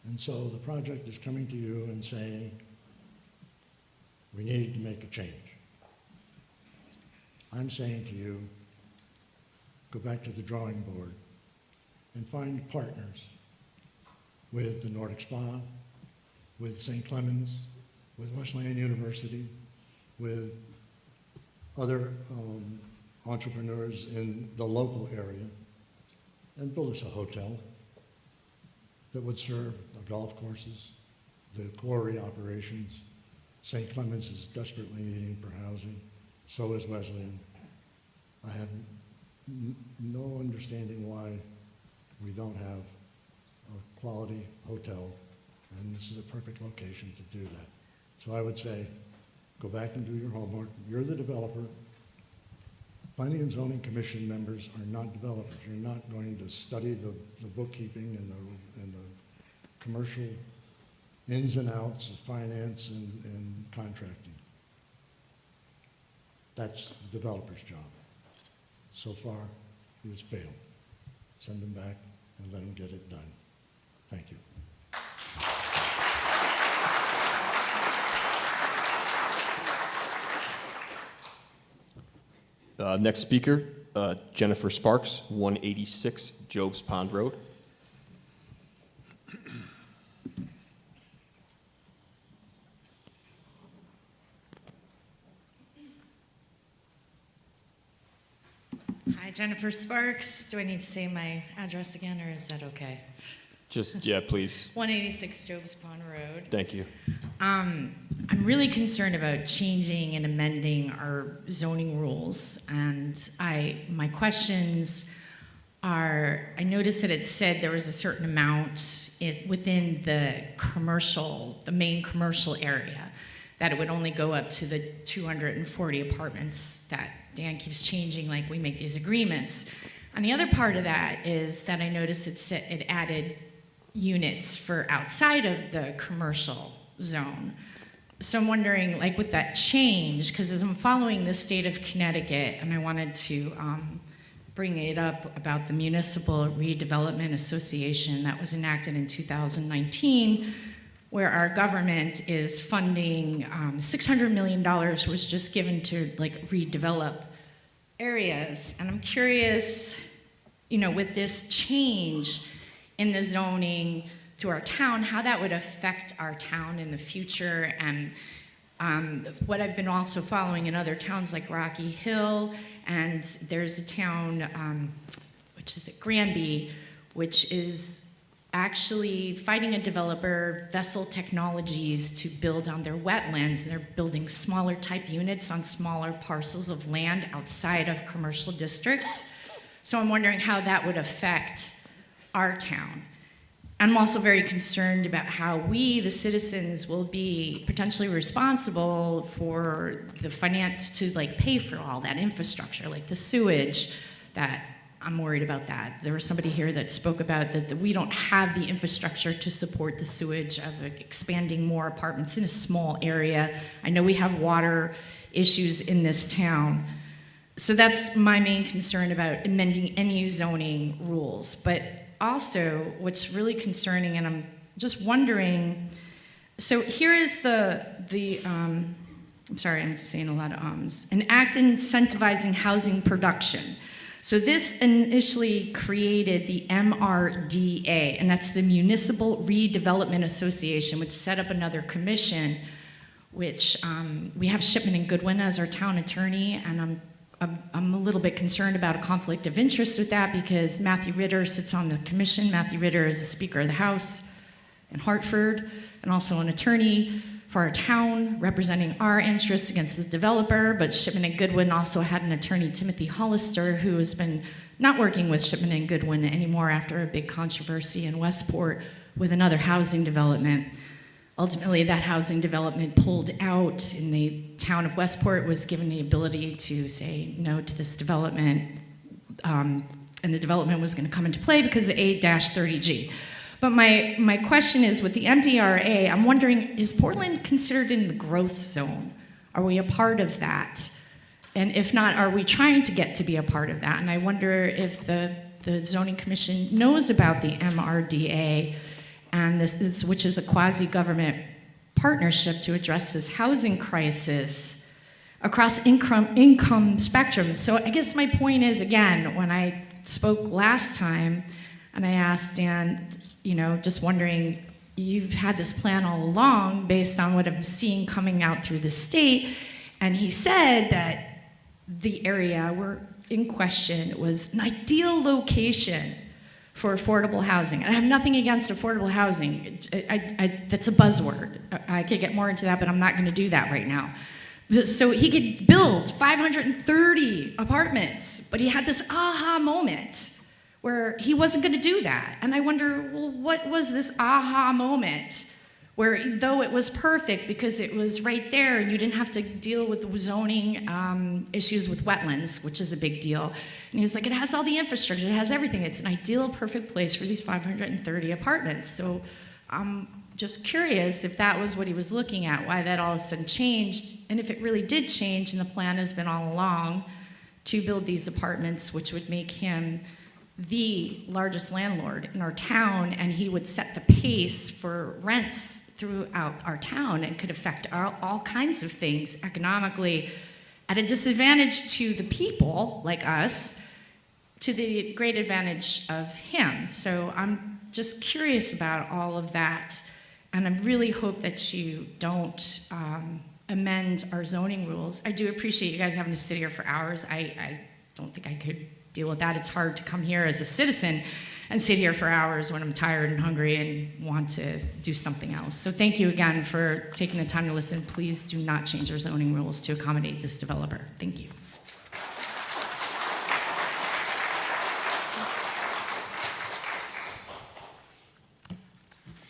And so the project is coming to you and saying, we need to make a change. I'm saying to you, go back to the drawing board and find partners with the Nordic Spa, with St. Clemens, with Wesleyan University, with other entrepreneurs in the local area, and build us a hotel that would serve the golf courses, the quarry operations. St. Clemens is desperately needing for housing. So is Wesleyan. I have no understanding why we don't have a quality hotel, and this is a perfect location to do that. So I would say, go back and do your homework. You're the developer. Planning and Zoning Commission members are not developers. You're not going to study the bookkeeping and the commercial ins and outs of finance and contracting. That's the developer's job. So far, he has failed. Send him back and let him get it done. Thank you. Next speaker, Jennifer Sparks, 186 Job's Pond Road. Hi, Jennifer Sparks. Do I need to say my address again, or is that okay? Just, yeah, please. 186 Job's Pond Road. Thank you. I'm really concerned about changing and amending our zoning rules. And my questions are, I noticed that it said there was a certain amount within the main commercial area, that it would only go up to the 240 apartments that Dan keeps changing, like we make these agreements. And the other part of that is that I noticed it added units for outside of the commercial zone. So I'm wondering, like with that change, because as I'm following the state of Connecticut, and I wanted to bring it up about the Municipal Redevelopment Association that was enacted in 2019, where our government is funding $600 million was just given to like redevelop areas. And I'm curious, with this change in the zoning to our town, how that would affect our town in the future. And what I've been also following in other towns like Rocky Hill, and there's a town, which is at Granby, which is actually fighting a developer, Vessel Technologies, to build on their wetlands, and they're building smaller type units on smaller parcels of land outside of commercial districts. So I'm wondering how that would affect our town. I'm also very concerned about how we, the citizens, will be potentially responsible for the finance to pay for all that infrastructure, like the sewage. That I'm worried about that. There was somebody here that spoke about that we don't have the infrastructure to support the sewage of expanding more apartments in a small area. I know we have water issues in this town. So that's my main concern about amending any zoning rules. But also, what's really concerning, and I'm just wondering, so here is I'm sorry, I'm saying a lot of ums, an act incentivizing housing production. So this initially created the MRDA, and that's the Municipal Redevelopment Association, which set up another commission, which we have Shipman and Goodwin as our town attorney, and I'm a little bit concerned about a conflict of interest with that because Matthew Ritter sits on the commission. Matthew Ritter is the Speaker of the House in Hartford and also an attorney for our town representing our interests against this developer, but Shipman and Goodwin also had an attorney, Timothy Hollister, who has been not working with Shipman and Goodwin anymore after a big controversy in Westport with another housing development. Ultimately, that housing development pulled out, and the town of Westport was given the ability to say no to this development, and the development was going to come into play because of 8-30G. But my question is, with the MDRA, I'm wondering, is Portland considered in the growth zone? Are we a part of that? And if not, are we trying to get to be a part of that? And I wonder if the Zoning Commission knows about the MRDA, and this which is a quasi-government partnership to address this housing crisis across income spectrums. So I guess my point is, again, when I spoke last time, and I asked Dan, just wondering, you've had this plan all along based on what I'm seeing coming out through the state, and he said that the area in question was an ideal location for affordable housing. And I have nothing against affordable housing. That's a buzzword. I could get more into that, but I'm not gonna do that right now. So he could build 530 apartments, but he had this aha moment where he wasn't going to do that. And I wonder, well, what was this aha moment where, though it was perfect because it was right there and you didn't have to deal with the zoning issues with wetlands, which is a big deal. And he was like, it has all the infrastructure, it has everything. It's an ideal, perfect place for these 530 apartments. So I'm just curious if that was what he was looking at, why that all of a sudden changed, and if it really did change and the plan has been all along to build these apartments, which would make him the largest landlord in our town, and he would set the pace for rents throughout our town and could affect all kinds of things economically at a disadvantage to the people like us, to the great advantage of him. So I'm just curious about all of that, and I really hope that you don't amend our zoning rules. I do appreciate you guys having to sit here for hours. I don't think I could deal with that. It's hard to come here as a citizen and sit here for hours when I'm tired and hungry and want to do something else. So thank you again for taking the time to listen. Please do not change our zoning rules to accommodate this developer. Thank you.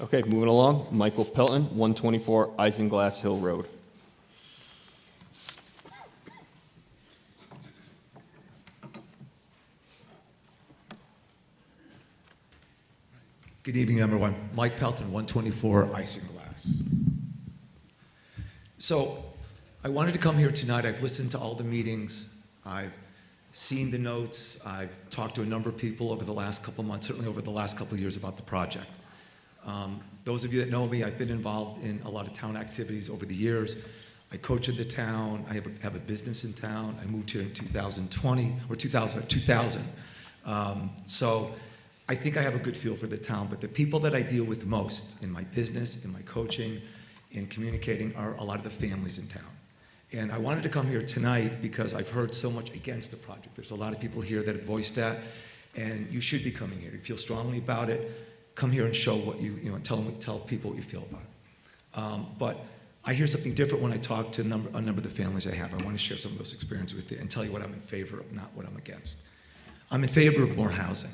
Okay, moving along. Michael Pelton, 124 Isinglass Hill Road. Good evening, everyone. Mike Pelton, 124 Isinglass. So I wanted to come here tonight. I've listened to all the meetings. I've seen the notes. I've talked to a number of people over the last couple of months, certainly over the last couple of years, about the project. Those of you that know me, I've been involved in a lot of town activities over the years. I coach in the town. I have a business in town. I moved here in 2020, or 2000. So I think I have a good feel for the town, but the people that I deal with most in my business, in my coaching, in communicating are a lot of the families in town. And I wanted to come here tonight because I've heard so much against the project. There's a lot of people here that have voiced that, and you should be coming here. If you feel strongly about it, come here and show what tell people what you feel about it. But I hear something different when I talk to a number of the families I have. I want to share some of those experiences with you and tell you what I'm in favor of, not what I'm against. I'm in favor of more housing.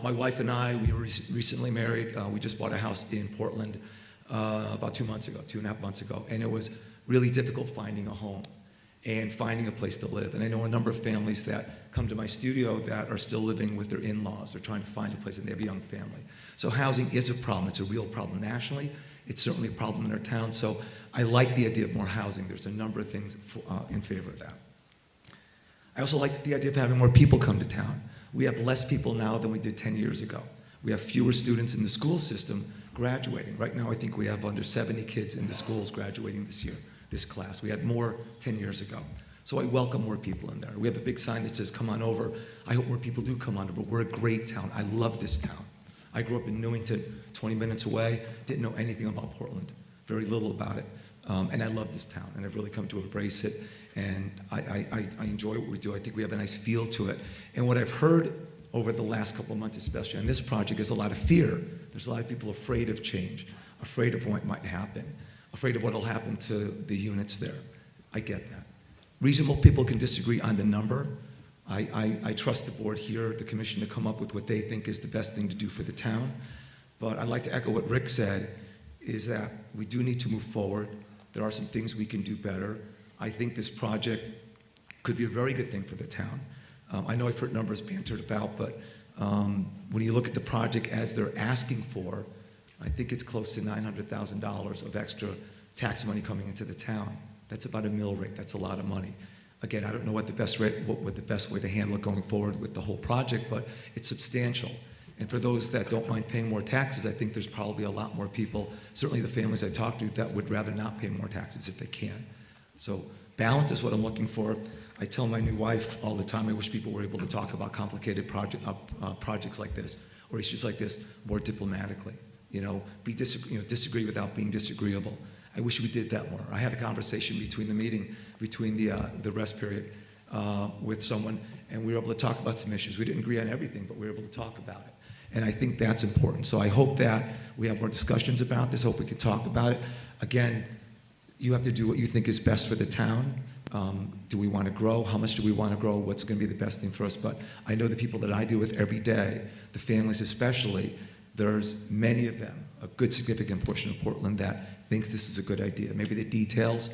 My wife and I, we were recently married. We just bought a house in Portland about 2.5 months ago, and it was really difficult finding a home and finding a place to live. And I know a number of families that come to my studio that are still living with their in-laws. They're trying to find a place, and they have a young family. So housing is a problem. It's a real problem nationally. It's certainly a problem in our town. So I like the idea of more housing. There's a number of things in favor of that. I also like the idea of having more people come to town. We have less people now than we did 10 years ago. We have fewer students in the school system graduating. Right now, I think we have under 70 kids in the schools graduating this year, this class. We had more 10 years ago. So I welcome more people in there. We have a big sign that says, come on over. I hope more people do come on over. We're a great town. I love this town. I grew up in Newington, 20 minutes away, didn't know anything about Portland, very little about it. And I love this town, and I've really come to embrace it. And I enjoy what we do. I think we have a nice feel to it. And what I've heard over the last couple of months, especially on this project, is a lot of fear. There's a lot of people afraid of change, afraid of what might happen, afraid of what will happen to the units there. I get that. Reasonable people can disagree on the number. I trust the board here, the commission, to come up with what they think is the best thing to do for the town. But I'd like to echo what Rick said, is that we do need to move forward. There are some things we can do better. I think this project could be a very good thing for the town. I know I've heard numbers bantered about, but when you look at the project as they're asking for, I think it's close to $900,000 of extra tax money coming into the town. That's about a mill rate. That's a lot of money. Again, I don't know what the best rate, what the best way to handle it going forward with the whole project, but it's substantial. And for those that don't mind paying more taxes, I think there's probably a lot more people, certainly the families I talk to, that would rather not pay more taxes if they can. So balance is what I'm looking for. I tell my new wife all the time, I wish people were able to talk about complicated projects like this, or issues like this, more diplomatically. Disagree without being disagreeable. I wish we did that more. I had a conversation between the rest period with someone, and we were able to talk about some issues. We didn't agree on everything, but we were able to talk about it. And I think that's important. So I hope that we have more discussions about this. I hope we can talk about it. Again, you have to do what you think is best for the town. Do we want to grow? How much do we want to grow? What's going to be the best thing for us? But I know the people that I deal with every day, the families especially, there's many of them, a good significant portion of Portland, that thinks this is a good idea. Maybe the details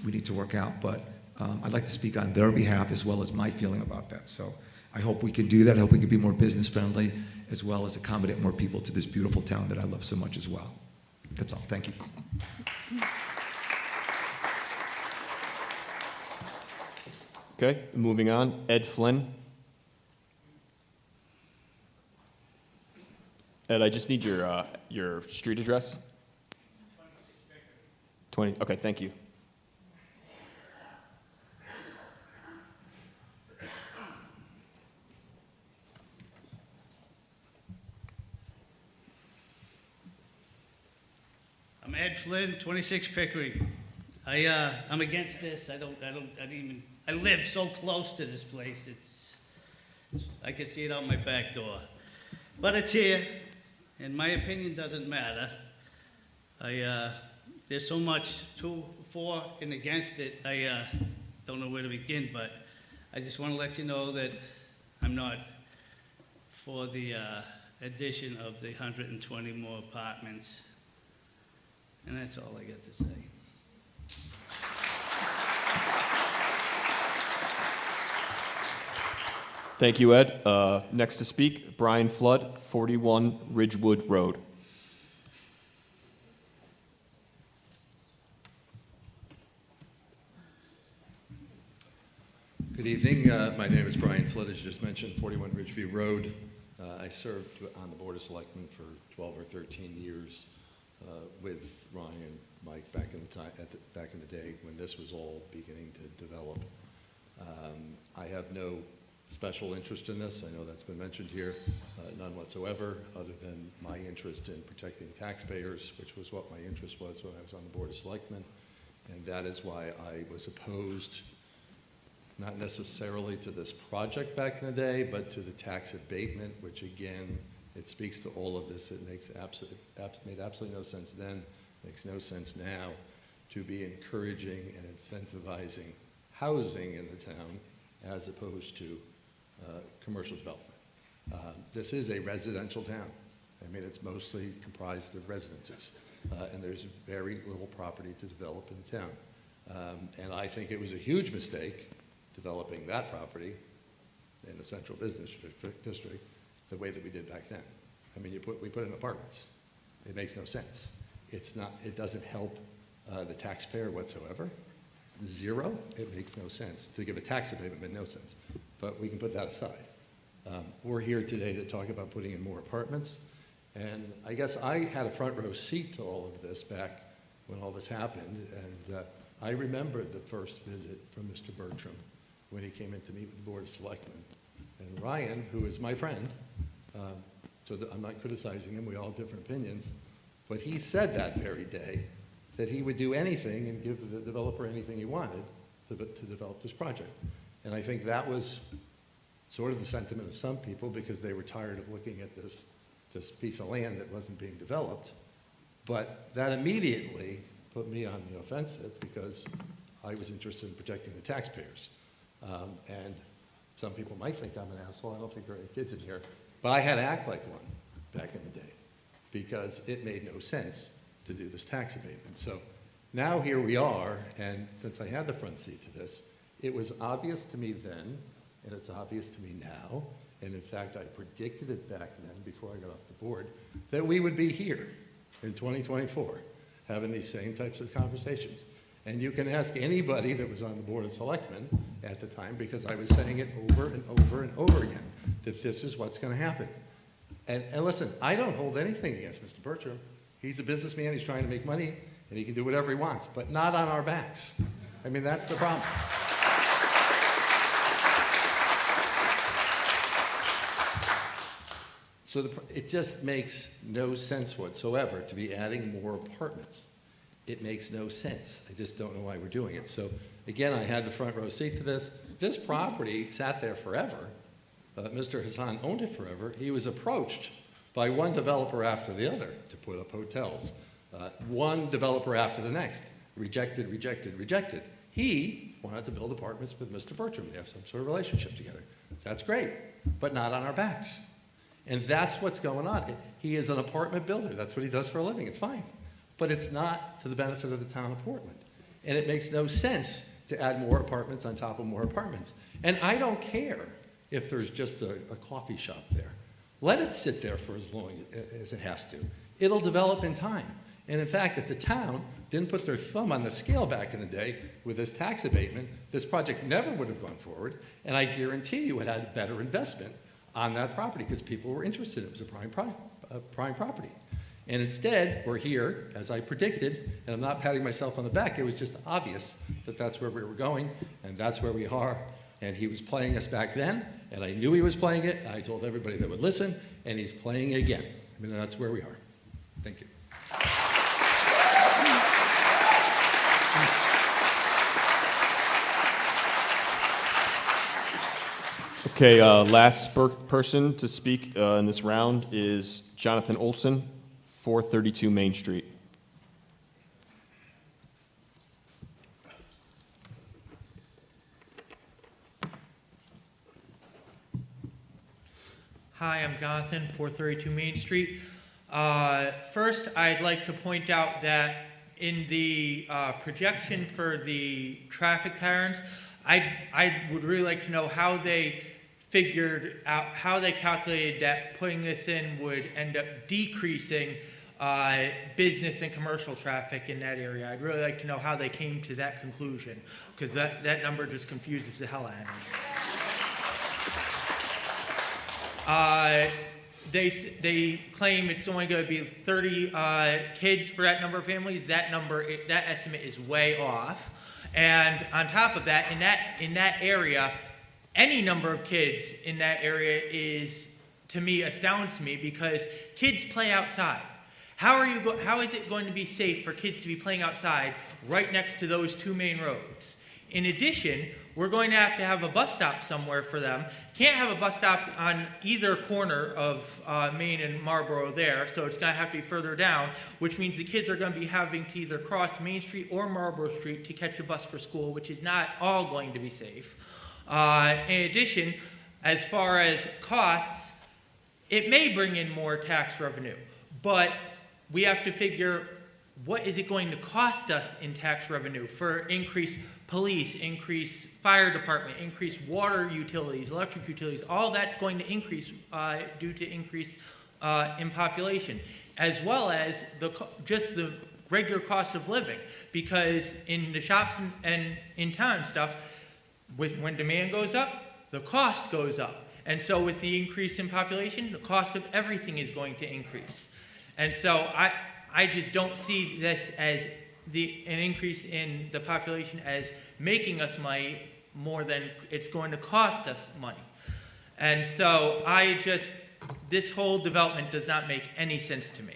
we need to work out, but I'd like to speak on their behalf as well as my feeling about that. So I hope we can do that. I hope we can be more business friendly as well as accommodate more people to this beautiful town that I love so much as well. That's all. Thank you. Okay, moving on. Ed Flynn. Ed, I just need your street address. 20. Okay, thank you. I'm Ed Flynn, 26 Pickering. I'm against this. I live so close to this place. I can see it out my back door. But it's here, and my opinion doesn't matter. There's so much for and against it. I don't know where to begin, but I just want to let you know that I'm not for the addition of the 120 more apartments. And that's all I got to say. Thank you, Ed. Next to speak, Brian Flood, 41 Ridgewood Road. Good evening. My name is Brian Flood, as you just mentioned, 41 Ridgeview Road. I served on the Board of Selectmen for 12 or 13 years with Ryan and Mike back in the day when this was all beginning to develop. I have no special interest in this. I know that's been mentioned here, none whatsoever, other than my interest in protecting taxpayers, which was what my interest was when I was on the Board of Selectmen. And that is why I was opposed, not necessarily to this project back in the day, but to the tax abatement, which again, it speaks to all of this. It made absolutely no sense then, makes no sense now, to be encouraging and incentivizing housing in the town as opposed to commercial development. This is a residential town. I mean, it's mostly comprised of residences, and there's very little property to develop in town. And I think it was a huge mistake developing that property in the central business district the way that we did back then. I mean, we put in apartments. It makes no sense. It doesn't help the taxpayer whatsoever. Zero, it makes no sense. To give a tax abatement made no sense. But we can put that aside. We're here today to talk about putting in more apartments. And I guess I had a front row seat to all of this back when all this happened. And I remember the first visit from Mr. Bertram when he came in to meet with the Board of Selectmen. And Ryan, who is my friend, so that I'm not criticizing him, we all have different opinions, but he said that very day that he would do anything and give the developer anything he wanted to develop this project. And I think that was sort of the sentiment of some people because they were tired of looking at this piece of land that wasn't being developed. But that immediately put me on the offensive because I was interested in protecting the taxpayers. And some people might think I'm an asshole. I don't think there are any kids in here. But I had to act like one back in the day because it made no sense to do this tax abatement. So now here we are, and since I had the front seat to this, it was obvious to me then, and it's obvious to me now, and in fact I predicted it back then before I got off the board, that we would be here in 2024 having these same types of conversations. And you can ask anybody that was on the Board of Selectmen at the time, because I was saying it over and over and over again, that this is what's going to happen. And listen, I don't hold anything against Mr. Bertram. He's a businessman, he's trying to make money, and he can do whatever he wants, but not on our backs. I mean, that's the problem. So it just makes no sense whatsoever to be adding more apartments. It makes no sense. I just don't know why we're doing it. So again, I had the front row seat to this. This property sat there forever. Mr. Hassan owned it forever. He was approached by one developer after the other to put up hotels. One developer after the next. Rejected, rejected, rejected. He wanted to build apartments with Mr. Bertram. They have some sort of relationship together. That's great, but not on our backs. And that's what's going on. He is an apartment builder. That's what he does for a living. It's fine. But it's not to the benefit of the town of Portland. And it makes no sense to add more apartments on top of more apartments. And I don't care if there's just a coffee shop there. Let it sit there for as long as it has to. It'll develop in time. And in fact, if the town didn't put their thumb on the scale back in the day with this tax abatement, this project never would have gone forward. And I guarantee you it had better investment on that property because people were interested. It was a prime property. And instead, we're here, as I predicted, and I'm not patting myself on the back. It was just obvious that that's where we were going, and that's where we are. And he was playing us back then, and I knew he was playing it, and I told everybody that would listen, and he's playing it again. I mean, that's where we are. Thank you. Okay, last person to speak in this round is Jonathan Olson, 432 Main Street. Hi, I'm Jonathan, 432 Main Street. First, I'd like to point out that in the projection for the traffic patterns, I would really like to know how they figured out, how they calculated that putting this in would end up decreasing business and commercial traffic in that area. I'd really like to know how they came to that conclusion, because that number just confuses the hell out of me. They claim it's only going to be 30 kids for that number of families. That estimate is way off. And on top of that, in that area, any number of kids in that area astounds me because kids play outside. How is it going to be safe for kids to be playing outside right next to those two main roads? In addition, we're going to have a bus stop somewhere for them. Can't have a bus stop on either corner of Main and Marlboro there, so it's going to have to be further down, which means the kids are going to be having to either cross Main Street or Marlboro Street to catch a bus for school, which is not all going to be safe. In addition, as far as costs, it may bring in more tax revenue, but we have to figure what is it going to cost us in tax revenue for increased police, increased fire department, increased water utilities, electric utilities. All that's going to increase due to increase in population, as well as just the regular cost of living, because in the shops and in town and stuff, when demand goes up, the cost goes up. And so with the increase in population, the cost of everything is going to increase. And so I just don't see this as an increase in the population as making us money more than it's going to cost us money. And so this whole development does not make any sense to me.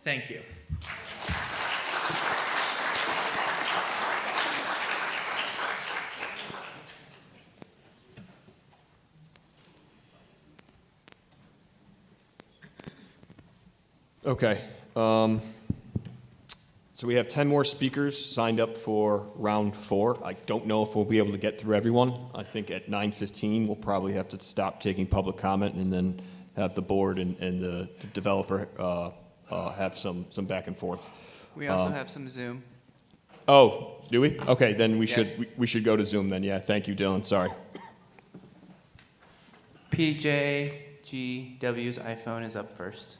Thank you. Okay. So we have 10 more speakers signed up for round 4. I don't know if we'll be able to get through everyone. I think at 9:15 we'll probably have to stop taking public comment and then have the board and the developer have some back and forth. We also have some Zoom. Oh, do we? Okay, then we Yes. should go to Zoom then. Yeah, thank you, Dylan. Sorry. PJGW's iPhone is up first.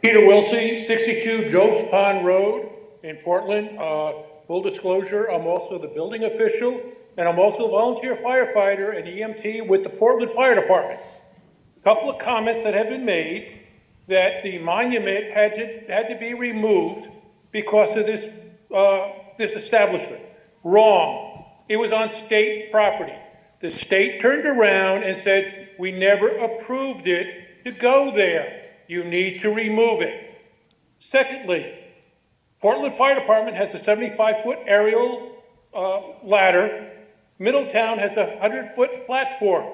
Peter Wilsey, 62 Jobs Pond Road in Portland. Full disclosure, I'm also the building official, and I'm also a volunteer firefighter and EMT with the Portland Fire Department. A couple of comments that have been made that the monument had to be removed because of this establishment. Wrong. It was on state property. The state turned around and said, we never approved it to go there. You need to remove it. Secondly, Portland Fire Department has a 75-foot aerial ladder. Middletown has a 100-foot platform.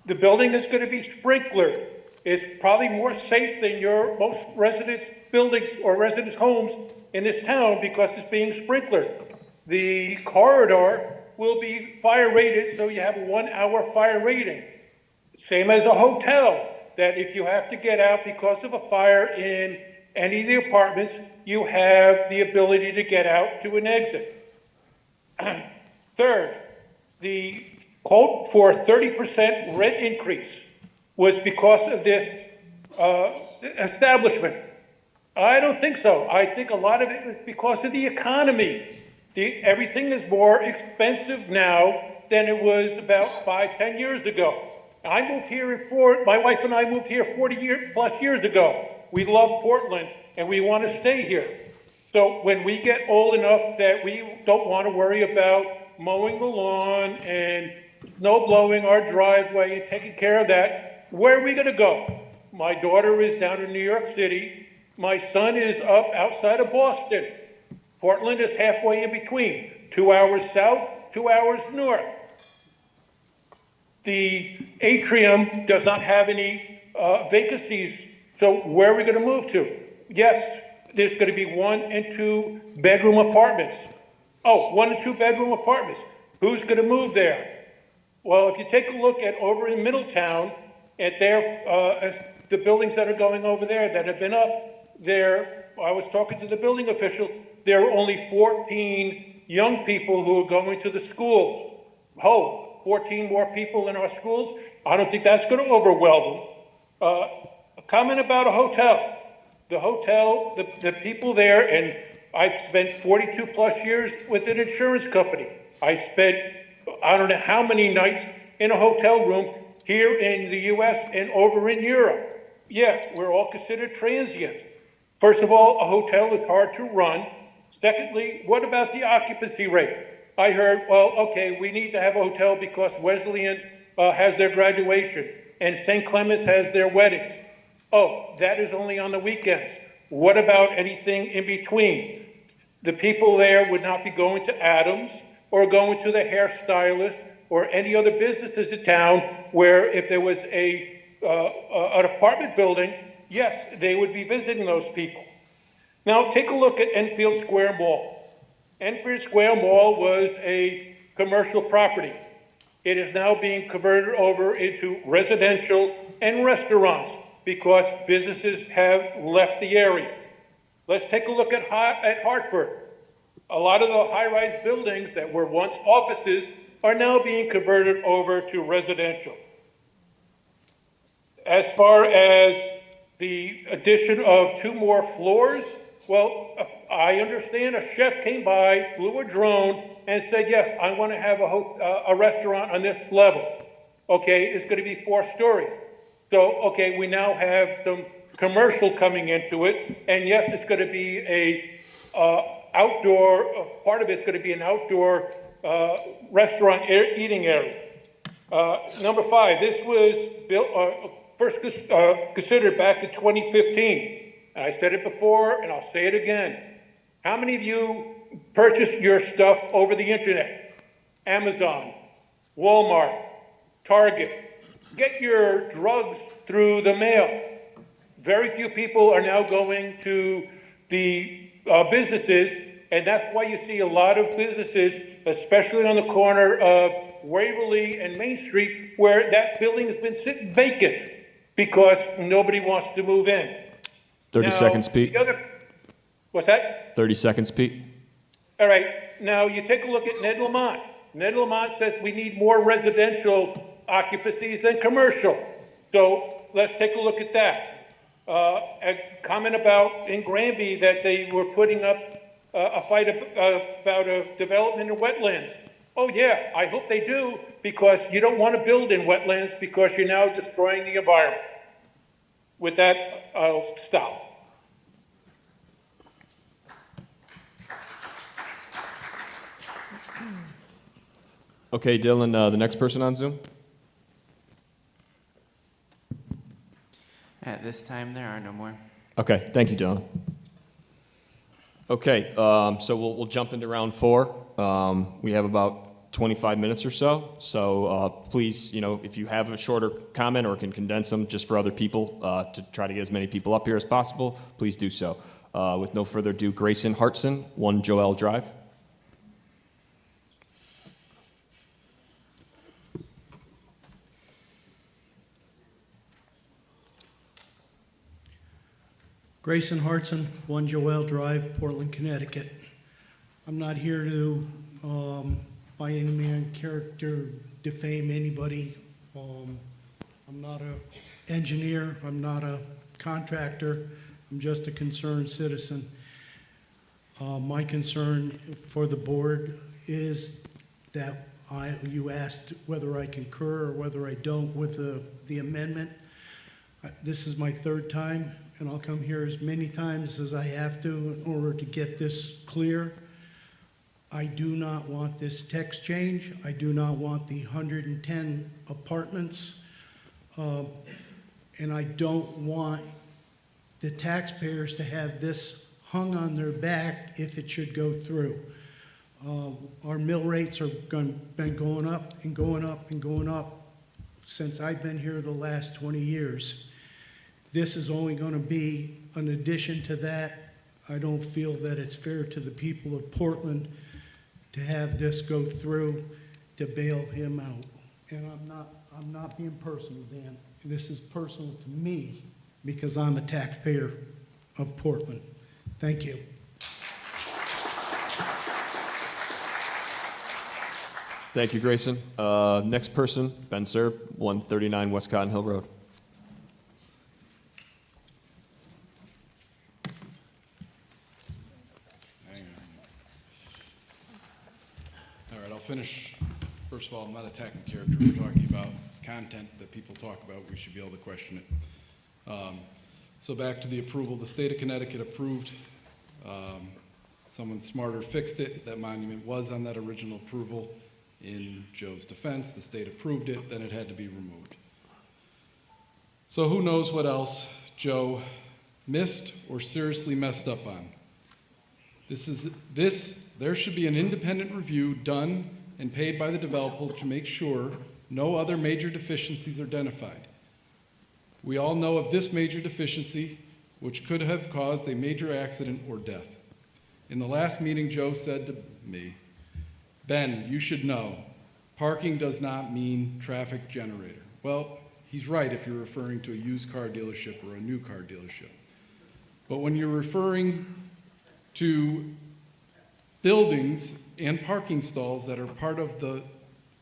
The building is going to be sprinklered. It's probably more safe than most residents' buildings or residents' homes in this town because it's being sprinklered. The corridor will be fire rated, so you have a 1-hour fire rating. Same as a hotel, that if you have to get out because of a fire in any of the apartments, you have the ability to get out to an exit. Third, the quote for 30% rent increase was because of this establishment. I don't think so. I think a lot of it was because of the economy. Everything is more expensive now than it was about 5-10 years ago. I moved here my wife and I moved here 40 plus years ago. We love Portland and we want to stay here. So when we get old enough that we don't want to worry about mowing the lawn and snow blowing our driveway and taking care of that, where are we going to go? My daughter is down in New York City. My son is up outside of Boston. Portland is halfway in between, 2 hours south, 2 hours north. The atrium does not have any vacancies, so where are we going to move to? Yes, there's going to be 1 and 2 bedroom apartments. Oh, 1 and 2 bedroom apartments. Who's going to move there? Well, if you take a look at over in Middletown, at the buildings that are going over there that have been up there, I was talking to the building official, there are only 14 young people who are going to the schools. 14 more people in our schools? I don't think that's going to overwhelm them. A comment about a hotel. The hotel, the people there, and I've spent 42 plus years with an insurance company. I spent, I don't know how many nights in a hotel room here in the US and over in Europe. Yeah, we're all considered transient. First of all, a hotel is hard to run. Secondly, what about the occupancy rate? I heard, well, okay, we need to have a hotel because Wesleyan has their graduation and St. Clements has their wedding. Oh, that is only on the weekends. What about anything in between? The people there would not be going to Adams or going to the hairstylist or any other businesses in town where if there was an apartment building, yes, they would be visiting those people. Now take a look at Enfield Square Mall. Enfield Square Mall was a commercial property. It is now being converted over into residential and restaurants because businesses have left the area. Let's take a look at Hartford. A lot of the high-rise buildings that were once offices are now being converted over to residential. As far as the addition of 2 more floors, well, I understand a chef came by, flew a drone, and said, yes, I want to have a restaurant on this level. Okay, it's going to be 4 stories. So, okay, we now have some commercial coming into it, and yes, it's going to be a outdoor, part of it's going to be an outdoor restaurant eating area. Number 5, this was built, first considered back in 2015. And I said it before, and I'll say it again. How many of you purchase your stuff over the internet? Amazon, Walmart, Target. Get your drugs through the mail. Very few people are now going to the businesses, and that's why you see a lot of businesses, especially on the corner of Waverly and Main Street, where that building has been sitting vacant because nobody wants to move in. 30 seconds, Pete. What's that? 30 seconds, Pete. All right, now you take a look at Ned Lamont. Ned Lamont says we need more residential occupancies than commercial. So let's take a look at that. A comment about in Granby that they were putting up a fight about a development in wetlands. Oh yeah, I hope they do, because you don't want to build in wetlands because you're now destroying the environment. With that, I'll stop. Okay, Dylan, the next person on Zoom? At this time, there are no more. Okay, thank you, Dylan. Okay, so we'll jump into round 4. We have about 25 minutes or so. So please, if you have a shorter comment or can condense them just for other people to try to get as many people up here as possible, please do so. With no further ado, Grayson Hartson, 1 Joel Drive. Grayson Hartson, 1 Joel Drive, Portland, Connecticut. I'm not here to, by any man, character defame anybody. I'm not an engineer. I'm not a contractor. I'm just a concerned citizen. My concern for the board is that you asked whether I concur or whether I don't with the amendment. This is my 3rd time, and I'll come here as many times as I have to in order to get this clear. I do not want this text change. I do not want the 110 apartments. And I don't want the taxpayers to have this hung on their back if it should go through. Our mill rates have been going up and going up and going up since I've been here the last 20 years. This is only going to be an addition to that. I don't feel that it's fair to the people of Portland to have this go through to bail him out. And I'm not being personal, Dan. This is personal to me because I'm a taxpayer of Portland. Thank you. Thank you, Grayson. Next person, Ben Serb, 139 West Cotton Hill Road. All right, I'll finish. First of all, I'm not attacking character. We're talking about content that people talk about. We should be able to question it. So back to the approval. The state of Connecticut approved. Someone smarter fixed it. That monument was on that original approval. In Joe's defense, the state approved it, then it had to be removed. So who knows what else Joe missed or seriously messed up on. There should be an independent review done and paid by the developer to make sure no other major deficiencies are identified. We all know of this major deficiency, which could have caused a major accident or death. In the last meeting, Joe said to me, Ben, you should know, parking does not mean traffic generator. Well, he's right if you're referring to a used car dealership or a new car dealership. But when you're referring to buildings and parking stalls that are part of the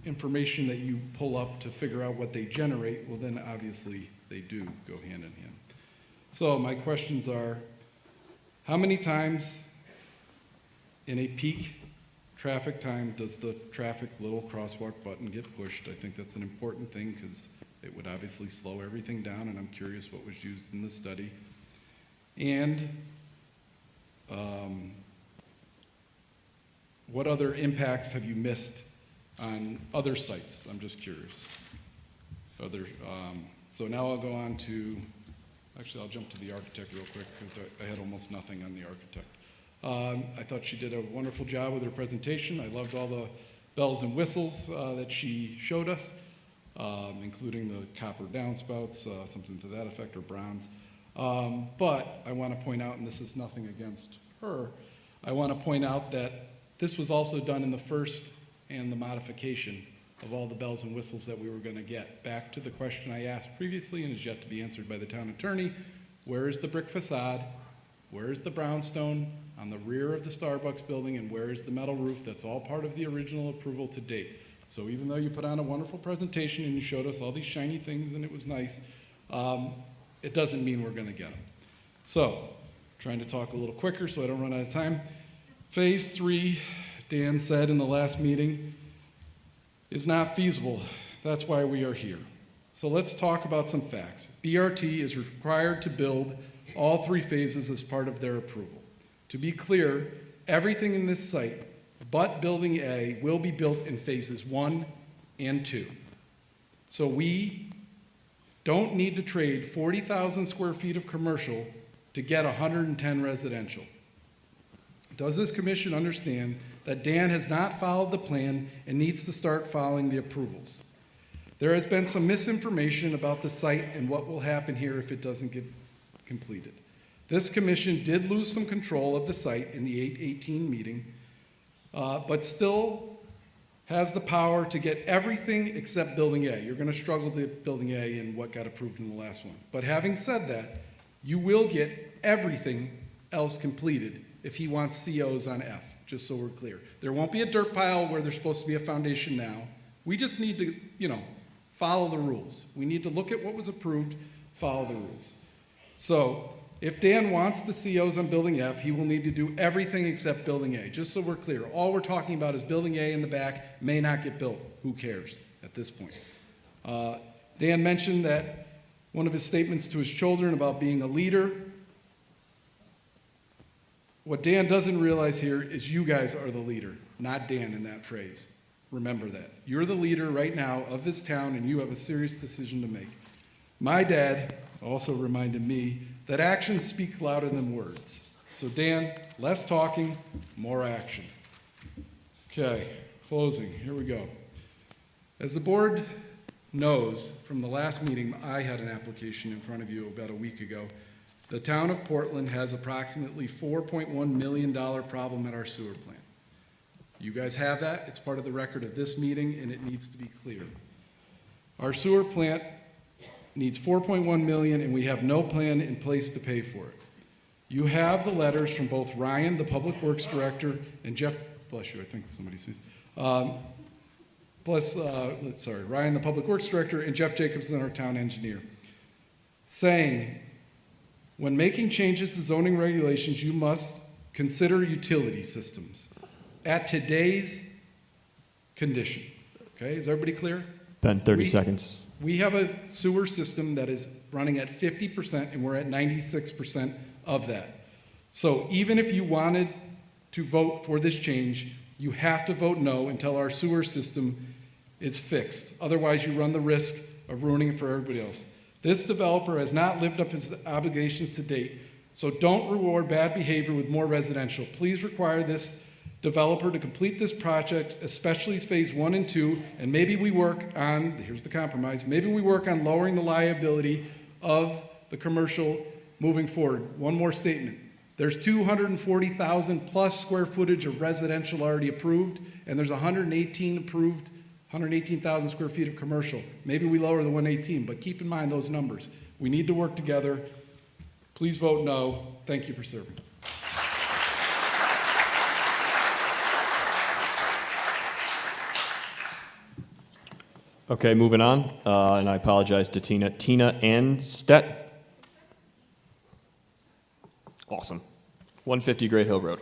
information that you pull up to figure out what they generate, well then obviously they do go hand in hand. So my questions are, how many times in a peak traffic time does the traffic little crosswalk button get pushed? I think that's an important thing because it would obviously slow everything down, and I'm curious what was used in the study. And what other impacts have you missed on other sites? I'm just curious. So now I'll go on to, actually I'll jump to the architect real quick because I had almost nothing on the architect. I thought she did a wonderful job with her presentation. I loved all the bells and whistles that she showed us, including the copper downspouts, something to that effect, or bronze. But I want to point out, and this is nothing against her, I want to point out that this was also done in the first and the modification of all the bells and whistles that we were going to get. Back to the question I asked previously and is yet to be answered by the town attorney, where is the brick facade? Where is the brownstone on the rear of the Starbucks building, and where is the metal roof? That's all part of the original approval to date. So even though you put on a wonderful presentation and you showed us all these shiny things and it was nice, it doesn't mean we're going to get them. So, trying to talk a little quicker so I don't run out of time. Phase 3, Dan said in the last meeting, is not feasible. That's why we are here. So let's talk about some facts. BRT is required to build all 3 phases as part of their approval. To be clear, everything in this site but Building A will be built in phases 1 and 2. So we don't need to trade 40,000 square feet of commercial to get 110 residential. Does this commission understand that Dan has not followed the plan and needs to start following the approvals? There has been some misinformation about the site and what will happen here if it doesn't get completed. This commission did lose some control of the site in the 8/18 meeting, but still has the power to get everything except Building A. You're going to struggle to get Building A in what got approved in the last one. But having said that, you will get everything else completed if he wants COs on F, just so we're clear. There won't be a dirt pile where there's supposed to be a foundation now. We just need to, follow the rules. We need to look at what was approved, follow the rules. So if Dan wants the COs on Building F, he will need to do everything except Building A, just so we're clear. All we're talking about is Building A in the back may not get built. Who cares at this point? Dan mentioned that one of his statements to his children about being a leader. What Dan doesn't realize here is you guys are the leader, not Dan in that phrase. Remember that. You're the leader right now of this town, and you have a serious decision to make. My dad also reminded me that actions speak louder than words. So Dan, less talking, more action. Okay, closing, here we go. As the board knows from the last meeting, I had an application in front of you about a week ago. The town of Portland has approximately $4.1 million problem at our sewer plant. You guys have that. It's part of the record of this meeting, and it needs to be clear. Our sewer plant needs $4.1 million, and we have no plan in place to pay for it. You have the letters from both Ryan, the Public Works Director, and Jeff, bless you, I think somebody sees, Ryan, the Public Works Director, and Jeff Jacobson, our town engineer, saying, when making changes to zoning regulations, you must consider utility systems at today's condition. Okay, is everybody clear? Ben, 30 seconds. We have a sewer system that is running at 50%, and we're at 96% of that. So even if you wanted to vote for this change, you have to vote no until our sewer system is fixed. Otherwise, you run the risk of ruining it for everybody else. This developer has not lived up to his obligations to date, so don't reward bad behavior with more residential. Please require this developer to complete this project, especially phase 1 and 2, and maybe we work on, here's the compromise, maybe we work on lowering the liability of the commercial moving forward. One more statement. There's 240,000 plus square footage of residential already approved, and there's 118,000 square feet of commercial. Maybe we lower the 118, but keep in mind those numbers. We need to work together. Please vote no. Thank you for serving. Okay, moving on, and I apologize to Tina. Tina Anstedt. Awesome. 150 Great Hill Road.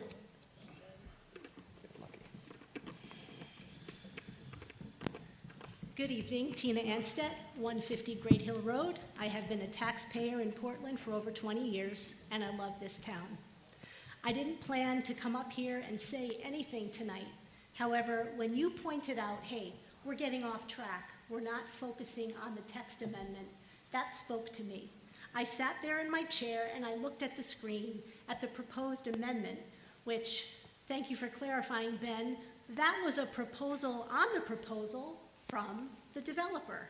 Good evening, Tina Anstedt, 150 Great Hill Road. I have been a taxpayer in Portland for over 20 years, and I love this town. I didn't plan to come up here and say anything tonight. However, when you pointed out, hey, we're getting off track, we're not focusing on the text amendment, that spoke to me. I sat there in my chair and I looked at the screen at the proposed amendment, which, thank you for clarifying, Ben, that was a proposal on the proposal from the developer.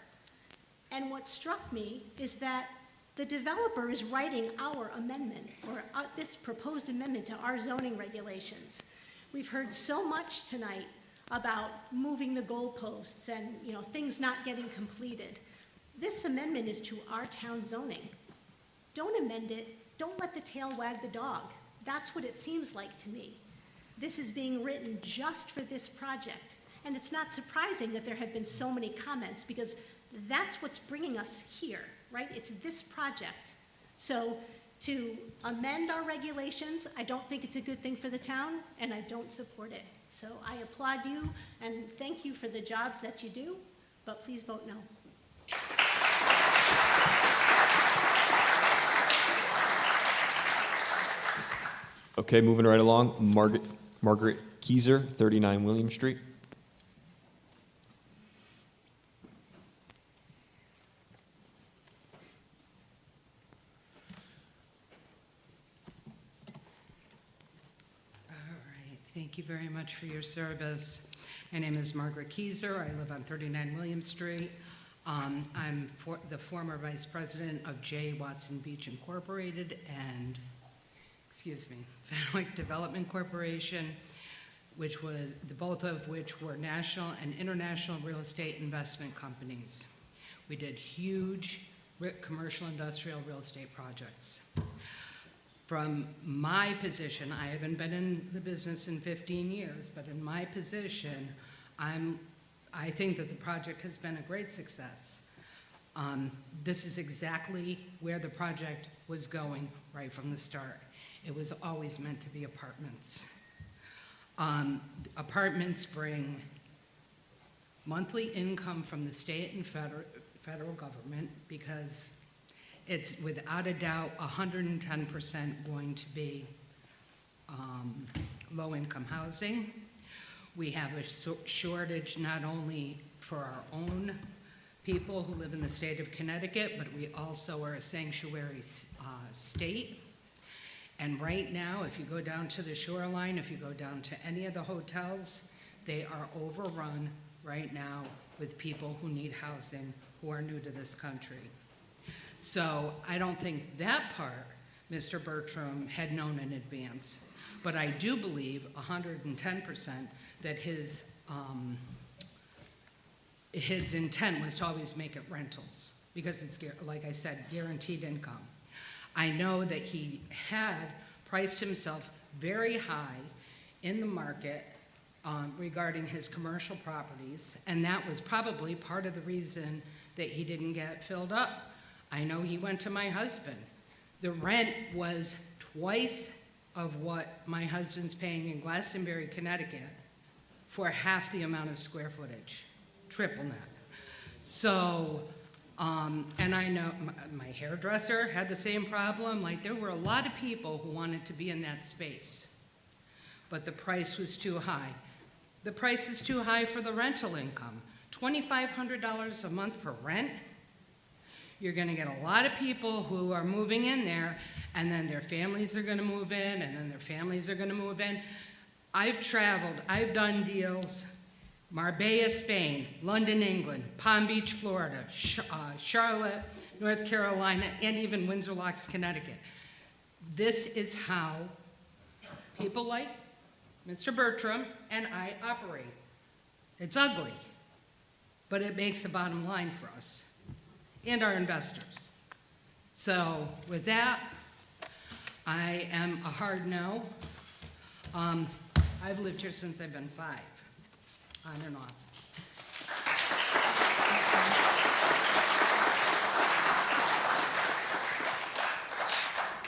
And what struck me is that the developer is writing our amendment, or this proposed amendment to our zoning regulations. We've heard so much tonight about moving the goalposts and things not getting completed. This amendment is to our town zoning. Don't amend it. Don't let the tail wag the dog. That's what it seems like to me. This is being written just for this project. And it's not surprising that there have been so many comments, because that's what's bringing us here, right? It's this project. So to amend our regulations, I don't think it's a good thing for the town, and I don't support it. So I applaud you and thank you for the jobs that you do, but please vote no. Okay, moving right along, Margaret Keyser, 39 William Street. Thank you very much for your service. My name is Margaret Keyser. I live on 39 William Street. I'm the former vice president of J. Watson Beach Incorporated and, Fenwick Development Corporation, both of which were national and international real estate investment companies. We did huge commercial industrial real estate projects. From my position, I haven't been in the business in 15 years, but in my position, I think that the project has been a great success. This is exactly where the project was going right from the start. It was always meant to be apartments. Apartments bring monthly income from the state and federal government, because it's without a doubt 110% going to be low-income housing. We have a shortage not only for our own people who live in the state of Connecticut, but we also are a sanctuary state. And right now, if you go down to the shoreline, if you go down to any of the hotels, they are overrun right now with people who need housing, who are new to this country. So I don't think that part Mr. Bertram had known in advance, but I do believe 110% that his intent was to always make it rentals, because it's, like I said, guaranteed income. I know that he had priced himself very high in the market regarding his commercial properties, and that was probably part of the reason that he didn't get filled up. I know he went to my husband. The rent was twice of what my husband's paying in Glastonbury, Connecticut, for half the amount of square footage, triple that. So, and I know my hairdresser had the same problem. Like, there were a lot of people who wanted to be in that space, but the price was too high. The price is too high for the rental income. $2,500 a month for rent. You're going to get a lot of people who are moving in there, and then their families are going to move in, and then their families are going to move in. I've traveled, I've done deals, Marbella, Spain, London, England, Palm Beach, Florida, Charlotte, North Carolina, and even Windsor Locks, Connecticut. This is how people like Mr. Bertram and I operate. It's ugly, but it makes a bottom line for us and our investors. So with that, I am a hard no. I've lived here since I've been 5, on and off.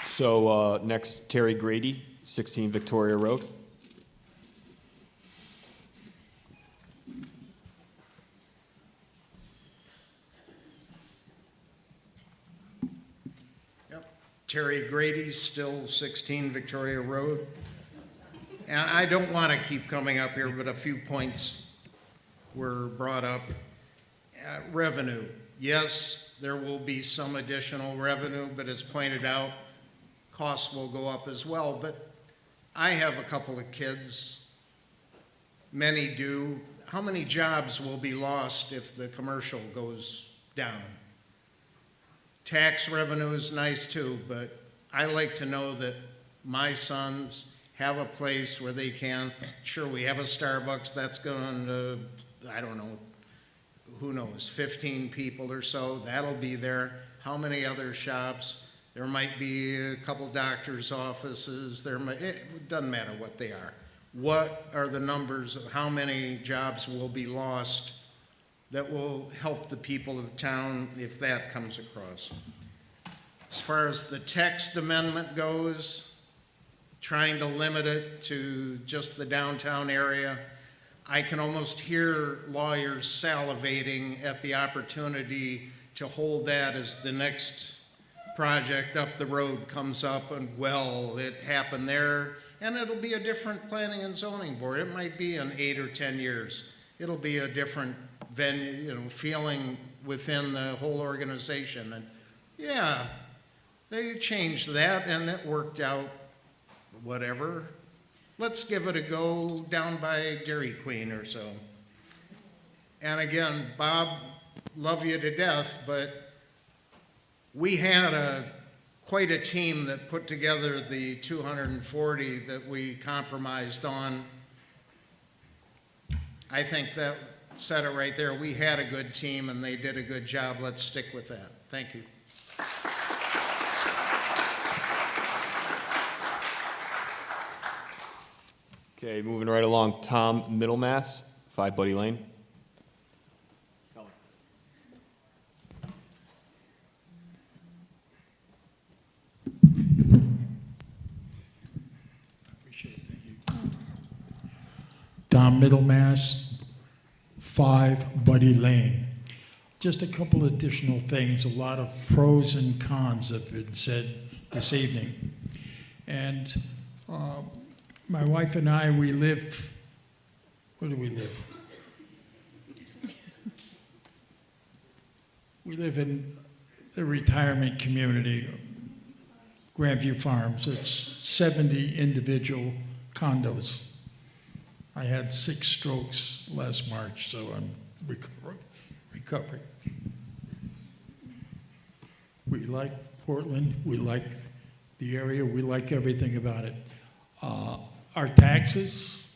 So next, Terry Grady, 16 Victoria Road. Terry Grady's still 16 Victoria Road. And I don't want to keep coming up here, but a few points were brought up. Revenue. Yes, there will be some additional revenue, but as pointed out, costs will go up as well. But I have a couple of kids. Many do. How many jobs will be lost if the commercial goes down? Tax revenue is nice too, but I like to know that my sons have a place where they can. Sure, we have a Starbucks that's going to, I don't know, who knows, 15 people or so. That'll be there. How many other shops? There might be a couple doctors' offices. It doesn't matter what they are. What are the numbers of how many jobs will be lost that will help the people of town if that comes across? As far as the text amendment goes, trying to limit it to just the downtown area, I can almost hear lawyers salivating at the opportunity to hold that as the next project up the road comes up and, well, it happened there, and it'll be a different planning and zoning board. It might be in 8 or 10 years. It'll be a different venue, feeling within the whole organization. And yeah, they changed that and it worked out, whatever. Let's give it a go down by Dairy Queen or so. And again, Bob, love you to death, but we had quite a team that put together the 240 that we compromised on. I think that said it right there. We had a good team and they did a good job. Let's stick with that. Thank you. Okay, moving right along. Tom Middlemass, 5 Buddy Lane. Tom Middlemass, 5 Buddy Lane. Just a couple additional things. A lot of pros and cons have been said this evening. And my wife and I, we live, where do we live? We live in the retirement community, Grandview Farms. It's 70 individual condos. I had 6 strokes last March, so I'm recovering. We like Portland, we like the area, we like everything about it. Our taxes,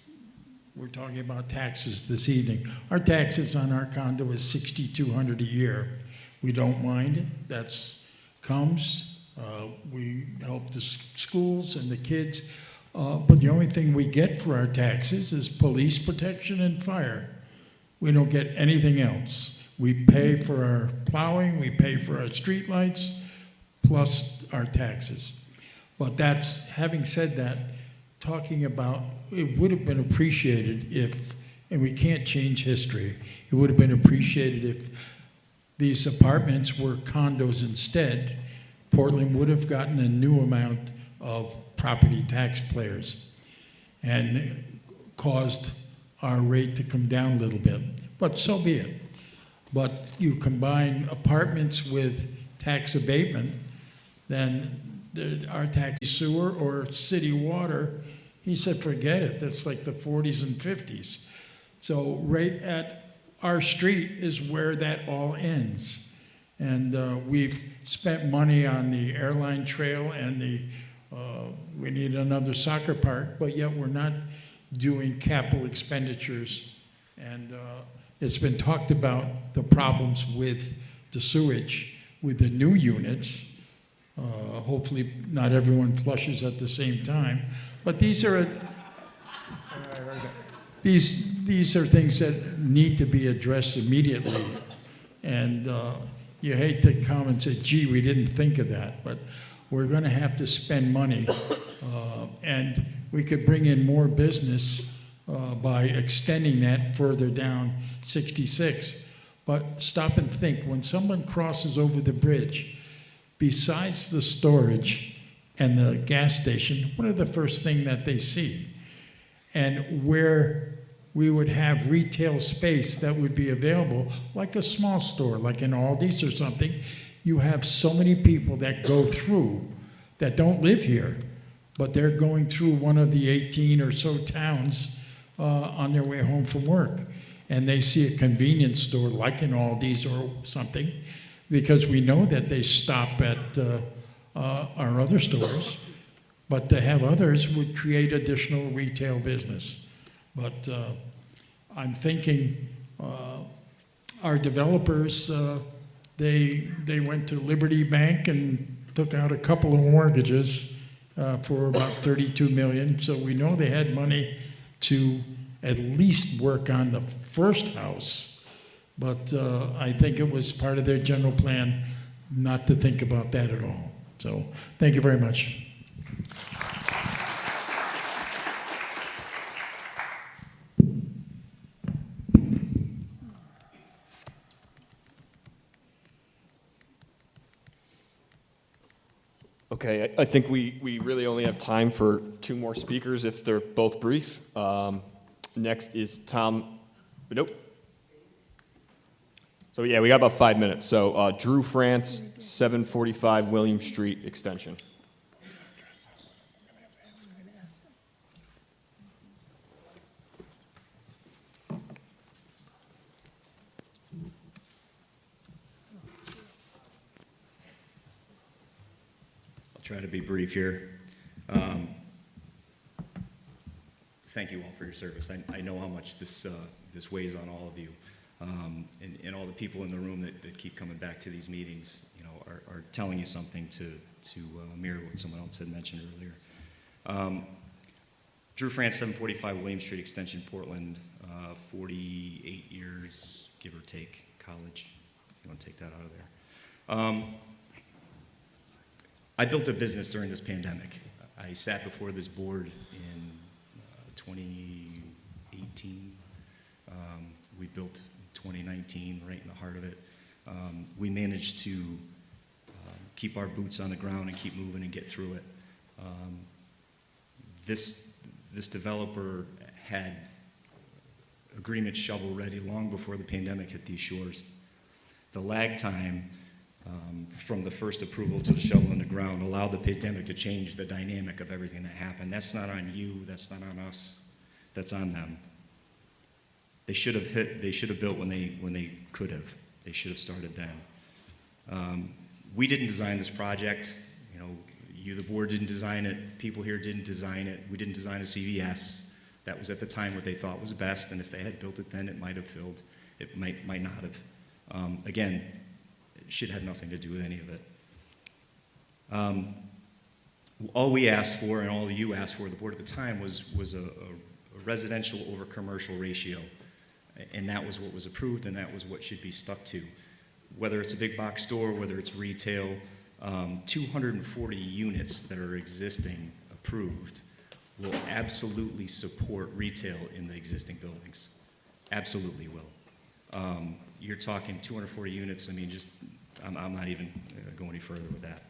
we're talking about taxes this evening. Our taxes on our condo is $6,200 a year. We don't mind it, that's comes. We help the schools and the kids. But the only thing we get for our taxes is police protection and fire. We don't get anything else. We pay for our plowing, we pay for our street lights, plus our taxes. But that's, having said that, talking about, it would have been appreciated if, and we can't change history, it would have been appreciated if these apartments were condos instead. Portland would have gotten a new amount of property tax payers and caused our rate to come down a little bit, but so be it. But you combine apartments with tax abatement, then our tax sewer or city water, he said, forget it, that's like the 40s and 50s. So right at our street is where that all ends. And we've spent money on the airline trail and we need another soccer park, but yet we're not doing capital expenditures. And it's been talked about the problems with the sewage, with the new units. Hopefully not everyone flushes at the same time, but these are these are things that need to be addressed immediately. And you hate to come and say, gee, we didn't think of that, but we're going to have to spend money. And we could bring in more business by extending that further down 66. But stop and think, when someone crosses over the bridge, besides the storage and the gas station, what are the first thing that they see? And where we would have retail space that would be available, like a small store, like an Aldi's or something, you have so many people that go through that don't live here, but they're going through one of the 18 or so towns on their way home from work. And they see a convenience store like an Aldi's or something, because we know that they stop at our other stores, but to have others would create additional retail business. But I'm thinking our developers, they went to Liberty Bank and took out a couple of mortgages for about $32 million. So we know they had money to at least work on the first house. But I think it was part of their general plan not to think about that at all. So thank you very much. Okay, I think we really only have time for 2 more speakers if they're both brief. Next is Tom, nope. So yeah, we got about 5 minutes. So Drew France, 745 William Street Extension. Try to be brief here. Thank you all for your service. I know how much this weighs on all of you, and all the people in the room that keep coming back to these meetings, you know, are telling you something to mirror what someone else had mentioned earlier. Drew France, 745 William Street Extension, Portland, 48 years, give or take, college. If you want to take that out of there. I built a business during this pandemic. I sat before this board in 2018. We built 2019, right in the heart of it. We managed to keep our boots on the ground and keep moving and get through it. This developer had agreements shovel ready long before the pandemic hit these shores. The lag time from the first approval to the shovel in the ground allowed the pandemic to change the dynamic of everything that happened. That's not on you, that's not on us, that's on them. They should have built when they could have. They should have started then. We didn't design this project. You know, you, the board, didn't design it. People here didn't design it. We didn't design a CVS. That was at the time what they thought was best, and if they had built it then, it might have filled. It might not have. Again, should have nothing to do with any of it. All we asked for, and all you asked for, the board at the time, was a residential over commercial ratio. And that was what was approved, and that was what should be stuck to. Whether it's a big box store, whether it's retail, 240 units that are existing approved will absolutely support retail in the existing buildings. Absolutely will. You're talking 240 units, I mean, just, I'm not even going any further with that.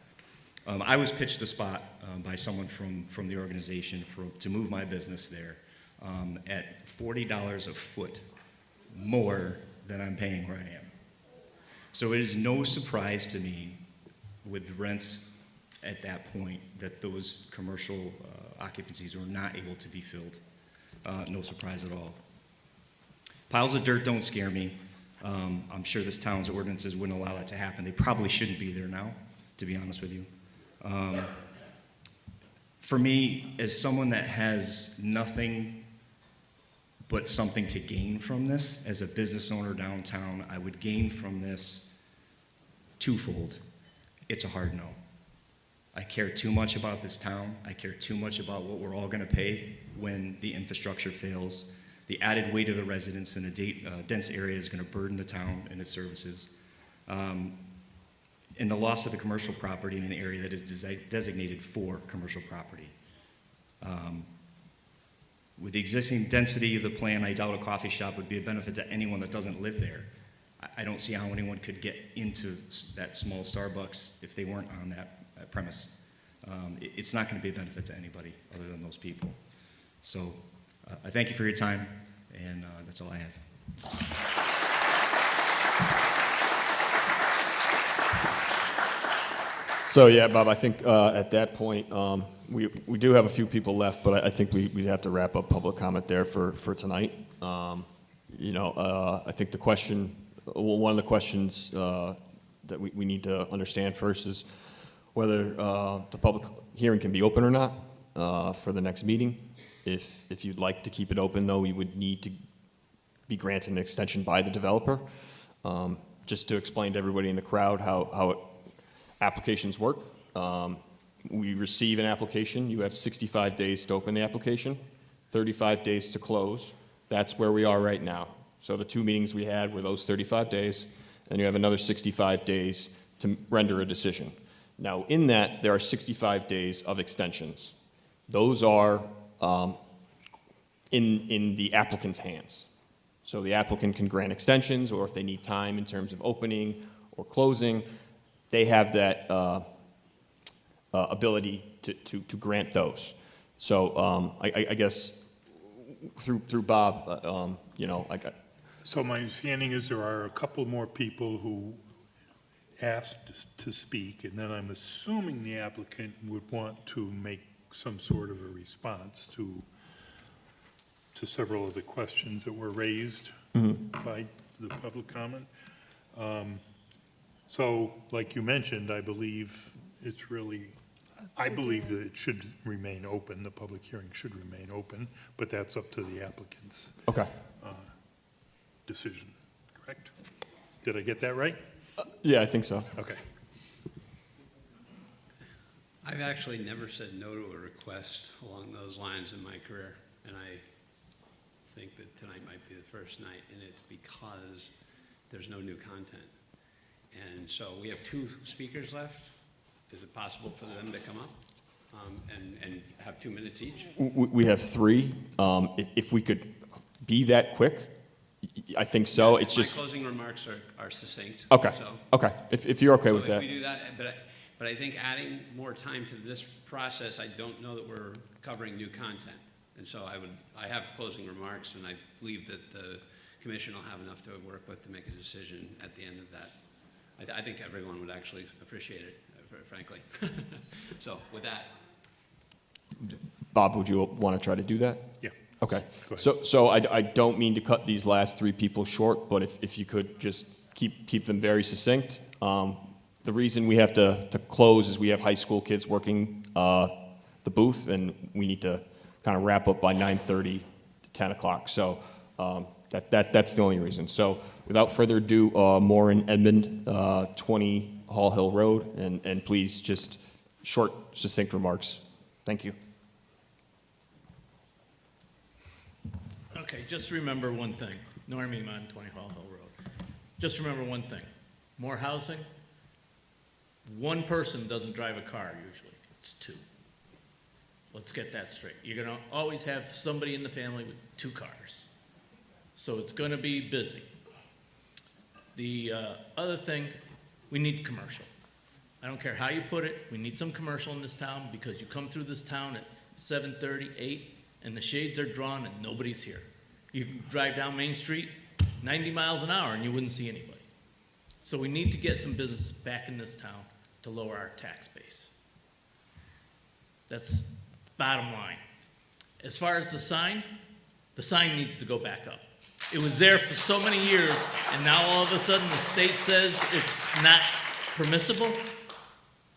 I was pitched a spot by someone from the organization to move my business there at $40 a foot more than I'm paying where I am. So it is no surprise to me with rents at that point that those commercial occupancies were not able to be filled. No surprise at all. Piles of dirt don't scare me. I'm sure this town's ordinances wouldn't allow that to happen. They probably shouldn't be there now, to be honest with you. For me, as someone that has nothing but something to gain from this, as a business owner downtown, I would gain from this twofold. It's a hard no. I care too much about this town. I care too much about what we're all going to pay when the infrastructure fails. The added weight of the residents in a dense area is going to burden the town and its services. And the loss of the commercial property in an area that is designated for commercial property. With the existing density of the plan, I doubt a coffee shop would be a benefit to anyone that doesn't live there. I don't see how anyone could get into that small Starbucks if they weren't on that premise. It's not going to be a benefit to anybody other than those people. So I thank you for your time, and that's all I have. So yeah, Bob, I think at that point, we do have a few people left, but I think we'd have to wrap up public comment there for tonight. You know, I think the question, well, one of the questions that we need to understand first is whether the public hearing can be open or not for the next meeting. If you'd like to keep it open, though, we would need to be granted an extension by the developer. Just to explain to everybody in the crowd how applications work. We receive an application. You have 65 days to open the application, 35 days to close. That's where we are right now. So the 2 meetings we had were those 35 days, and you have another 65 days to render a decision. Now, in that, there are 65 days of extensions. Those are in the applicant's hands. So the applicant can grant extensions, or if they need time in terms of opening or closing, they have that ability to grant those. So I guess through Bob, you know, So my understanding is there are a couple more people who asked to speak, and then I'm assuming the applicant would want to make some sort of a response to several of the questions that were raised by the public comment. So, like you mentioned, I believe it's really, I believe that it should remain open, the public hearing should remain open, but that's up to the applicant's decision, correct? Did I get that right? Yeah, I think so. Okay. I've actually never said no to a request along those lines in my career, and I think that tonight might be the first night, and it's because there's no new content. And so we have 2 speakers left. Is it possible for them to come up and have 2 minutes each? We have 3. If we could be that quick, I think so. It's just my closing remarks are succinct. Okay. So, okay. If you're okay with that. If we do that, but I think adding more time to this process, I don't know that we're covering new content. And so I have closing remarks, and I believe that the commission will have enough to work with to make a decision at the end of that. I think everyone would actually appreciate it, frankly. So with that. Bob, would you want to try to do that? Yeah. Okay. So I don't mean to cut these last 3 people short, but if you could just keep them very succinct. The reason we have to close is we have high school kids working the booth, and we need to kind of wrap up by 9:30 to 10 o'clock. So that's the only reason. So without further ado, Maureen Edmond, 20 Hall Hill Road, and please just short, succinct remarks. Thank you. Okay, just remember one thing. Normie on 20 Hall Hill Road. Just remember one thing. More housing. 1 person doesn't drive a car usually. It's 2. Let's get that straight. You're going to always have somebody in the family with 2 cars. So it's going to be busy. The other thing, we need commercial. I don't care how you put it, we need some commercial in this town, because you come through this town at 7:30, 8, and the shades are drawn and nobody's here. You can drive down Main Street 90 miles an hour and you wouldn't see anybody. So we need to get some business back in this town to lower our tax base. That's bottom line. As far as the sign needs to go back up. It was there for so many years, and now all of a sudden the state says it's not permissible.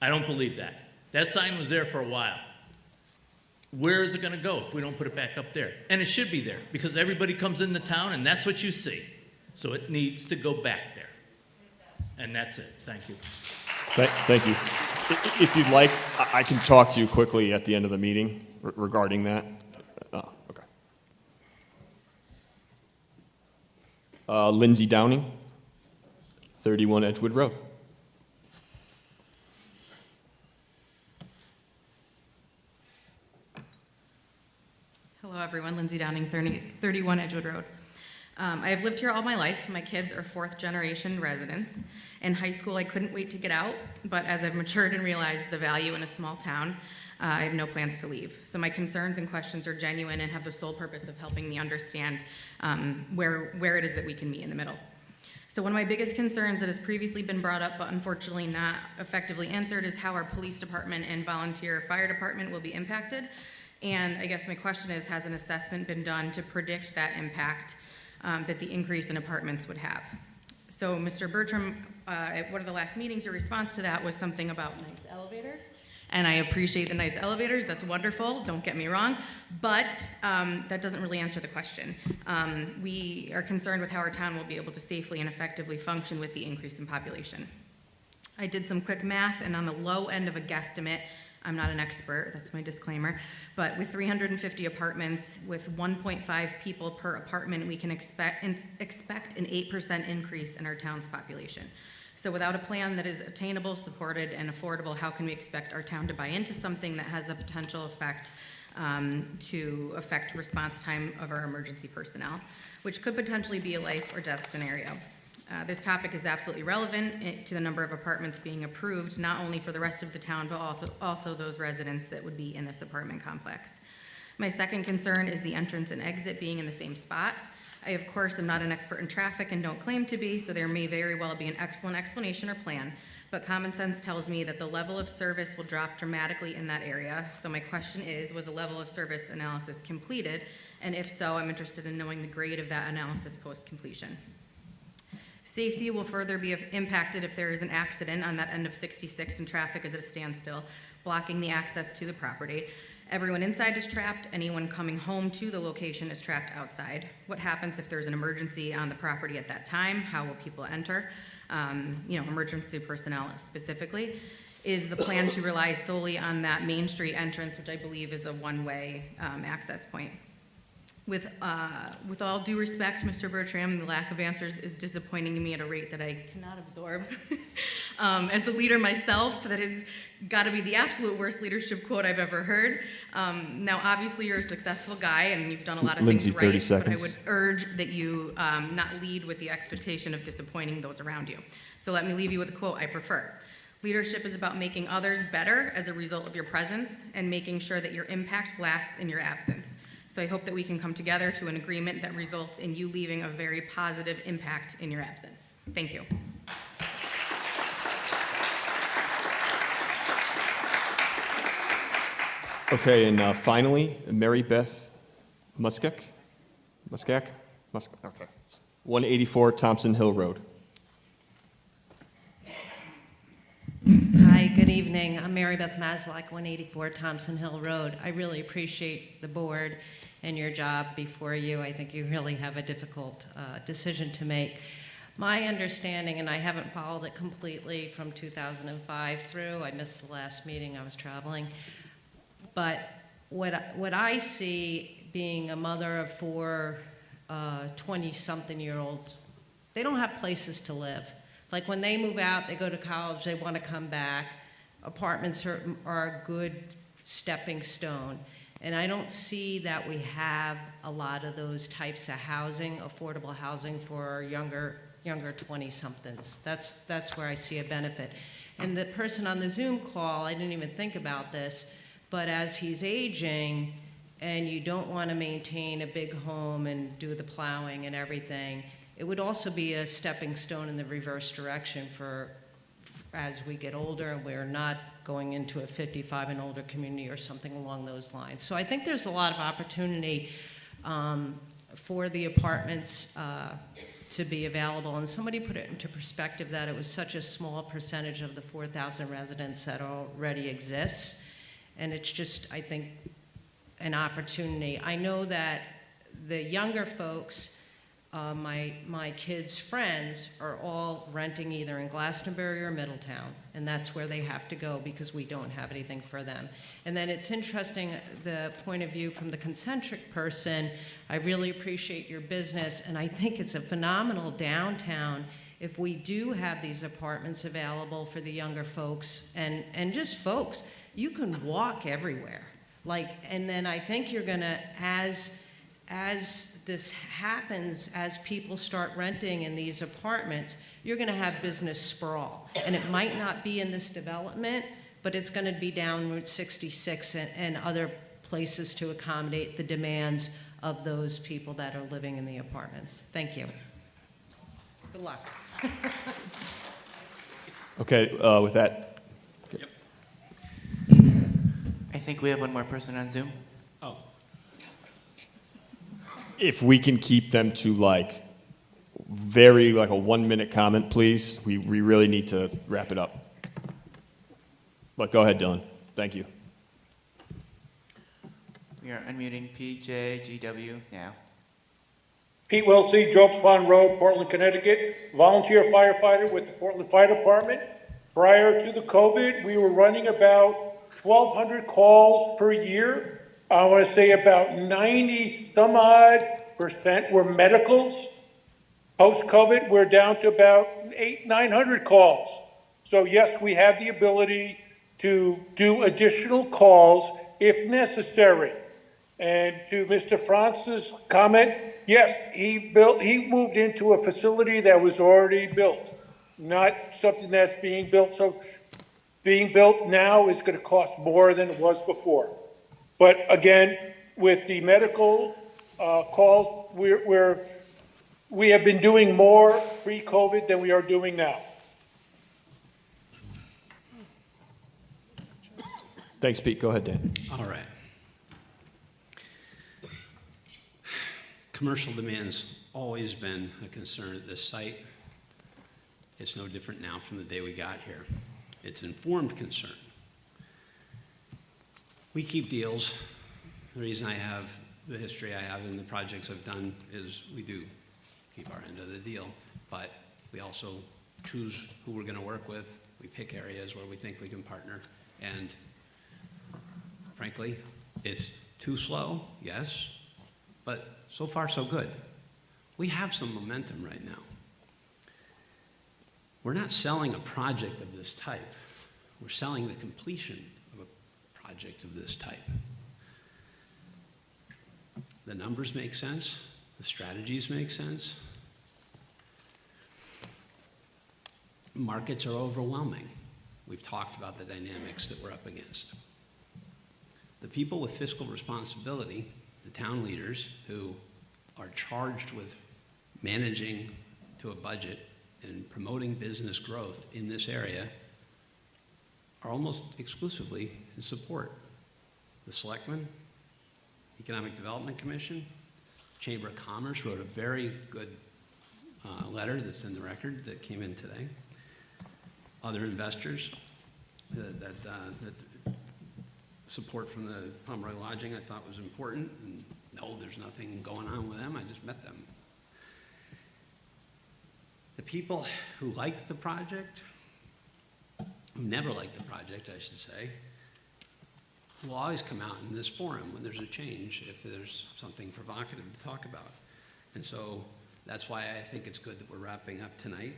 I don't believe that. That sign was there for a while. Where is it going to go if we don't put it back up there? And it should be there, because everybody comes into town and that's what you see. So it needs to go back there. And that's it. Thank you. Thank you. If you'd like, I can talk to you quickly at the end of the meeting regarding that. Okay. Lindsay Downing, 31 Edgewood Road. Hello, everyone. Lindsay Downing, 31 Edgewood Road. I have lived here all my life. My kids are 4th generation residents. In high school, I couldn't wait to get out, but as I've matured and realized the value in a small town, I have no plans to leave. So my concerns and questions are genuine and have the sole purpose of helping me understand where it is that we can meet in the middle. So one of my biggest concerns that has previously been brought up but unfortunately not effectively answered is how our police department and volunteer fire department will be impacted. And I guess my question is, has an assessment been done to predict that impact that the increase in apartments would have? So Mr. Bertram, at one of the last meetings, your response to that was something about nice elevators. And I appreciate the nice elevators, that's wonderful, don't get me wrong, but that doesn't really answer the question. We are concerned with how our town will be able to safely and effectively function with the increase in population. I did some quick math, and on the low end of a guesstimate, I'm not an expert, that's my disclaimer, but with 350 apartments, with 1.5 people per apartment, we can expect an 8% increase in our town's population. So without a plan that is attainable, supported, and affordable, how can we expect our town to buy into something that has the potential effect to affect response time of our emergency personnel, which could potentially be a life or death scenario? This topic is absolutely relevant to the number of apartments being approved, not only for the rest of the town, but also those residents that would be in this apartment complex. My second concern is the entrance and exit being in the same spot. I, of course, am not an expert in traffic and don't claim to be, so there may very well be an excellent explanation or plan, but common sense tells me that the level of service will drop dramatically in that area. So my question is, was a level of service analysis completed? And if so, I'm interested in knowing the grade of that analysis post-completion. Safety will further be impacted if there is an accident on that end of 66 and traffic is at a standstill, blocking the access to the property. Everyone inside is trapped. Anyone coming home to the location is trapped outside. What happens if there's an emergency on the property at that time? How will people enter? Emergency personnel specifically. Is the plan to rely solely on that Main Street entrance, which I believe is a one-way access point? With all due respect, Mr. Bertram, the lack of answers is disappointing to me at a rate that I cannot absorb. As a leader myself, that has got to be the absolute worst leadership quote I've ever heard. Now, obviously, you're a successful guy and you've done a lot of Lindsay, things right, 30 seconds. but I would urge that you not lead with the expectation of disappointing those around you. So let me leave you with a quote I prefer. Leadership is about making others better as a result of your presence and making sure that your impact lasts in your absence. So I hope that we can come together to an agreement that results in you leaving a very positive impact in your absence. Thank you. Okay, and finally, Mary Beth Muskak? Okay. 184 Thompson Hill Road. Hi, good evening. I'm Mary Beth Maslak, 184 Thompson Hill Road. I really appreciate the board and your job before you. I think you really have a difficult decision to make. My understanding, and I haven't followed it completely from 2005 through, I missed the last meeting, I was traveling, but what I see being a mother of 4 20-something-year-olds, they don't have places to live. Like when they move out, they go to college, they want to come back. Apartments are a good stepping stone. And I don't see that we have a lot of those types of housing, affordable housing for younger 20-somethings. That's where I see a benefit. And the person on the Zoom call, I didn't even think about this, but as he's aging and you don't want to maintain a big home and do the plowing and everything, it would also be a stepping stone in the reverse direction for as we get older and we're not going into a 55 and older community or something along those lines. So I think there's a lot of opportunity for the apartments to be available. And somebody put it into perspective that it was such a small percentage of the 4,000 residents that already exists. And it's just, I think, an opportunity. I know that the younger folks, my kids' friends are all renting either in Glastonbury or Middletown, and that's where they have to go because we don't have anything for them. And then it's interesting, the point of view from the concentric person. I really appreciate your business, and I think it's a phenomenal downtown if we do have these apartments available for the younger folks and just folks. You can walk everywhere. And then I think you're gonna, as as this happens, as people start renting in these apartments, you're gonna have business sprawl. And it might not be in this development, but it's gonna be down Route 66 and other places to accommodate the demands of those people that are living in the apartments. Thank you. Good luck. Okay, with that. I think we have one more person on Zoom. Oh. If we can keep them to like a 1 minute comment, please. We really need to wrap it up. But go ahead, Dylan. Thank you. We are unmuting PJGW now. Pete Wilsey, Jobs Pond Road, Portland, Connecticut, volunteer firefighter with the Portland Fire Department. Prior to the COVID, we were running about 1,200 calls per year. I want to say about 90 some odd % were medicals. Post-COVID, we're down to about 900 calls. So yes, we have the ability to do additional calls if necessary. And to Mr. Francis' comment, yes, he moved into a facility that was already built, not something that's being built. So being built now is going to cost more than it was before. But again, with the medical calls, we have been doing more pre-COVID than we are doing now. Thanks, Pete. Go ahead, Dan. All right. Commercial demand's always been a concern at this site. It's no different now from the day we got here. It's informed concern. We keep deals. The reason I have the history I have in the projects I've done is we do keep our end of the deal, but we also choose who we're going to work with. We pick areas where we think we can partner, and frankly, it's too slow, yes, but so far so good. We have some momentum right now. We're not selling a project of this type. We're selling the completion of a project of this type. The numbers make sense. The strategies make sense. Markets are overwhelming. We've talked about the dynamics that we're up against. The people with fiscal responsibility, the town leaders who are charged with managing to a budget and promoting business growth in this area, are almost exclusively in support. The Selectmen, Economic Development Commission, Chamber of Commerce wrote a very good letter that's in the record that came in today. Other investors, that support from the Pomeroy Lodging I thought was important. And no, there's nothing going on with them. I just met them. The people who like the project, who never liked the project, I should say, will always come out in this forum when there's a change, if there's something provocative to talk about. And so that's why I think it's good that we're wrapping up tonight.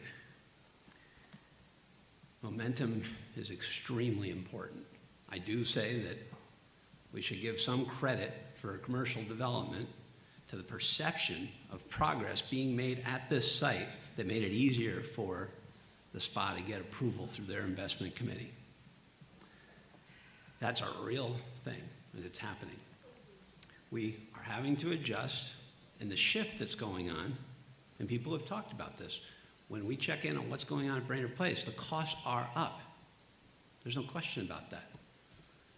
Momentum is extremely important. I do say that we should give some credit for commercial development to the perception of progress being made at this site that made it easier for the SPA to get approval through their investment committee. That's a real thing, and it's happening. We are having to adjust, and the shift that's going on, and people have talked about this, when we check in on what's going on at Brainerd Place, the costs are up. There's no question about that.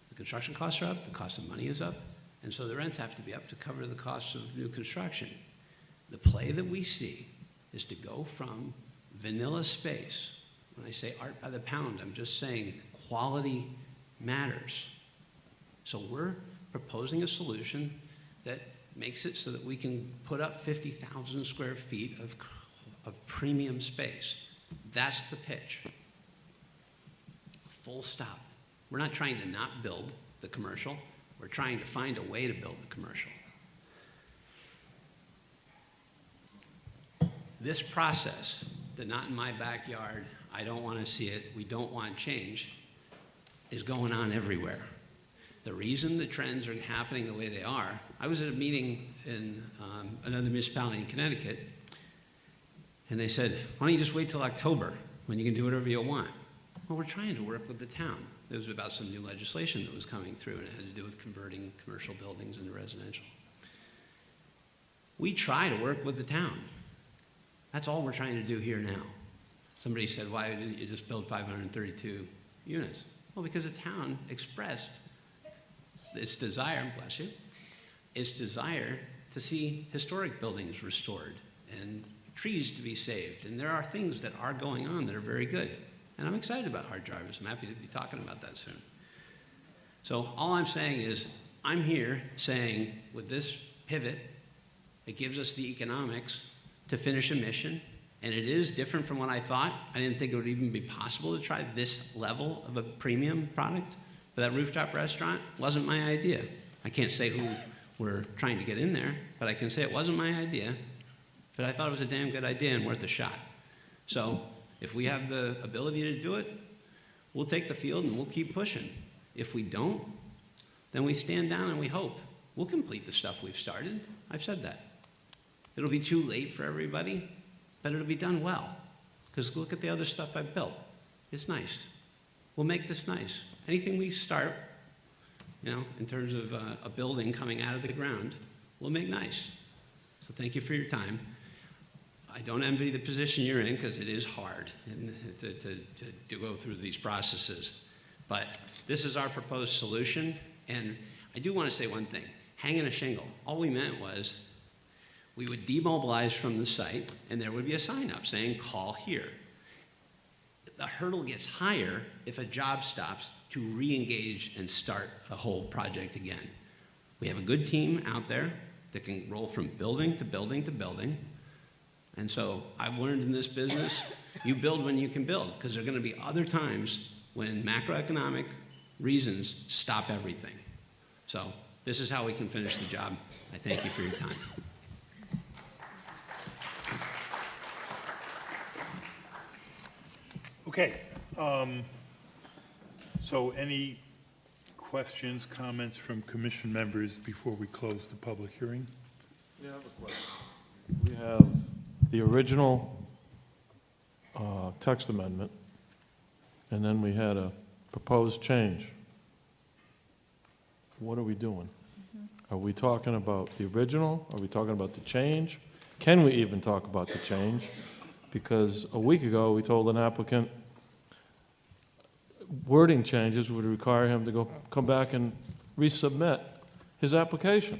The construction costs are up, the cost of money is up, and so the rents have to be up to cover the costs of new construction. The play that we see is to go from vanilla space. When I say art by the pound, I'm just saying quality matters. So we're proposing a solution that makes it so that we can put up 50,000 square feet of premium space. That's the pitch. Full stop. We're not trying to not build the commercial. We're trying to find a way to build the commercial. This process, the not in my backyard, I don't want to see it, we don't want change, is going on everywhere. The reason the trends are happening the way they are, I was at a meeting in another municipality in Connecticut, and they said, why don't you just wait till October when you can do whatever you want? Well, we're trying to work with the town. It was about some new legislation that was coming through, and it had to do with converting commercial buildings into residential. We try to work with the town. That's all we're trying to do here now. Somebody said, why didn't you just build 532 units? Well, because the town expressed its desire, bless you, its desire to see historic buildings restored and trees to be saved. And there are things that are going on that are very good. And I'm excited about hard drivers. I'm happy to be talking about that soon. So all I'm saying is, I'm here saying with this pivot, it gives us the economics to finish a mission. And it is different from what I thought. I didn't think it would even be possible to try this level of a premium product. But that rooftop restaurant wasn't my idea. I can't say who we're trying to get in there, but I can say it wasn't my idea. But I thought it was a damn good idea and worth a shot. So if we have the ability to do it, we'll take the field and we'll keep pushing. If we don't, then we stand down and we hope. We'll complete the stuff we've started. I've said that. It'll be too late for everybody, but it'll be done well. Because look at the other stuff I've built. It's nice. We'll make this nice. Anything we start, you know, in terms of a building coming out of the ground, we'll make nice. So thank you for your time. I don't envy the position you're in because it is hard to go through these processes. But this is our proposed solution. And I do want to say one thing. Hanging a shingle, all we meant was we would demobilize from the site and there would be a sign up saying, call here. The hurdle gets higher if a job stops to re-engage and start a whole project again. We have a good team out there that can roll from building to building to building. And so I've learned in this business, you build when you can build, because there are going to be other times when macroeconomic reasons stop everything. So this is how we can finish the job. I thank you for your time. Okay. So any questions, comments from commission members before we close the public hearing? Yeah, I have a question. We have the original text amendment, and then we had a proposed change. What are we doing? Are we talking about the original? Are we talking about the change? Can we even talk about the change? Because a week ago, we told an applicant wording changes would require him to come back and resubmit his application.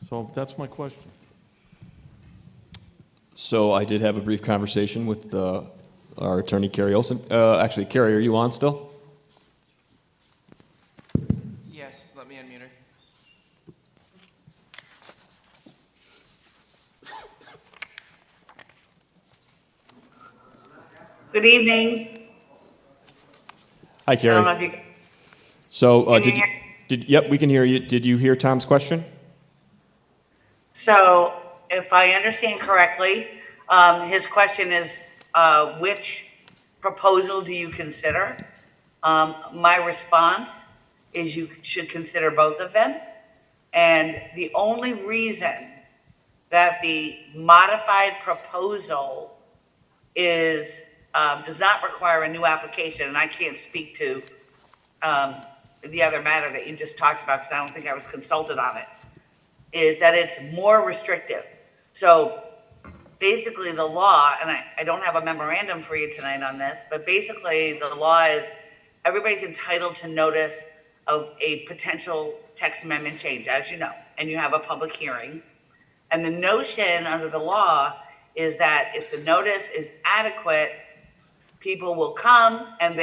So that's my question. So I did have a brief conversation with our attorney, Carrie Olson. Actually, Carrie, are you on still? Yes, let me unmute her. Good evening. Hi, Carrie. I don't know if you, So, Can you hear? yep, we can hear you. Did you hear Tom's question? so if I understand correctly, his question is, which proposal do you consider? My response is you should consider both of them. And the only reason that the modified proposal is, does not require a new application, and I can't speak to the other matter that you just talked about because I don't think I was consulted on it, is that it's more restrictive. So basically the law, and I don't have a memorandum for you tonight on this, but basically the law is everybody's entitled to notice of a potential text amendment change, as you know, and you have a public hearing. And the notion under the law is that if the notice is adequate, people will come and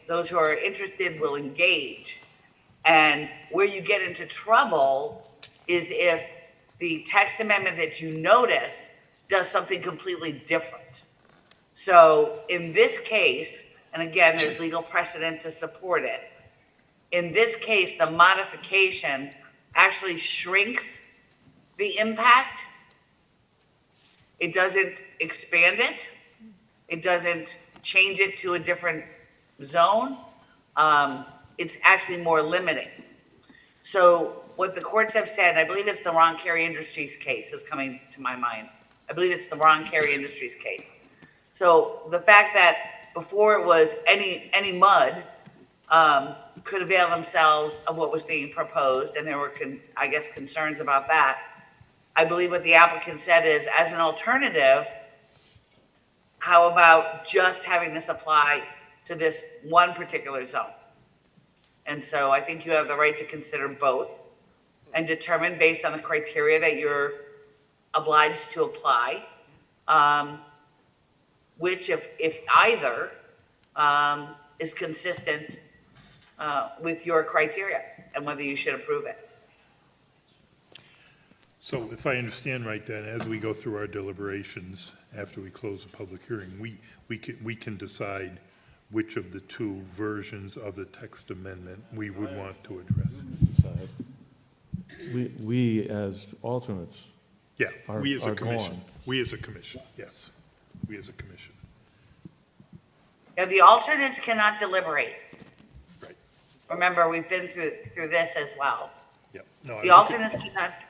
those who are interested will engage. And where you get into trouble is if the text amendment that you notice does something completely different. So in this case, and again, there's legal precedent to support it. In this case, the modification actually shrinks the impact. It doesn't expand it. It doesn't change it to a different zone. it's actually more limiting. So what the courts have said, I believe it's the Ron Carey Industries case is coming to my mind. I believe it's the Ron Carey Industries case. So the fact that before it was any mud could avail themselves of what was being proposed, and there were, I guess, concerns about that. I believe what the applicant said is, as an alternative, how about just having this apply to this one particular zone? And so I think you have the right to consider both and determine based on the criteria that you're obliged to apply, which, if either, is consistent with your criteria and whether you should approve it. So if I understand right, then, as we go through our deliberations, after we close the public hearing, we can decide which of the two versions of the text amendment we would want to address. We as alternates Yeah, are we as a are commission. gone. We as a commission, yes. We as a commission. Now, the alternates cannot deliberate. Right. Remember, we've been through this as well. Yep. No, The alternates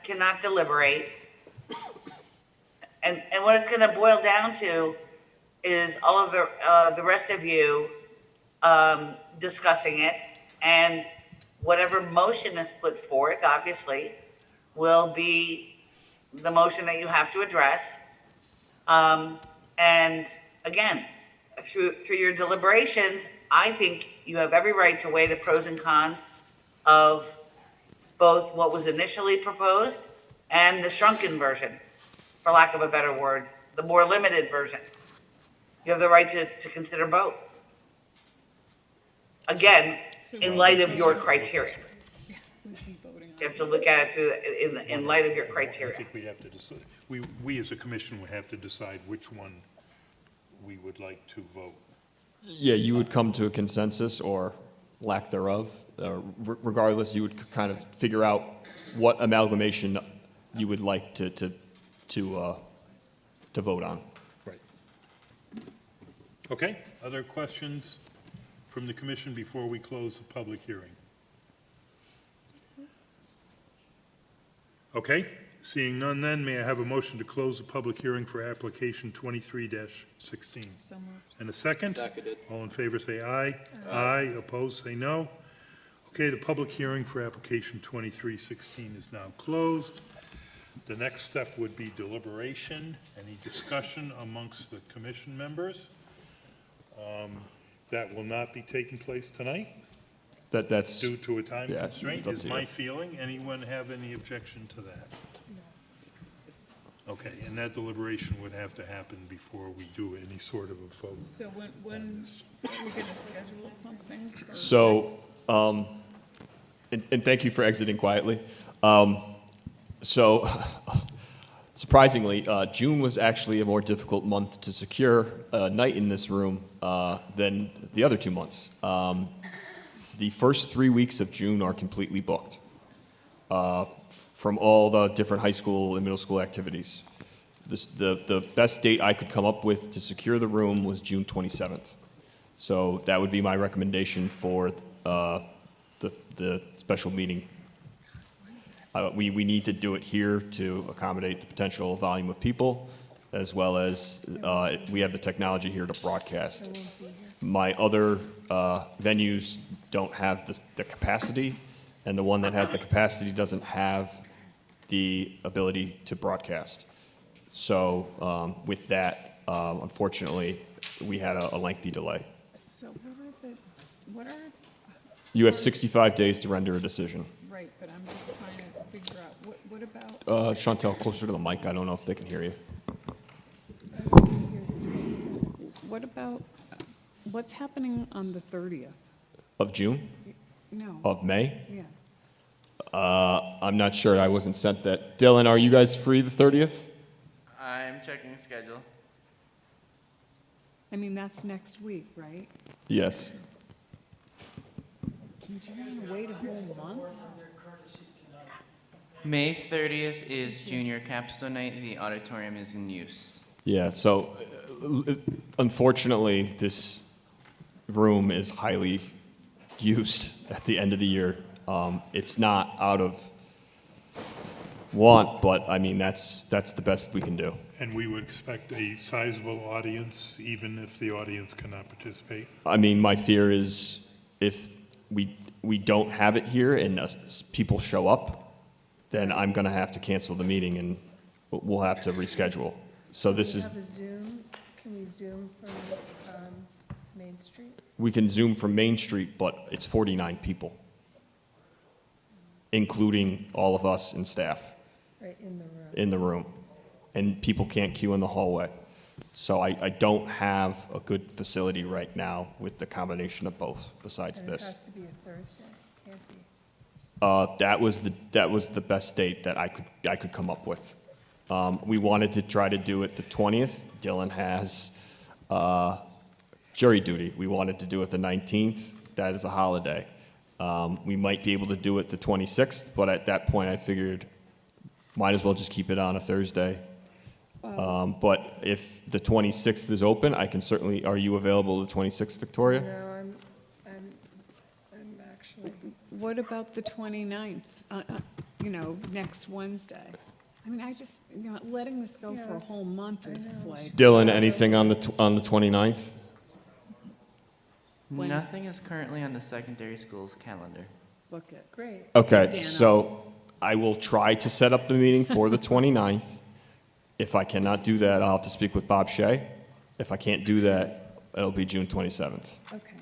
cannot deliberate. And what it's gonna boil down to is all of the rest of you discussing it, and whatever motion is put forth, obviously, will be the motion that you have to address. And again, through your deliberations, I think you have every right to weigh the pros and cons of both what was initially proposed and the shrunken version, for lack of a better word, the more limited version. You have the right to consider both. Again, in light of your criteria. You have to look at it through, in light of your I criteria. think we'd have to decide, we as a commission would have to decide which one we would like to vote. Yeah, you would come to a consensus or lack thereof. Regardless, you would kind of figure out what amalgamation you would like to vote on. Right. Okay, other questions from the commission before we close the public hearing? Okay, seeing none then, may I have a motion to close the public hearing for application 23-16? So moved. And a second? Seconded. All in favor, say aye. Aye. Opposed, say no. Okay, the public hearing for application 2316 is now closed. The next step would be deliberation. Any discussion amongst the commission members? That will not be taking place tonight That's due to a time yeah, constraint, it's up is to my you. feeling. Anyone have any objection to that? Okay, and that deliberation would have to happen before we do any sort of a vote. So when are we gonna schedule something? for So, and thank you for exiting quietly. So, surprisingly, June was actually a more difficult month to secure a night in this room than the other 2 months. The first 3 weeks of June are completely booked from all the different high school and middle school activities. The best date I could come up with to secure the room was June 27th. So that would be my recommendation for the special meeting. We need to do it here to accommodate the potential volume of people, as well as we have the technology here to broadcast. My other venues don't have the capacity, and the one that has the capacity doesn't have the ability to broadcast. So with that, unfortunately, we had a lengthy delay. So what are, You have 65 days to render a decision. right, but I'm just trying to figure out, what about, Chantel, closer to the mic. I don't know if they can hear you. what about, what's happening on the 30th? Of June? No. Of May? Yes. I'm not sure. I wasn't sent that. Dylan, are you guys free the 30th? I'm checking the schedule. I mean, that's next week, right? Yes. Do you want to wait a whole month? May 30th is junior capstone night. The auditorium is in use. Yeah, so unfortunately, this room is highly used at the end of the year. It's not out of want, but I mean, that's the best we can do. And we would expect a sizable audience, even if the audience cannot participate? I mean, my fear is if we don't have it here and people show up, then I'm going to have to cancel the meeting and we'll have to reschedule. So this is, Have a Zoom? Can we Zoom from Main Street? we can Zoom from Main Street, but it's 49 people, including all of us and staff Right in the room. in the room. And people can't queue in the hallway. So I don't have a good facility right now with the combination of both, besides And it this. has to be a Thursday, can't be. That was the best date that I could come up with. We wanted to try to do it the 20th. Dylan has jury duty. We wanted to do it the 19th. That is a holiday. We might be able to do it the 26th, but at that point I figured might as well just keep it on a Thursday. But if the 26th is open, I can certainly, are you available the 26th, Victoria? No, I'm actually, What about the 29th, next Wednesday? I mean, I just, letting this go for a whole month is like. Dylan, anything on the 29th? Wednesday. Nothing is currently on the secondary school's calendar. Look at. great. Okay, so I will try to set up the meeting for the 29th. If I cannot do that, I'll have to speak with Bob Shea. If I can't do that, it'll be June 27th. Okay.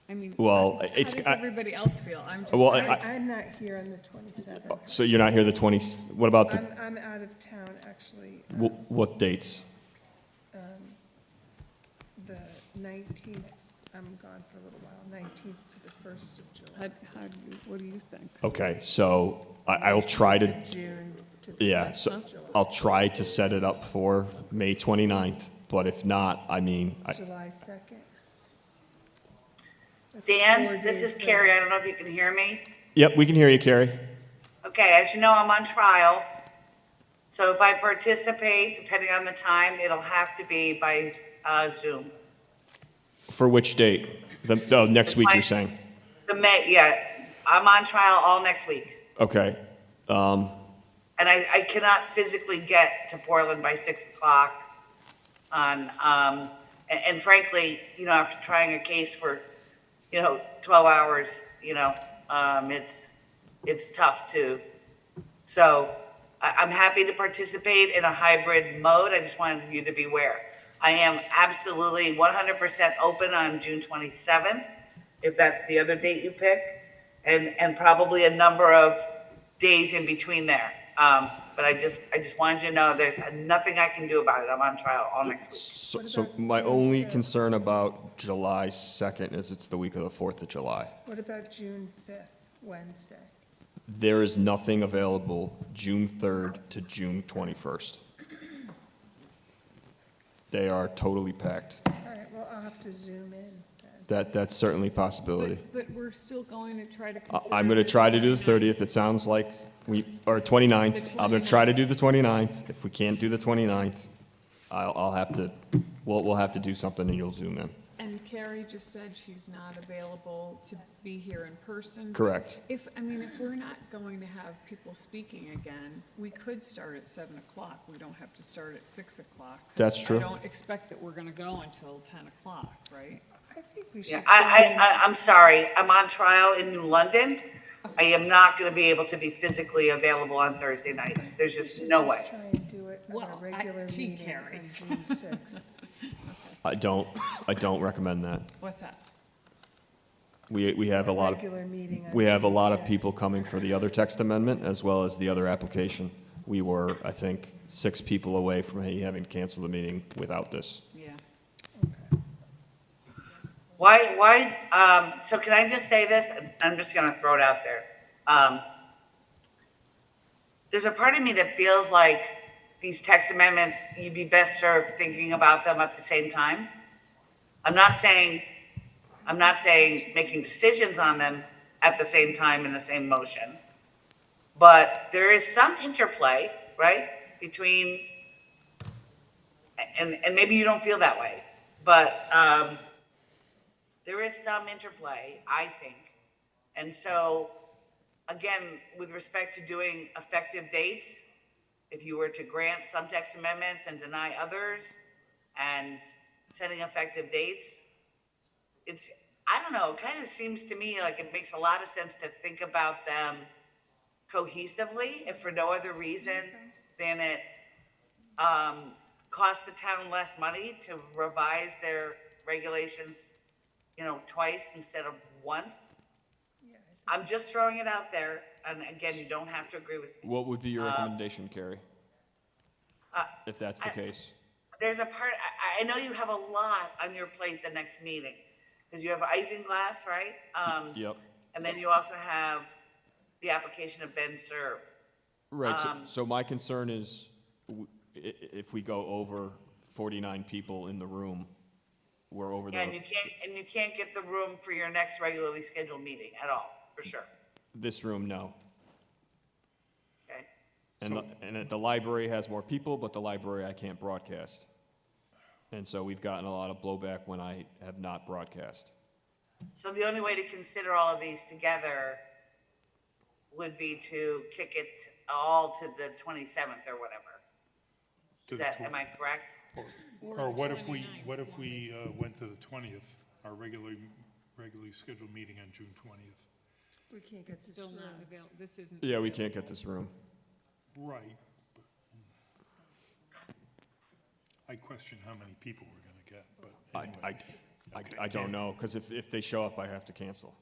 I mean, Well, how it's- does everybody else feel? I'm just. Well, I'm not here on the 27th. So you're not here the 20, what about the, I'm out of town, actually. what dates? The 19th, I'm gone for a little while, 19th to the 1st of July. What do you think? Okay, so I will try to, June to the yeah, 1st so of July. I'll try to set it up for May 29th, but if not, I mean, July 2nd. Dan, this is Carrie. I don't know if you can hear me. yep, we can hear you, Carrie. Okay, as you know, I'm on trial. So if I participate, depending on the time, it'll have to be by Zoom. For which date? The next week, you're saying? Yeah, I'm on trial all next week. Okay. And I cannot physically get to Portland by 6 o'clock on, and frankly, after trying a case for, 12 hours, it's tough too. So I'm happy to participate in a hybrid mode. I just wanted you to be aware. I am absolutely 100% open on June 27th, if that's the other date you pick, and probably a number of days in between there. But I just wanted you to know there's nothing I can do about it. I'm on trial all next week. So my only concern about July 2nd is it's the week of the 4th of July. What about June 5th, Wednesday? There is nothing available June 3rd to June 21st. They are totally packed. All right, well, I'll have to zoom in then. That's certainly a possibility. But we're still going to try to consider. I'm going to try to do the 30th. It sounds like or 29th. I'm going to try to do the 29th. If we can't do the 29th, I'll have to, we'll have to do something and you'll zoom in. And Carrie just said she's not available to be here in person. Correct. If we're not going to have people speaking again, we could start at 7 o'clock. We don't have to start at 6 o'clock. 'Cause That's true. I don't expect that we're going to go until 10 o'clock, right? I think we should. Yeah, I'm sorry. I'm on trial in New London. I am not going to be able to be physically available on Thursday night. There's just no way. Try and do it on a regular meeting on June 6th. I don't recommend that. What's that? We have a lot Regular meeting on we have a June lot of 6th. people coming for the other text amendment as well as the other application. We were, I think, 6 people away from having to cancel the meeting without this. Yeah. Why, so can I just say this? I'm just going to throw it out there. There's a part of me that feels like these text amendments, you'd be best served thinking about them at the same time. I'm not saying making decisions on them at the same time in the same motion. But there is some interplay, right, between, and maybe you don't feel that way, but there is some interplay, I think. And so, again, with respect to doing effective dates, if you were to grant some text amendments and deny others and setting effective dates, I don't know, it kind of seems to me like it makes a lot of sense to think about them cohesively, if for no other reason than it costs the town less money to revise their regulations, twice instead of once. I'm just throwing it out there, and again, you don't have to agree with me. What would be your recommendation, Carrie? If that's the case. There's a part, I know you have a lot on your plate the next meeting, because you have isinglass, right? Yep. And then you also have the application of Ben Serb. Right, so my concern is if we go over 49 people in the room, we're over Yeah, and you can't get the room for your next regularly scheduled meeting at all, for sure. this room, no. Okay. And the library has more people, but the library I can't broadcast. And so we've gotten a lot of blowback when I have not broadcast. So the only way to consider all of these together would be to kick it all to the 27th or whatever. Am I correct? Or what if we went to the 20th, our regularly scheduled meeting on June 20th? We can't get this Still room. not available, this isn't. Yeah, we can't get this room. Right. But I question how many people we're going to get, but anyway. I don't know, because if they show up, I have to cancel.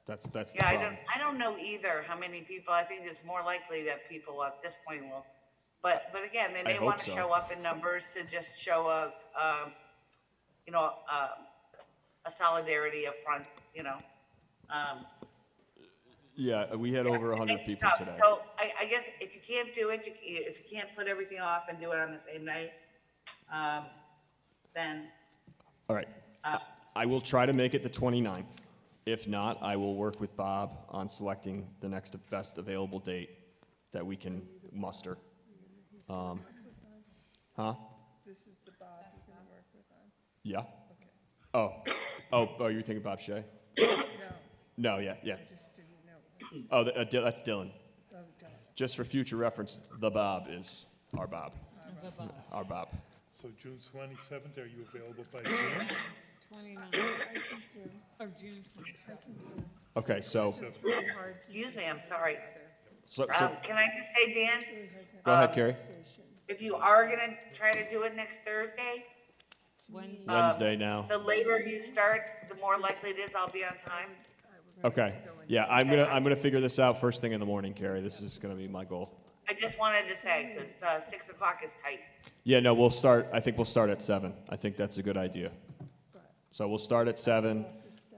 That's the Yeah, problem. I don't know either how many people. I think it's more likely that people at this point will, but again, they may hope want to so. show up in numbers to just show a solidarity up front, Yeah, we had over 100 people today. So I guess if you can't do it, if you can't put everything off and do it on the same night, then. All right. I will try to make it the 29th. If not, I will work with Bob on selecting the next best available date that we can muster. Huh? This is the Bob you're gonna work with on? Yeah. Oh, you thinking Bob Shea? No. No, yeah. I just didn't know. Oh, that's Dylan. Oh, Dylan. Just for future reference, the Bob is our Bob. Our Bob. So June 27th, are you available by June? 29, I can Zoom. or June I 27th. can Zoom. Okay, so, It's just really hard to Excuse Zoom me, I'm sorry. so Can I just say, Dan? It's really hard to have go ahead, a Carrie. conversation. If you are gonna try to do it next Thursday, Wednesday. Wednesday now. the later you start, the more likely it is I'll be on time. Okay. Yeah, I'm gonna figure this out first thing in the morning, Carrie. This is gonna be my goal. I just wanted to say, because 6 o'clock is tight. Yeah, no, I think we'll start at 7. I think that's a good idea. So we'll start at 7.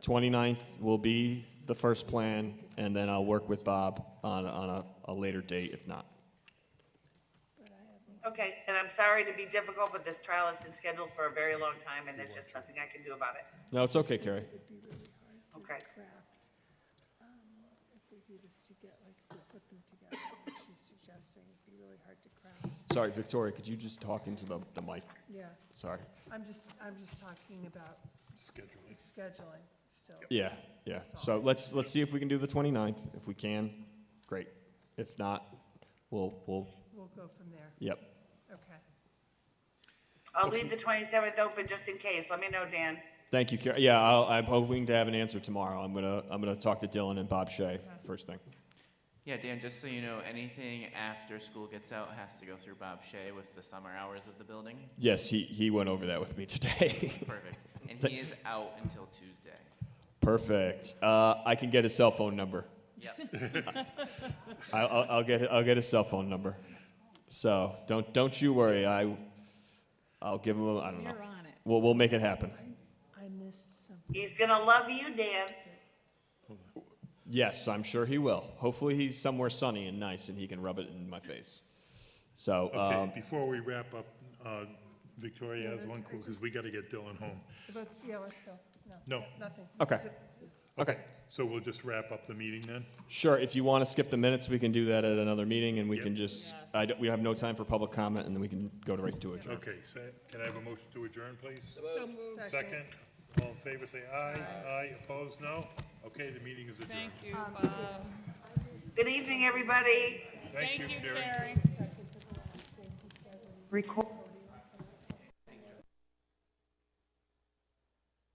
29th will be the first plan, and then I'll work with Bob on a later date if not. Okay, and I'm sorry to be difficult, but this trial has been scheduled for a very long time, and there's just nothing I can do about it. No, it's okay, Carrie. It would be really hard Okay. to craft, if we do this to get, like, we put them together, like she's suggesting, it'd be really hard to craft. Sorry, Victoria, could you just talk into the mic? Yeah. Sorry. I'm just talking about scheduling still. Yeah. That's all. So let's see if we can do the 29th. If we can, great. If not, we'll. We'll go from there. Yep. Okay. I'll leave the 27th open just in case. Let me know, Dan. Thank you, Carrie. Yeah, I'm hoping to have an answer tomorrow. I'm gonna talk to Dylan and Bob Shea first thing. Yeah, Dan, just so you know, anything after school gets out has to go through Bob Shea with the summer hours of the building. Yes, he went over that with me today. Perfect. And he is out until Tuesday. Perfect. I can get his cell phone number. Yep. I'll get his cell phone number. So don't you worry. I'll give him I don't know. You're on it. We'll make it happen. I missed something. He's gonna love you, Dan. Yes, I'm sure he will. Hopefully he's somewhere sunny and nice and he can rub it in my face. So Okay, before we wrap up, Victoria has one clue, because we got to get Dylan home. Let's go. No. Nothing. Okay. Okay. So we'll just wrap up the meeting then? Sure. If you want to skip the minutes, we can do that at another meeting, and we can just we have no time for public comment, and then we can go right to adjourn. Okay, so can I have a motion to adjourn, please? So moved. Second? All in favor, say aye. Aye. Opposed, no. Okay, the meeting is adjourned. Thank you, Bob. Good evening, everybody. Thank you, Carrie. Carrie. Record.